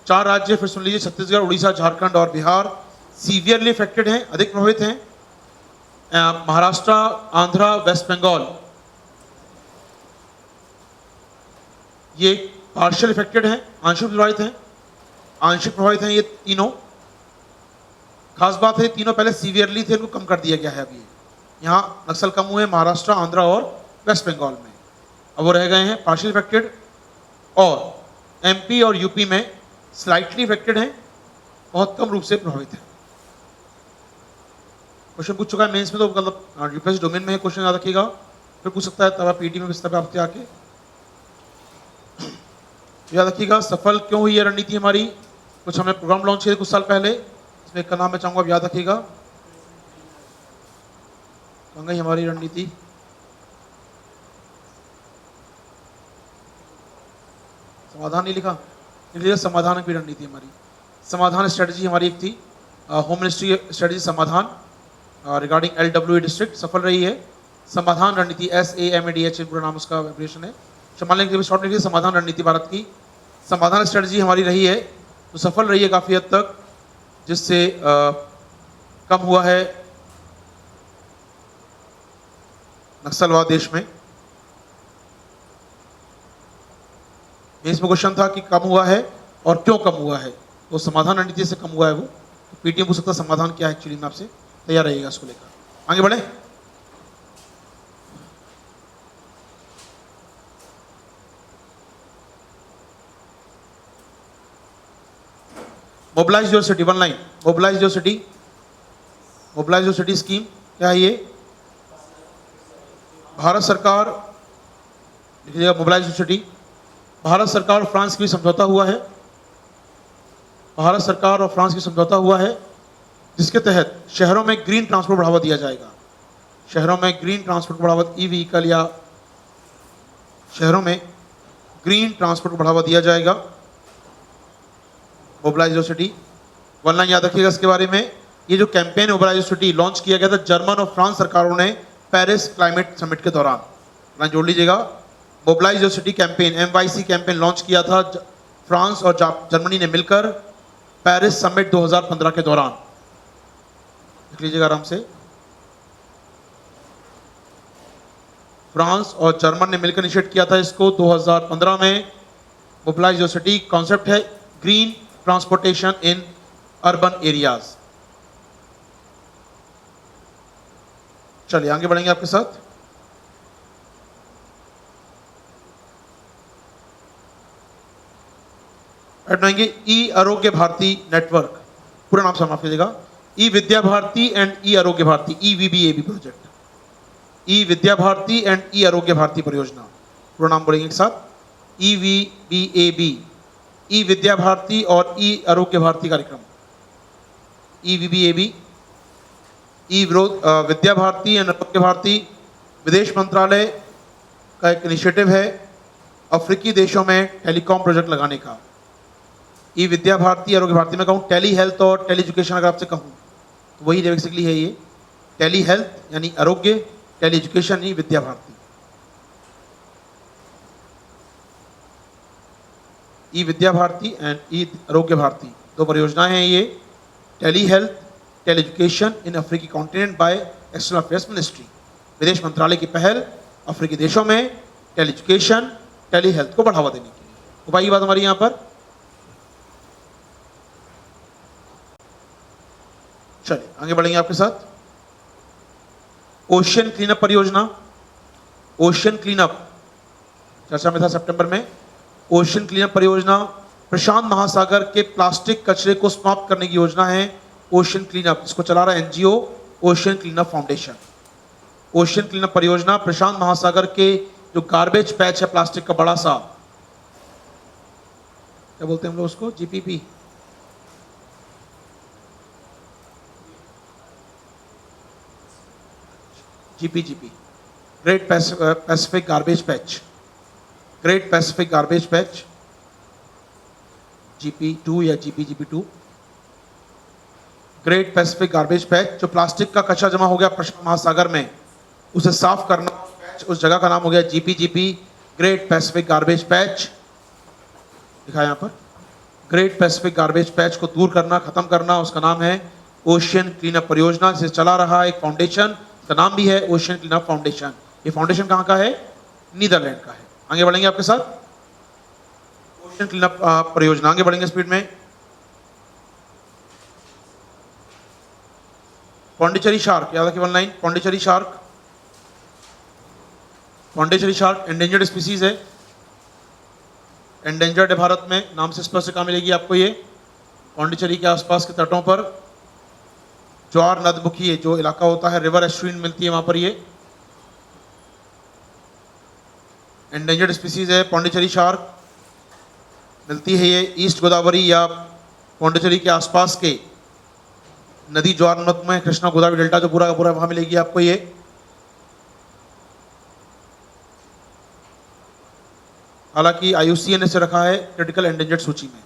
4 राज्य फिर सुन लीजिए, छत्तीसगढ़, उड़ीसा, झारखंड और बिहार सीवियरली इफेक्टेड हैं, अधिक प्रभावित हैं। महाराष्ट्र, आंध्रा, वेस्ट बंगाल ये पार्शियल इफेक्टेड हैं, आंशिक प्रभावित हैं। आंशिक प्रभावित हैं ये तीनों। खास बात है, तीनों पहले सीवियरली थे, इनको कम कर दिया गया है। अभी यहाँ नक्सल कम हुए महाराष्ट्र, आंध्रा और वेस्ट बंगाल में। अब वो रह गए हैं पार्शियल इफेक्टेड। और MP और UP में स्लाइटली इफेक्टेड हैं, बहुत कम रूप से प्रभावित है। क्वेश्चन पूछ चुका है मेंस में, तो मतलब यूपीएससी डोमेन में है, क्वेश्चन याद रखिएगा। फिर पूछ सकता है तब PET में विस्तार पे आके याद रखिएगा। सफल क्यों हुई है रणनीति हमारी? कुछ हमने प्रोग्राम लॉन्च किए कुछ साल पहले, इसमें एक का नाम मैं चाहूँगा आप याद रखिएगा। गई हमारी रणनीति, समाधान नहीं लिखा, इसलिए समाधान की रणनीति हमारी, समाधान स्ट्रेटजी हमारी एक थी, होम मिनिस्ट्री स्ट्रेटजी समाधान रिगार्डिंग LWA डिस्ट्रिक्ट, सफल रही है। समाधान रणनीति SAMADH पूरा नाम उसका एब्रिविएशन है। मान लेंगे शॉर्ट में, समाधान रणनीति भारत की समाधान स्ट्रेटजी हमारी रही है तो सफल रही है काफ़ी हद तक, जिससे कम हुआ है नक्सलवाद देश में। इसमें क्वेश्चन था कि कम हुआ है और क्यों कम हुआ है, तो समाधान रणनीति से कम हुआ है वो। तो पीटीएम हो सकता है समाधान क्या है एक्चुअली में, आपसे तैयार रहेगा इसको लेकर। आगे बढ़े। Mobilise your city, one line. Mobilise your city, mobilise your city scheme क्या है ये? भारत सरकार, लिखिएगा मोबिलाइज योर सिटी। भारत सरकार और फ्रांस के बीच समझौता हुआ है, भारत सरकार और फ्रांस की समझौता हुआ है, जिसके तहत शहरों में ग्रीन ट्रांसपोर्ट बढ़ावा दिया जाएगा। शहरों में ग्रीन ट्रांसपोर्ट बढ़ावा, ई व्हीकल या शहरों में ग्रीन ट्रांसपोर्ट को बढ़ावा दिया जाएगा। Mobilise your city, one line याद रखिएगा इसके बारे में। ये जो campaign mobilise your city launch किया गया था जर्मन और फ्रांस सरकारों ने पेरिस क्लाइमेट समिट के दौरान, लाइन जोड़ लीजिएगा। Mobilise your city campaign, MYC campaign launch किया था फ्रांस और जर्मनी ने मिलकर पेरिस समिट 2015 के दौरान। लिख लीजिएगा आराम से। फ्रांस और जर्मन ने मिलकर इनिशिएट किया था इसको 2015 में। मोबिलाइज योर सिटी कॉन्सेप्ट है green transportation in urban areas. चलिए आगे बढ़ेंगे आपके साथ। बनाएंगे ई आरोग्य भारती नेटवर्क, पूरा नाम समाप्त कीजिएगा। ई Vidya Bharati and e Arogya Bharati, EVBAB project, e Vidya Bharati and e Arogya Bharati परियोजना, पूरा नाम बोलेंगे एक साथ, EVBAB, ई विद्या भारती और ई आरोग्य भारती कार्यक्रम। EVBAB, e Vidya Bharati and Arogya Bharati विदेश मंत्रालय का एक इनिशिएटिव है अफ्रीकी देशों में टेलीकॉम प्रोजेक्ट लगाने का। ई विद्या भारती आरोग्य भारती में कहूँ टेली हेल्थ और टेली एजुकेशन अगर आपसे कहूँ तो वही बेसिकली है ये। टेली हेल्थ यानी आरोग्य, टेली एजुकेशन यानी Vidya Bharati. E Vidya Bharati and e Arogya Bharati दो परियोजनाएं हैं ये। Tele health, tele education in अफ्रीकी continent by external affairs ministry, विदेश मंत्रालय की पहल अफ्रीकी देशों में टेली एजुकेशन, टेली हेल्थ को बढ़ावा देने के लिए। तो भाई ये बात हमारी यहाँ पर। चलिए आगे बढ़ेंगे आपके साथ। ओशियन क्लीनअप परियोजना, ओशियन क्लीनअप चर्चा में था सितंबर में। ओशियन क्लीनअप परियोजना प्रशांत महासागर के प्लास्टिक कचरे को समाप्त करने की योजना है। ओशियन क्लीनअप, इसको चला रहा है NGO ocean cleanup foundation. Ocean cleanup परियोजना प्रशांत महासागर के जो गार्बेज पैच है प्लास्टिक का बड़ा सा, क्या बोलते हैं हम लोग उसको, GPP, GPGP, great Pacific garbage patch, great Pacific garbage patch, GP2 या GPGP2, great Pacific garbage patch. जो प्लास्टिक का कचरा जमा हो गया प्रशांत महासागर में उसे साफ करना, उस जगह का नाम हो गया GPGP, great Pacific garbage patch. लिखा है यहाँ पर, ग्रेट पैसिफिक गार्बेज पैच को दूर करना, खत्म करना, उसका नाम है ओशियन क्लीनअप परियोजना। जिसे चला रहा एक फाउंडेशन, का नाम भी है ओशियन क्लीनअप फाउंडेशन। ये फाउंडेशन कहाँ का है? नीदरलैंड का है। आगे बढ़ेंगे आपके साथ। ओशियन क्लीनअप परियोजना, आगे बढ़ेंगे स्पीड में। पौंडीचेरी शार्क, याद रखिए one line. Pondicherry shark, Pondicherry shark endangered species है, एंडेंजर्ड है भारत में। नाम से स्पष्ट कहाँ मिलेगी आपको ये? पौंडीचेरी के आसपास के तटों पर ज्वार नदमुखी जो इलाका होता है, रिवर एस्ट्रीन मिलती है वहां पर। ये एंडेंजर्ड स्पीसीज है पौंडीचेरी शार्क, मिलती है ये ईस्ट गोदावरी या पौंडीचेरी के आसपास के नदी ज्वार नद में, कृष्णा गोदावरी डेल्टा जो पूरा का पूरा वहां मिलेगी आपको ये। हालांकि IUCN ने इसे रखा है क्रिटिकल एंडेंजर्ड सूची में,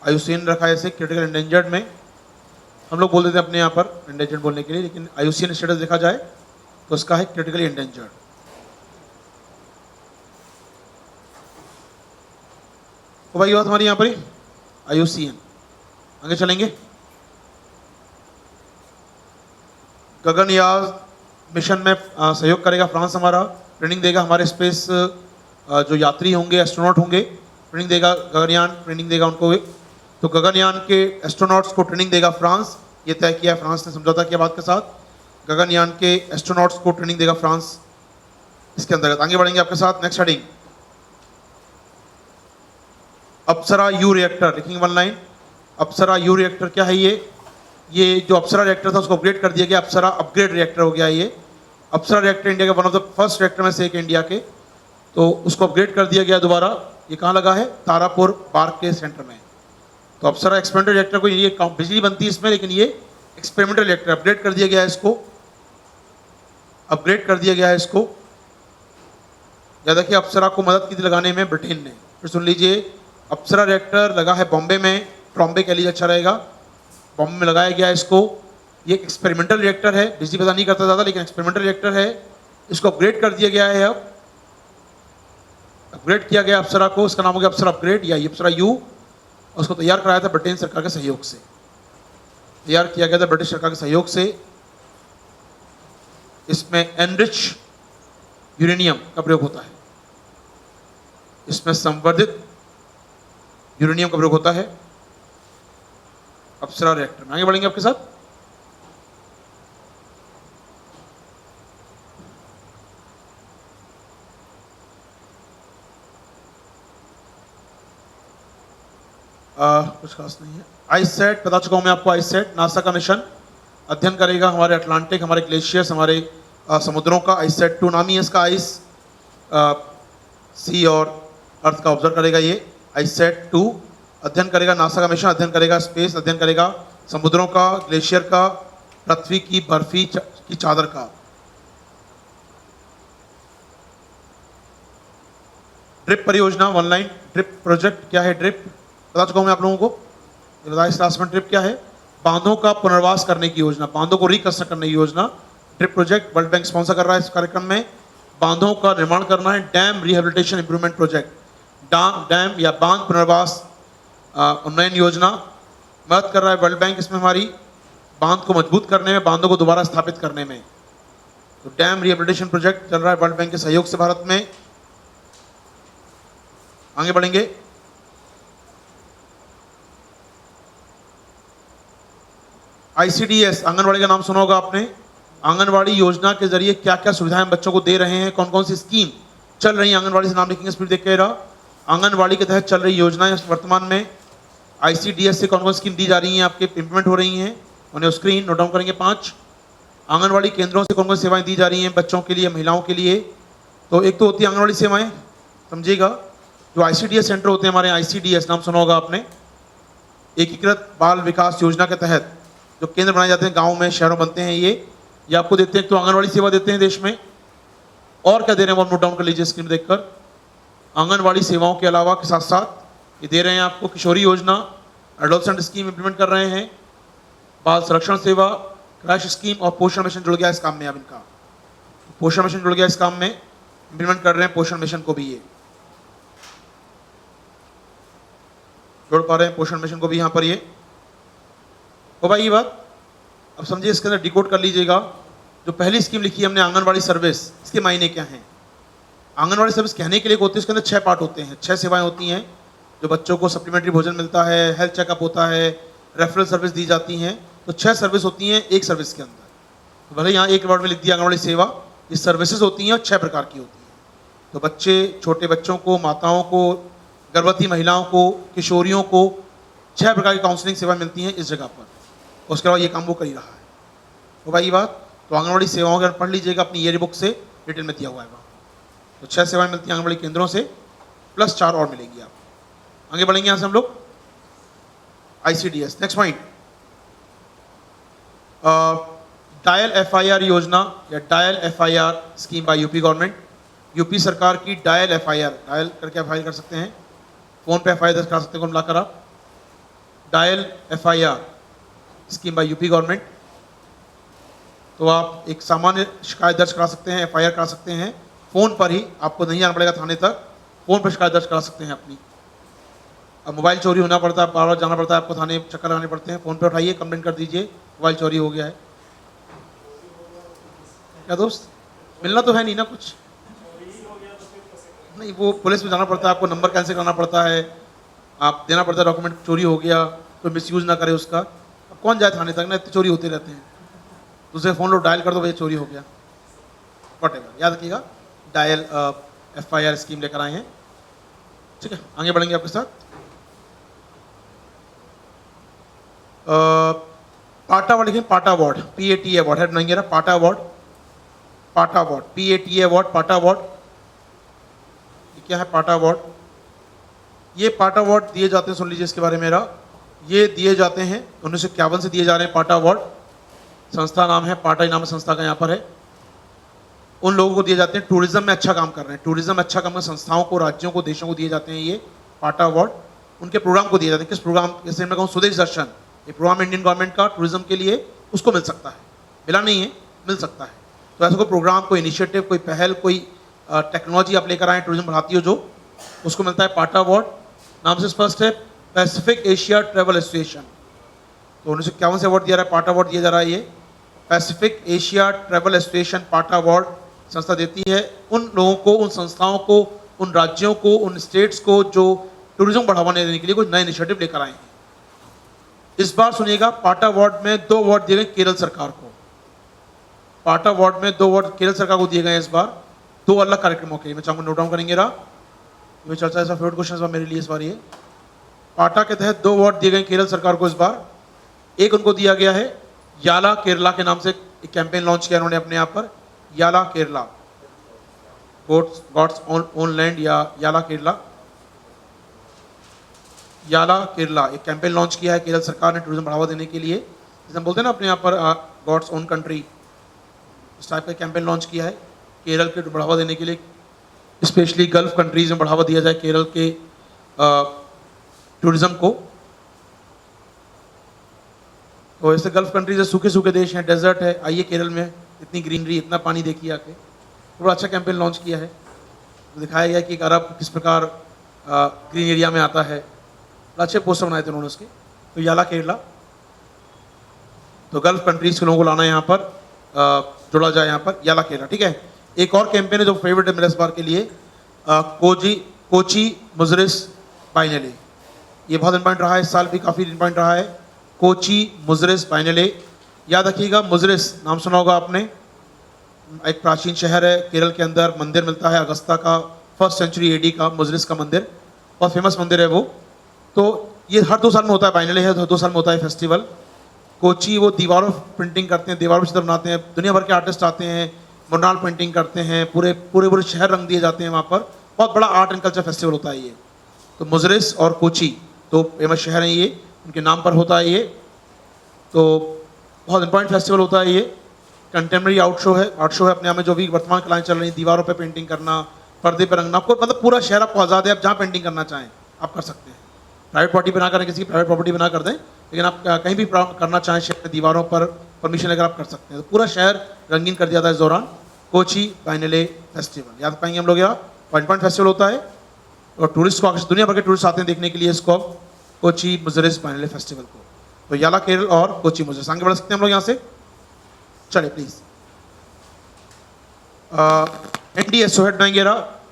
IUCN ने रखा है इसे क्रिटिकल एंडेंजर्ड में। हम लोग बोल देते हैं अपने यहाँ पर एंडेंजर्ड बोलने के लिए, लेकिन IUCN स्टेटस देखा जाए तो उसका है क्रिटिकली एंडेंजर्ड। हो भाई बात हमारी यहाँ पर IUCN। आगे चलेंगे। गगनयान मिशन में सहयोग करेगा फ्रांस, हमारा ट्रेनिंग देगा हमारे स्पेस जो यात्री होंगे, एस्ट्रोनॉट होंगे, ट्रेनिंग देगा गगनयान, ट्रेनिंग देगा उनको। तो गगनयान के एस्ट्रोनॉट्स को ट्रेनिंग देगा फ्रांस, ये तय किया फ्रांस ने समझौता किया बात के साथ। गगनयान के एस्ट्रोनॉट्स को ट्रेनिंग देगा फ्रांस इसके अंतर्गत। आगे बढ़ेंगे आपके साथ। Next heading, Apsara you reactor, लिखेंगे 1 लाइन। अप्सरा यू रिएक्टर क्या है? ये जो अप्सरा रिएक्टर था उसको अपग्रेड कर दिया गया, अप्सरा अपग्रेड रिएक्टर हो गया ये। अप्सरा रिएक्टर इंडिया का one of the first reactor में से एक इंडिया के, तो उसको अपग्रेड कर दिया गया दोबारा। ये कहाँ लगा है? तारापुर पार्क के सेंटर में। तो अप्सरा एक्सपेरिमेंटल रिएक्टर को, ये बिजली बनती है इसमें, लेकिन ये एक्सपेरिमेंटल रिएक्टर अपग्रेड कर दिया गया है, इसको अपग्रेड कर दिया गया है इसको। याद रखिए अप्सरा को मदद की थी लगाने में ब्रिटेन ने। फिर सुन लीजिए, अप्सरा रिएक्टर लगा है बॉम्बे में, ट्रॉम्बे कह लीजिए अच्छा रहेगा, बॉम्बे में लगाया गया है इसको। ये एक्सपेरिमेंटल रिएक्टर है, बिजली पैदा नहीं करता ज़्यादा, लेकिन एक्सपेरिमेंटल रिएक्टर है। इसको अपग्रेड कर दिया गया है, अब अपग्रेड किया गया अप्सरा को, इसका नाम हो गया अप्सरा अपग्रेड या अप्सरा यू। उसको तैयार कराया था ब्रिटेन सरकार के सहयोग से, तैयार किया गया था ब्रिटिश सरकार के सहयोग से। इसमें एनरिच यूरेनियम का प्रयोग होता है, इसमें संवर्धित यूरेनियम का प्रयोग होता है अप्सरा रिएक्टर में। आगे बढ़ेंगे आपके साथ। कुछ खास नहीं है। आईसैट बता चुका हूं मैं आपको। आईसैट नासा का मिशन अध्ययन करेगा हमारे अटलांटिक, हमारे ग्लेशियर्स, हमारे समुद्रों का। आईसैट 2 नाम ही है इसका। आइस सी और अर्थ का ऑब्जर्व करेगा ये। आईसैट 2 अध्ययन करेगा, नासा का मिशन अध्ययन करेगा, स्पेस अध्ययन करेगा, समुद्रों का, ग्लेशियर का, पृथ्वी की बर्फी की चादर का। ड्रिप परियोजना 1 लाइन। ड्रिप प्रोजेक्ट क्या है? ड्रिप बता चुका हूं मैं आप लोगों को, इस क्लास में। ड्रिप क्या है? बांधों का पुनर्वास करने की योजना, बांधों को रिकंस्ट्रक्ट करने की योजना। Drip project world bank sponsor कर रहा है इस कार्यक्रम में। बांधों का निर्माण करना है, dam rehabilitation improvement project, dam या बांध पुनर्वास उन्नयन योजना मदद कर रहा है वर्ल्ड बैंक इसमें हमारी, बांध को मजबूत करने में, बांधों को दोबारा स्थापित करने में। तो डैम रिहेबिलिटेशन प्रोजेक्ट चल रहा है वर्ल्ड बैंक के सहयोग से भारत में। आगे बढ़ेंगे। ICDS आंगनवाड़ी का नाम सुना होगा आपने। आंगनवाड़ी योजना के जरिए क्या क्या सुविधाएं बच्चों को दे रहे हैं, कौन कौन सी स्कीम चल रही है आंगनवाड़ी से, नाम लिखेंगे स्पीड देख के। आंगनवाड़ी के तहत चल रही योजनाएं वर्तमान में ICDS से कौन कौन स्कीम दी जा रही हैं, आपके इंप्लीमेंट हो रही हैं, उन्हें स्क्रीन नोट डाउन करेंगे। 5 आंगनवाड़ी केंद्रों से कौन कौन सेवाएं दी जा रही हैं बच्चों के लिए, महिलाओं के लिए। तो एक तो होती है आंगनवाड़ी सेवाएं, समझिएगा। जो ICDS सेंटर होते हैं हमारे, ICDS नाम सुना होगा आपने, एकीकृत बाल विकास योजना के तहत जो केंद्र बनाए जाते हैं, गाँव में, शहरों बनते हैं ये आपको देते हैं। तो आंगनवाड़ी सेवा देते हैं देश में। और क्या दे रहे हैं वो नोट डाउन कर लीजिए स्क्रीन देखकर। आंगनवाड़ी सेवाओं के अलावा के साथ साथ ये दे रहे हैं आपको किशोरी योजना, एडोलसेंट स्कीम इंप्लीमेंट कर रहे हैं, बाल संरक्षण सेवा, क्रैश स्कीम और पोषण मिशन जुड़ गया इस काम में। अब इनका पोषण मिशन जुड़ गया इस काम में, इंप्लीमेंट कर रहे हैं पोषण मिशन को भी, ये जोड़ पा रहे हैं पोषण मिशन को भी यहाँ पर। ये हो भाई ये बात अब समझिए, इसके अंदर डिकोड कर लीजिएगा। जो पहली स्कीम लिखी है हमने आंगनवाड़ी सर्विस, इसके मायने क्या हैं? आंगनवाड़ी सर्विस कहने के लिए होती है, इसके अंदर 6 पार्ट होते हैं, 6 सेवाएं होती हैं। जो बच्चों को सप्लीमेंट्री भोजन मिलता है, हेल्थ चेकअप होता है, रेफरल सर्विस दी जाती हैं। तो 6 सर्विस होती हैं एक सर्विस के अंदर। तो भले यहाँ एक वर्ड में लिख दिया आंगनवाड़ी सेवा, ये सर्विसेज होती हैं और 6 प्रकार की होती हैं। तो बच्चे, छोटे बच्चों को, माताओं को, गर्भवती महिलाओं को, किशोरियों को 6 प्रकार की काउंसलिंग सेवाएं मिलती हैं इस जगह पर। उसके अलावा ये काम वो कर ही रहा है। तो भाई ये बात, तो आंगनवाड़ी सेवाओं अगर पढ़ लीजिएगा अपनी ईयर बुक से, डिटेल में दिया हुआ है वहाँ। तो 6 सेवाएं मिलती हैं आंगनवाड़ी केंद्रों से, प्लस 4 और मिलेंगी आपको। आगे बढ़ेंगे यहाँ से हम लोग। ICDS next point, dial FIR योजना या dial FIR scheme bye UP government. UP सरकार की डायल FIR, डायल करके FIR कर सकते हैं, फ़ोन पे FIR दर्ज करा सकते हैं, मिलाकर आप dial FIR scheme bye UP government. तो आप एक सामान्य शिकायत दर्ज करा सकते हैं, FIR करा सकते हैं फ़ोन पर ही, आपको नहीं जाना पड़ेगा थाने तक, फ़ोन पर शिकायत दर्ज करा सकते हैं अपनी। अब मोबाइल चोरी होना पड़ता है, बार बार जाना पड़ता है आपको, थाने चक्कर लगाने पड़ते हैं। फ़ोन पे उठाइए, कंप्लेंट कर दीजिए मोबाइल चोरी हो गया है। क्या दोस्त, मिलना तो है नहीं ना कुछ, नहीं वो पुलिस में जाना पड़ता है आपको, नंबर कैंसिल करना पड़ता है, आप देना पड़ता है डॉक्यूमेंट, चोरी हो गया कोई मिसयूज़ ना करे उसका। अब कौन जाए थाने तक ना, इतनी चोरी होते रहते हैं। दूसरे फ़ोन लो, डायल कर दो, भैया चोरी हो गया, वॉटेवर। याद रखिएगा, डायल FIR स्कीम लेकर आए हैं। ठीक है, आगे बढ़ेंगे आपके साथ। पाटा अवार्ड लिखें, पाटा अवार्ड, PATA अवार्ड है, नहीं रहा, पाटा अवार्ड, पाटा अवार्ड, PATA अवार्ड, पाटा अवार्ड। क्या है पाटा अवार्ड? ये पाटा अवार्ड दिए जाते हैं, सुन लीजिए इसके बारे में मेरा, ये दिए जाते हैं 1951 से दिए जा रहे हैं पाटा अवार्ड। संस्था नाम है पाटा, नाम संस्था का यहाँ पर है। उन लोगों को दिए जाते हैं टूरिज्म में अच्छा काम कर रहे हैं, टूरिज्म में अच्छा काम कर संस्थाओं को, राज्यों को, देशों को दिए जाते हैं ये पाटा अवार्ड। उनके प्रोग्राम को दिए जाते हैं। किस प्रोग्राम? जैसे मैं कहूँ स्वदेश दर्शन, ये प्रोग्राम इंडियन गवर्नमेंट का टूरिज्म के लिए, उसको मिल सकता है, मिला नहीं है, मिल सकता है। तो ऐसा कोई प्रोग्राम, कोई इनिशिएटिव, कोई पहल, कोई टेक्नोलॉजी आप लेकर आए, टूरिज्म बढ़ाती हो जो, उसको मिलता है पाटा अवार्ड। नाम से स्पष्ट है, पैसिफिक एशिया ट्रैवल एसोसिएशन। तो 1951 से अवार्ड दिया रहा है, पाटा अवार्ड दिया जा रहा है। ये पैसिफिक एशिया ट्रैवल एसोसिएशन पाटा अवार्ड संस्था देती है उन लोगों को, उन संस्थाओं को, उन राज्यों को, उन स्टेट्स को जो टूरिज्म बढ़ावा देने के लिए कुछ नए इनिशिएटिव लेकर आए हैं। इस बार सुनिएगा, पाटा अवार्ड में 2 अवार्ड दिए गए केरल सरकार को। पाटा अवार्ड में 2 अवार्ड केरल सरकार को दिए गए इस बार, 2 अलग कार्यक्रमों के। मैं चाहूँगा नोट डाउन करेंगे रहा, ये चर्चा ऐसा फेवरेट क्वेश्चन मेरे लिए इस बार। ये पाटा के तहत 2 अवार्ड दिए गए केरल सरकार को इस बार। एक उनको दिया गया है याला केरला के नाम से, एक कैंपेन लॉन्च किया उन्होंने अपने यहाँ पर, याला केरला, गॉड्स ओन लैंड, या याला केरला, याला केरला एक कैंपेन लॉन्च किया है केरल सरकार ने टूरिज्म बढ़ावा देने के लिए। जैसे हम बोलते हैं ना अपने यहाँ पर गॉड्स ओन कंट्री, इस टाइप का कैंपेन लॉन्च किया है केरल के बढ़ावा देने के लिए, स्पेशली गल्फ कंट्रीज में बढ़ावा दिया जाए केरल के टूरिज्म को। तो ऐसे गल्फ कंट्रीज है, सूखे सूखे देश हैं, डेजर्ट है, आइए केरल में, इतनी ग्रीनरी, इतना पानी देखिए आके। तो बड़ा अच्छा कैंपेन लॉन्च किया है, तो दिखाया गया कि एक अरब किस प्रकार ग्रीन एरिया में आता है। अच्छे पोस्टर बनाए थे उन्होंने उसके। तो याला केरला, तो गल्फ कंट्रीज के लोगों को लाना यहाँ पर, जोड़ा जाए यहाँ पर, याला केरला। ठीक है, एक और कैंपेन है जो फेवरेट है मेरे इस बार के लिए, कोची मुजरिस बाइनेले। ये बहुत इंपॉर्टेंट रहा है, इस साल भी काफ़ी इंपॉर्टेंट रहा है। कोची मुजरिस बाइनेले, याद रखिएगा, मुजरिस नाम सुना होगा आपने, एक प्राचीन शहर है केरल के अंदर, मंदिर मिलता है अगस्ता का, 1st सेंचुरी AD का मुजरिस का मंदिर, बहुत फेमस मंदिर है वो। तो ये हर 2 साल में होता है, बाइनेले है, हर 2 साल में होता है फेस्टिवल। कोची वो दीवारों प्रिंटिंग करते हैं, दीवारों पर चित्र बनाते हैं, दुनिया भर के आर्टिस्ट आते हैं, मुरनाल पेंटिंग करते हैं, पूरे शहर रंग दिए जाते हैं वहाँ पर। बहुत बड़ा आर्ट एंड कल्चर फेस्टिवल होता है ये। तो मुजरिस और कोची 2 फेमस शहर हैं ये, उनके नाम पर होता है ये। तो बहुत इंपॉर्टेंट फेस्टिवल होता है ये। कंटेम्प्रेरी आर्ट शो है अपने आप में, जो भी वर्तमान कलाएँ चल रही, दीवारों पर पेंटिंग करना, पर्दे पर रंगना, आपको मतलब पूरा शहर आपको आज़ाद है, आप जहाँ पेंटिंग करना चाहें आप कर सकते हैं। प्राइवेट प्रॉपर्टी बना करें, किसी की प्राइवेट प्रॉपर्टी बना कर दें, लेकिन आप कहीं भी करना चाहें शहर में, दीवारों पर परमिशन लेकर आप कर सकते हैं। तो पूरा शहर रंगीन कर दिया था इस दौरान, कोची बाइनेले फेस्टिवल। याद पाएंगे हम लोग, यहाँ पॉइंट फेस्टिवल होता है और टूरिस्ट को, दुनिया भर के टूरिस्ट आते हैं देखने के लिए इसको, कोची मुजरिस बाइनेले फेस्टिवल को। तो याला केरल और कोची मुजरिस, आगे बढ़ सकते हैं हम लोग यहाँ से, चले प्लीज। NDS हेड बनाएंगे,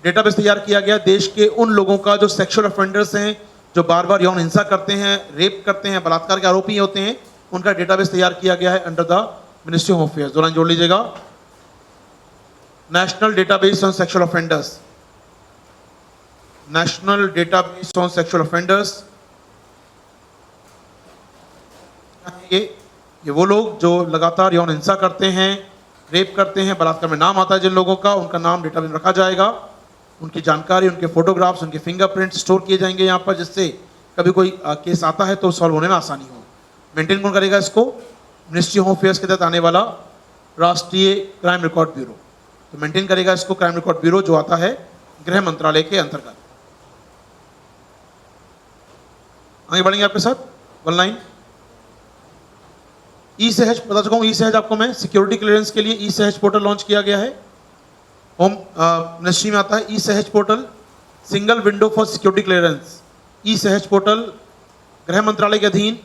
डेटाबेस तैयार किया गया देश के उन लोगों का जो सेक्सुअल ऑफेंडर्स हैं, जो बार बार यौन हिंसा करते हैं, रेप करते हैं, बलात्कार के आरोपी होते हैं, उनका डेटाबेस तैयार किया गया है under the ministry of affairs. दो लाइन जोड़ लीजिएगा, national database on sexual offenders, national database on sexual offenders. ये वो लोग जो लगातार यौन हिंसा करते हैं, रेप करते हैं, बलात्कार में नाम आता है जिन लोगों का, उनका नाम डेटाबेस में रखा जाएगा, उनकी जानकारी, उनके फोटोग्राफ्स, उनके फिंगरप्रिंट्स स्टोर किए जाएंगे यहाँ पर, जिससे कभी कोई केस आता है तो सॉल्व होने में आसानी हो। मेंटेन कौन करेगा इसको? मिनिस्ट्री ऑफ अफेयर्स के तहत आने वाला राष्ट्रीय क्राइम रिकॉर्ड ब्यूरो, तो मेंटेन करेगा इसको क्राइम रिकॉर्ड ब्यूरो, जो आता है गृह मंत्रालय के अंतर्गत। आगे बढ़ेंगे आपके साथ, वन लाइन। ई-सहज, बता चुका हूँ ई-सहज आपको मैं, सिक्योरिटी क्लियरेंस के लिए ई-सहज पोर्टल लॉन्च किया गया है, होम मिनिस्ट्री में आता है e-Sahaj portal, single window for security clearance. E Sahaj portal गृह मंत्रालय के अधीन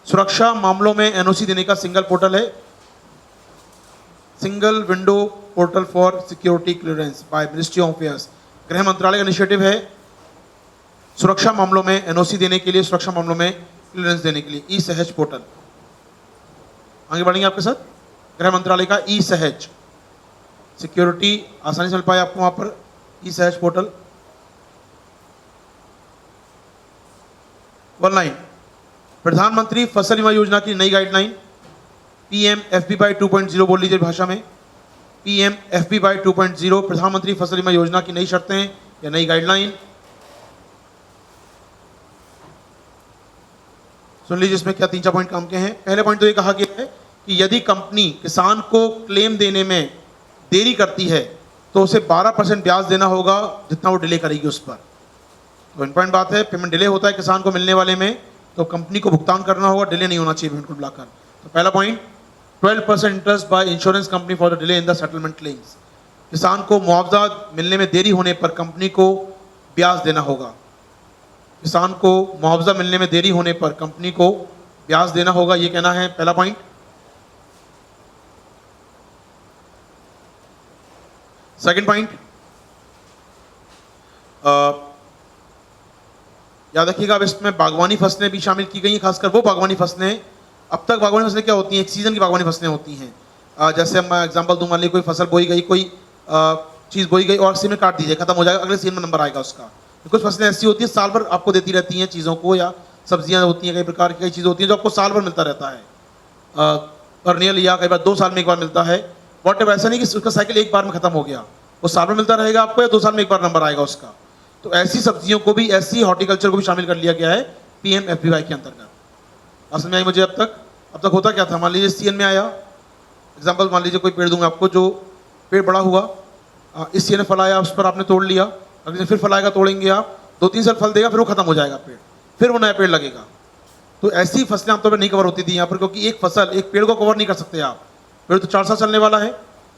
सुरक्षा मामलों में एनओसी देने का सिंगल पोर्टल है, single window portal for security clearance by ministry of affairs. गृह मंत्रालय का इनिशिएटिव है सुरक्षा मामलों में एनओसी देने के लिए, सुरक्षा मामलों में क्लियरेंस देने के लिए ई सहज पोर्टल। आगे बढ़ेंगे आपके साथ। गृह मंत्रालय का ई सहज, सिक्योरिटी आसानी से मिल पाए आपको वहां पर, ई सहज पोर्टल। 19 प्रधानमंत्री फसल बीमा योजना की नई गाइडलाइन, PMFBY 2.0 बोल लीजिए भाषा में, PMFBY 2.0 प्रधानमंत्री फसल बीमा योजना की नई शर्तें या नई गाइडलाइन। सुन लीजिए इसमें क्या 3-4 पॉइंट काम के हैं। पहले पॉइंट तो ये कहा गया है कि यदि कंपनी किसान को क्लेम देने में देरी करती है तो उसे 12% ब्याज देना होगा जितना वो डिले करेगी उस पर। तो इम्पोर्टेंट बात है, पेमेंट डिले होता है किसान को मिलने वाले में तो कंपनी को भुगतान करना होगा, डिले नहीं होना चाहिए पेमेंट को बुलाकर। तो पहला point 12% interest by insurance company for the delay in the settlement claims. किसान को मुआवजा मिलने में देरी होने पर कंपनी को ब्याज देना होगा। किसान को मुआवजा मिलने में देरी होने पर कंपनी को ब्याज देना होगा, ये कहना है पहला पॉइंट। सेकंड पॉइंट, याद रखिएगा अब इसमें बागवानी फसलें भी शामिल की गई हैं, खासकर वो बागवानी फसलें। अब तक बागवानी फसलें क्या होती हैं, एक सीजन की बागवानी फसलें होती हैं। जैसे मैं एग्जांपल दूं, मान लीजिए कोई फसल बोई गई, कोई चीज़ बोई गई और सीजन में काट दीजिए, खत्म हो जाएगा, अगले सीजन में नंबर आएगा उसका। कुछ फसलें ऐसी होती हैं साल भर आपको देती रहती हैं चीज़ों को, या सब्जियां होती हैं, कई प्रकार की कई चीज़ें होती हैं जो आपको साल भर मिलता रहता है, परनियल या कई बार 2 साल में एक बार मिलता है। वॉट एवर, ऐसा नहीं कि उसका साइकिल एक बार में खत्म हो गया, वो साल में मिलता रहेगा आपको या 2 साल में एक बार नंबर आएगा उसका। तो ऐसी सब्जियों को भी, ऐसी हॉर्टिकल्चर को भी शामिल कर लिया गया है PMFBY के अंतर्गत। असम में आई मुझे अब तक होता क्या था, मान लीजिए सीजन में आया, एग्जाम्पल मान लीजिए कोई पेड़ दूंगा आपको, जो पेड़ बड़ा हुआ, इस सीजन में फल आया, उस पर आपने तोड़ लिया, अगले दिन फिर फल आएगा, तोड़ेंगे आप, 2-3 साल फल देगा, फिर वो खत्म हो जाएगा पेड़, फिर वो नया पेड़ लगेगा। तो ऐसी फसलें आमतौर पर नहीं कवर होती थी यहाँ पर, क्योंकि एक फसल, एक पेड़ को कवर नहीं कर सकते आप। पेड़ तो 4 साल चलने वाला है,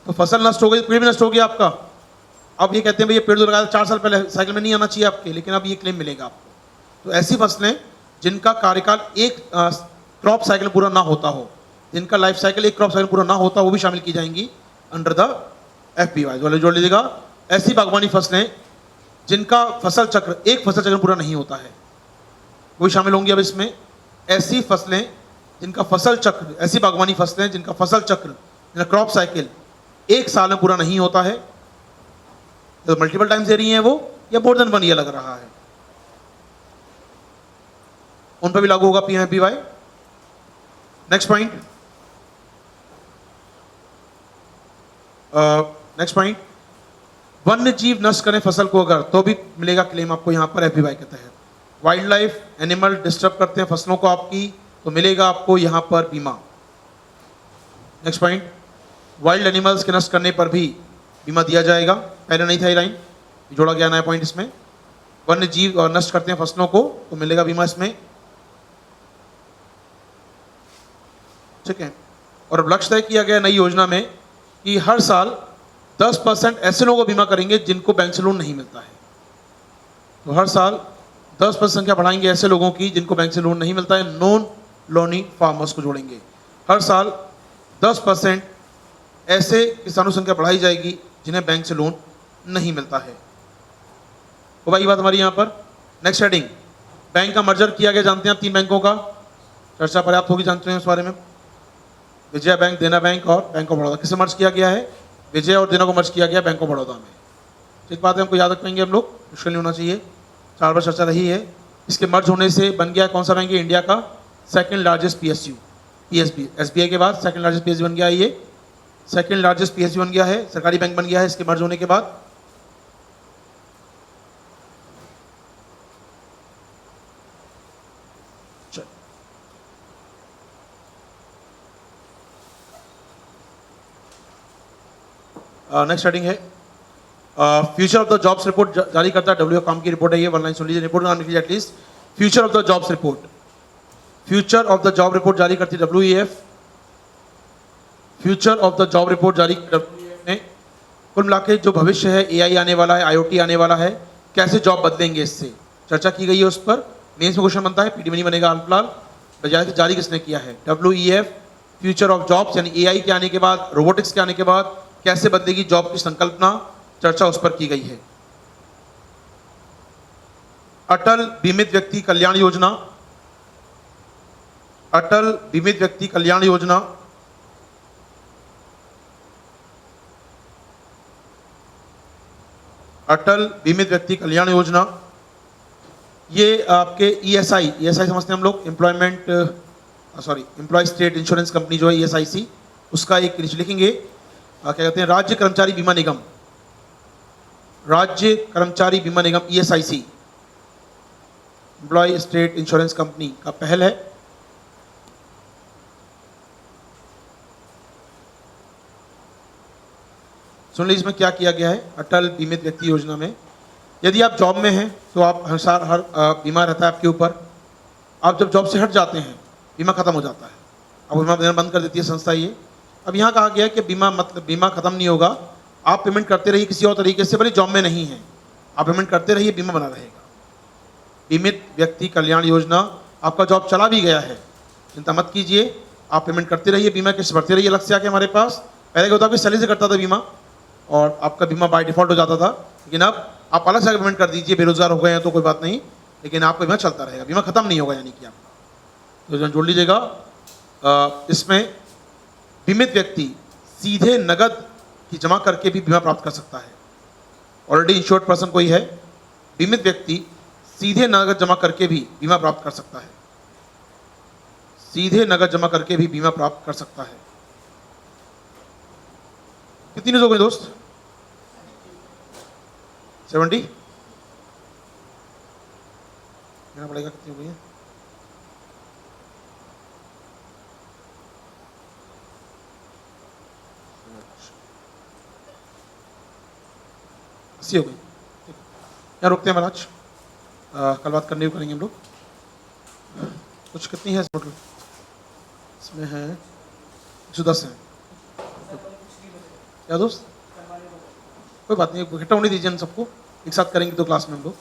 तो फसल नष्ट हो गई, पेड़ भी नष्ट हो गया आपका। अब ये कहते हैं भैया पेड़ तो लगाया 4 साल पहले, साइकिल में नहीं आना चाहिए आपके, लेकिन अब ये क्लेम मिलेगा आपको। तो ऐसी फसलें जिनका कार्यकाल एक क्रॉप साइकिल पूरा ना होता हो, जिनका लाइफ साइकिल एक क्रॉप साइकिल पूरा ना होता, वो भी शामिल की जाएंगी अंडर द FBY। वाले जोड़ लीजिएगा, ऐसी बागवानी फसलें जिनका फसल चक्र, एक फसल चक्र पूरा नहीं होता है, वो भी शामिल होंगी अब इसमें। ऐसी फसलें जिनका फसल चक्र, ऐसी बागवानी फसलें जिनका फसल चक्र, क्रॉप साइकिल 1 साल में पूरा नहीं होता है, तो मल्टीपल टाइम्स दे रही हैं वो, या मोर देन 1 ईयर लग रहा है, उन पर भी लागू होगा PMFBY। नेक्स्ट पॉइंट, वन्य जीव नष्ट करें फसल को अगर, तो भी मिलेगा क्लेम आपको यहाँ पर FBY के तहत। वाइल्ड लाइफ एनिमल डिस्टर्ब करते हैं फसलों को आपकी, तो मिलेगा आपको यहाँ पर बीमा। नेक्स्ट पॉइंट, वाइल्ड एनिमल्स के नष्ट करने पर भी बीमा दिया जाएगा, पहले नहीं था ये लाइन, जोड़ा गया नया पॉइंट इसमें। वन्य जीव नष्ट करते हैं फसलों को, तो मिलेगा बीमा इसमें, ठीक है। और अब लक्ष्य तय किया गया नई योजना में कि हर साल 10% ऐसे लोगों को बीमा करेंगे जिनको बैंक से लोन नहीं मिलता है। तो हर साल 10% संख्या बढ़ाएंगे ऐसे लोगों की जिनको बैंक से लोन नहीं मिलता है, नॉन लोनी फार्मर्स को जोड़ेंगे। हर साल 10% ऐसे किसानों की संख्या बढ़ाई जाएगी जिन्हें बैंक से लोन नहीं मिलता है। तो भाई बात हमारी यहाँ पर। नेक्स्ट हेडिंग, बैंक का मर्जर किया गया, जानते हैं आप 3 बैंकों का, चर्चा पर्याप्त होगी, जानते हैं उस बारे में। विजया बैंक, देना बैंक और बैंक ऑफ बड़ौदा। किसे मर्ज किया गया है? विजय और देना को मर्ज किया गया बैंक ऑफ बड़ौदा में। ठीक बात है, हमको याद रख पाएंगे हम लोग, मुश्किल नहीं होना चाहिए, 4 बार चर्चा रही है। इसके मर्ज होने से बन गया कौन सा बैंक है? इंडिया का second largest PSU, PSB, SBI के बाद सेकंड लार्जेस्ट PSU बन गया। ये सेकंड लार्जेस्ट PSU बन गया है, सरकारी बैंक बन गया है इसके मर्ज होने के बाद। नेक्स्ट हेडिंग है future of the jobs report जारी करता है WF काम की रिपोर्ट है ये, 1 लाइन सुन लीजिए, रिपोर्ट नाम लिख लीजिए at least. Future of the jobs report, future of the job report जारी करती है WEF, future of the job report जारी WEF ने। कुल मिला के जो भविष्य है, AI आने वाला है, IoT आने वाला है, कैसे जॉब बदलेंगे इससे, चर्चा की गई है उस पर। मेंस में क्वेश्चन बनता है, पीडी में नहीं बनेगा हाल फिलहाल। जारी किसने किया है? WEF, फ्यूचर ऑफ जॉब्स यानी AI के आने के बाद, रोबोटिक्स के आने के बाद कैसे बदलेगी जॉब की संकल्पना, चर्चा उस पर की गई है। अटल बीमित व्यक्ति कल्याण योजना, अटल बीमित व्यक्ति कल्याण योजना अटल बीमित व्यक्ति कल्याण योजना, ये आपके ESI समझते हैं हम लोग, एम्प्लॉय स्टेट इंश्योरेंस कंपनी जो है ESIC, उसका एक नीचे लिखेंगे क्या कहते हैं, राज्य कर्मचारी बीमा निगम, राज्य कर्मचारी बीमा निगम ESIC, employ state insurance company का पहल है। सुन लीजिए इसमें क्या किया गया है। अटल बीमित व्यक्ति योजना में यदि आप जॉब में हैं तो आप हर बीमा रहता है आपके ऊपर। आप जब जॉब से हट जाते हैं बीमा खत्म हो जाता है, अब बीमा देना बंद कर देती है संस्था ये। अब यहाँ कहा गया है कि बीमा खत्म नहीं होगा, आप पेमेंट करते रहिए किसी और तरीके से, भले जॉब में नहीं है आप पेमेंट करते रहिए, बीमा बना रहेगा। बीमित व्यक्ति कल्याण योजना, आपका जॉब चला भी गया है चिंता मत कीजिए, आप पेमेंट करते रहिए, बीमा किस्त भरते रहिए अलग से आके हमारे पास। पहले क्या होता था, सैलरी से करता था बीमा और आपका बीमा बाय डिफॉल्ट हो जाता था, लेकिन अब आप अलग से पेमेंट कर दीजिए, बेरोजगार हो गए हैं तो कोई बात नहीं, लेकिन आपका बीमा चलता रहेगा, बीमा खत्म नहीं होगा यानी कि आपका। तो जोड़ लीजिएगा, इसमें बीमित व्यक्ति सीधे नगद की जमा करके भी बीमा प्राप्त कर सकता है। ऑलरेडी इंश्योर्ड पर्सन कोई है, बीमित व्यक्ति सीधे नगद जमा करके भी बीमा प्राप्त कर सकता है, सीधे नगद जमा करके भी बीमा प्राप्त कर सकता है। कितनी न्यूज हो गई दोस्त? 70 देना पड़ेगा। कितनी हो गई है? अस्सी हो गई। यहाँ रुकते हैं महाराज, कल बात करने को करेंगे हम लोग। कुछ कितनी है टोटल? इसमें है 110 है। क्या दोस्त? कोई बात नहीं, इकट्ठा होने दीजिए हम सबको, एक साथ करेंगे तो क्लास में हम लोग।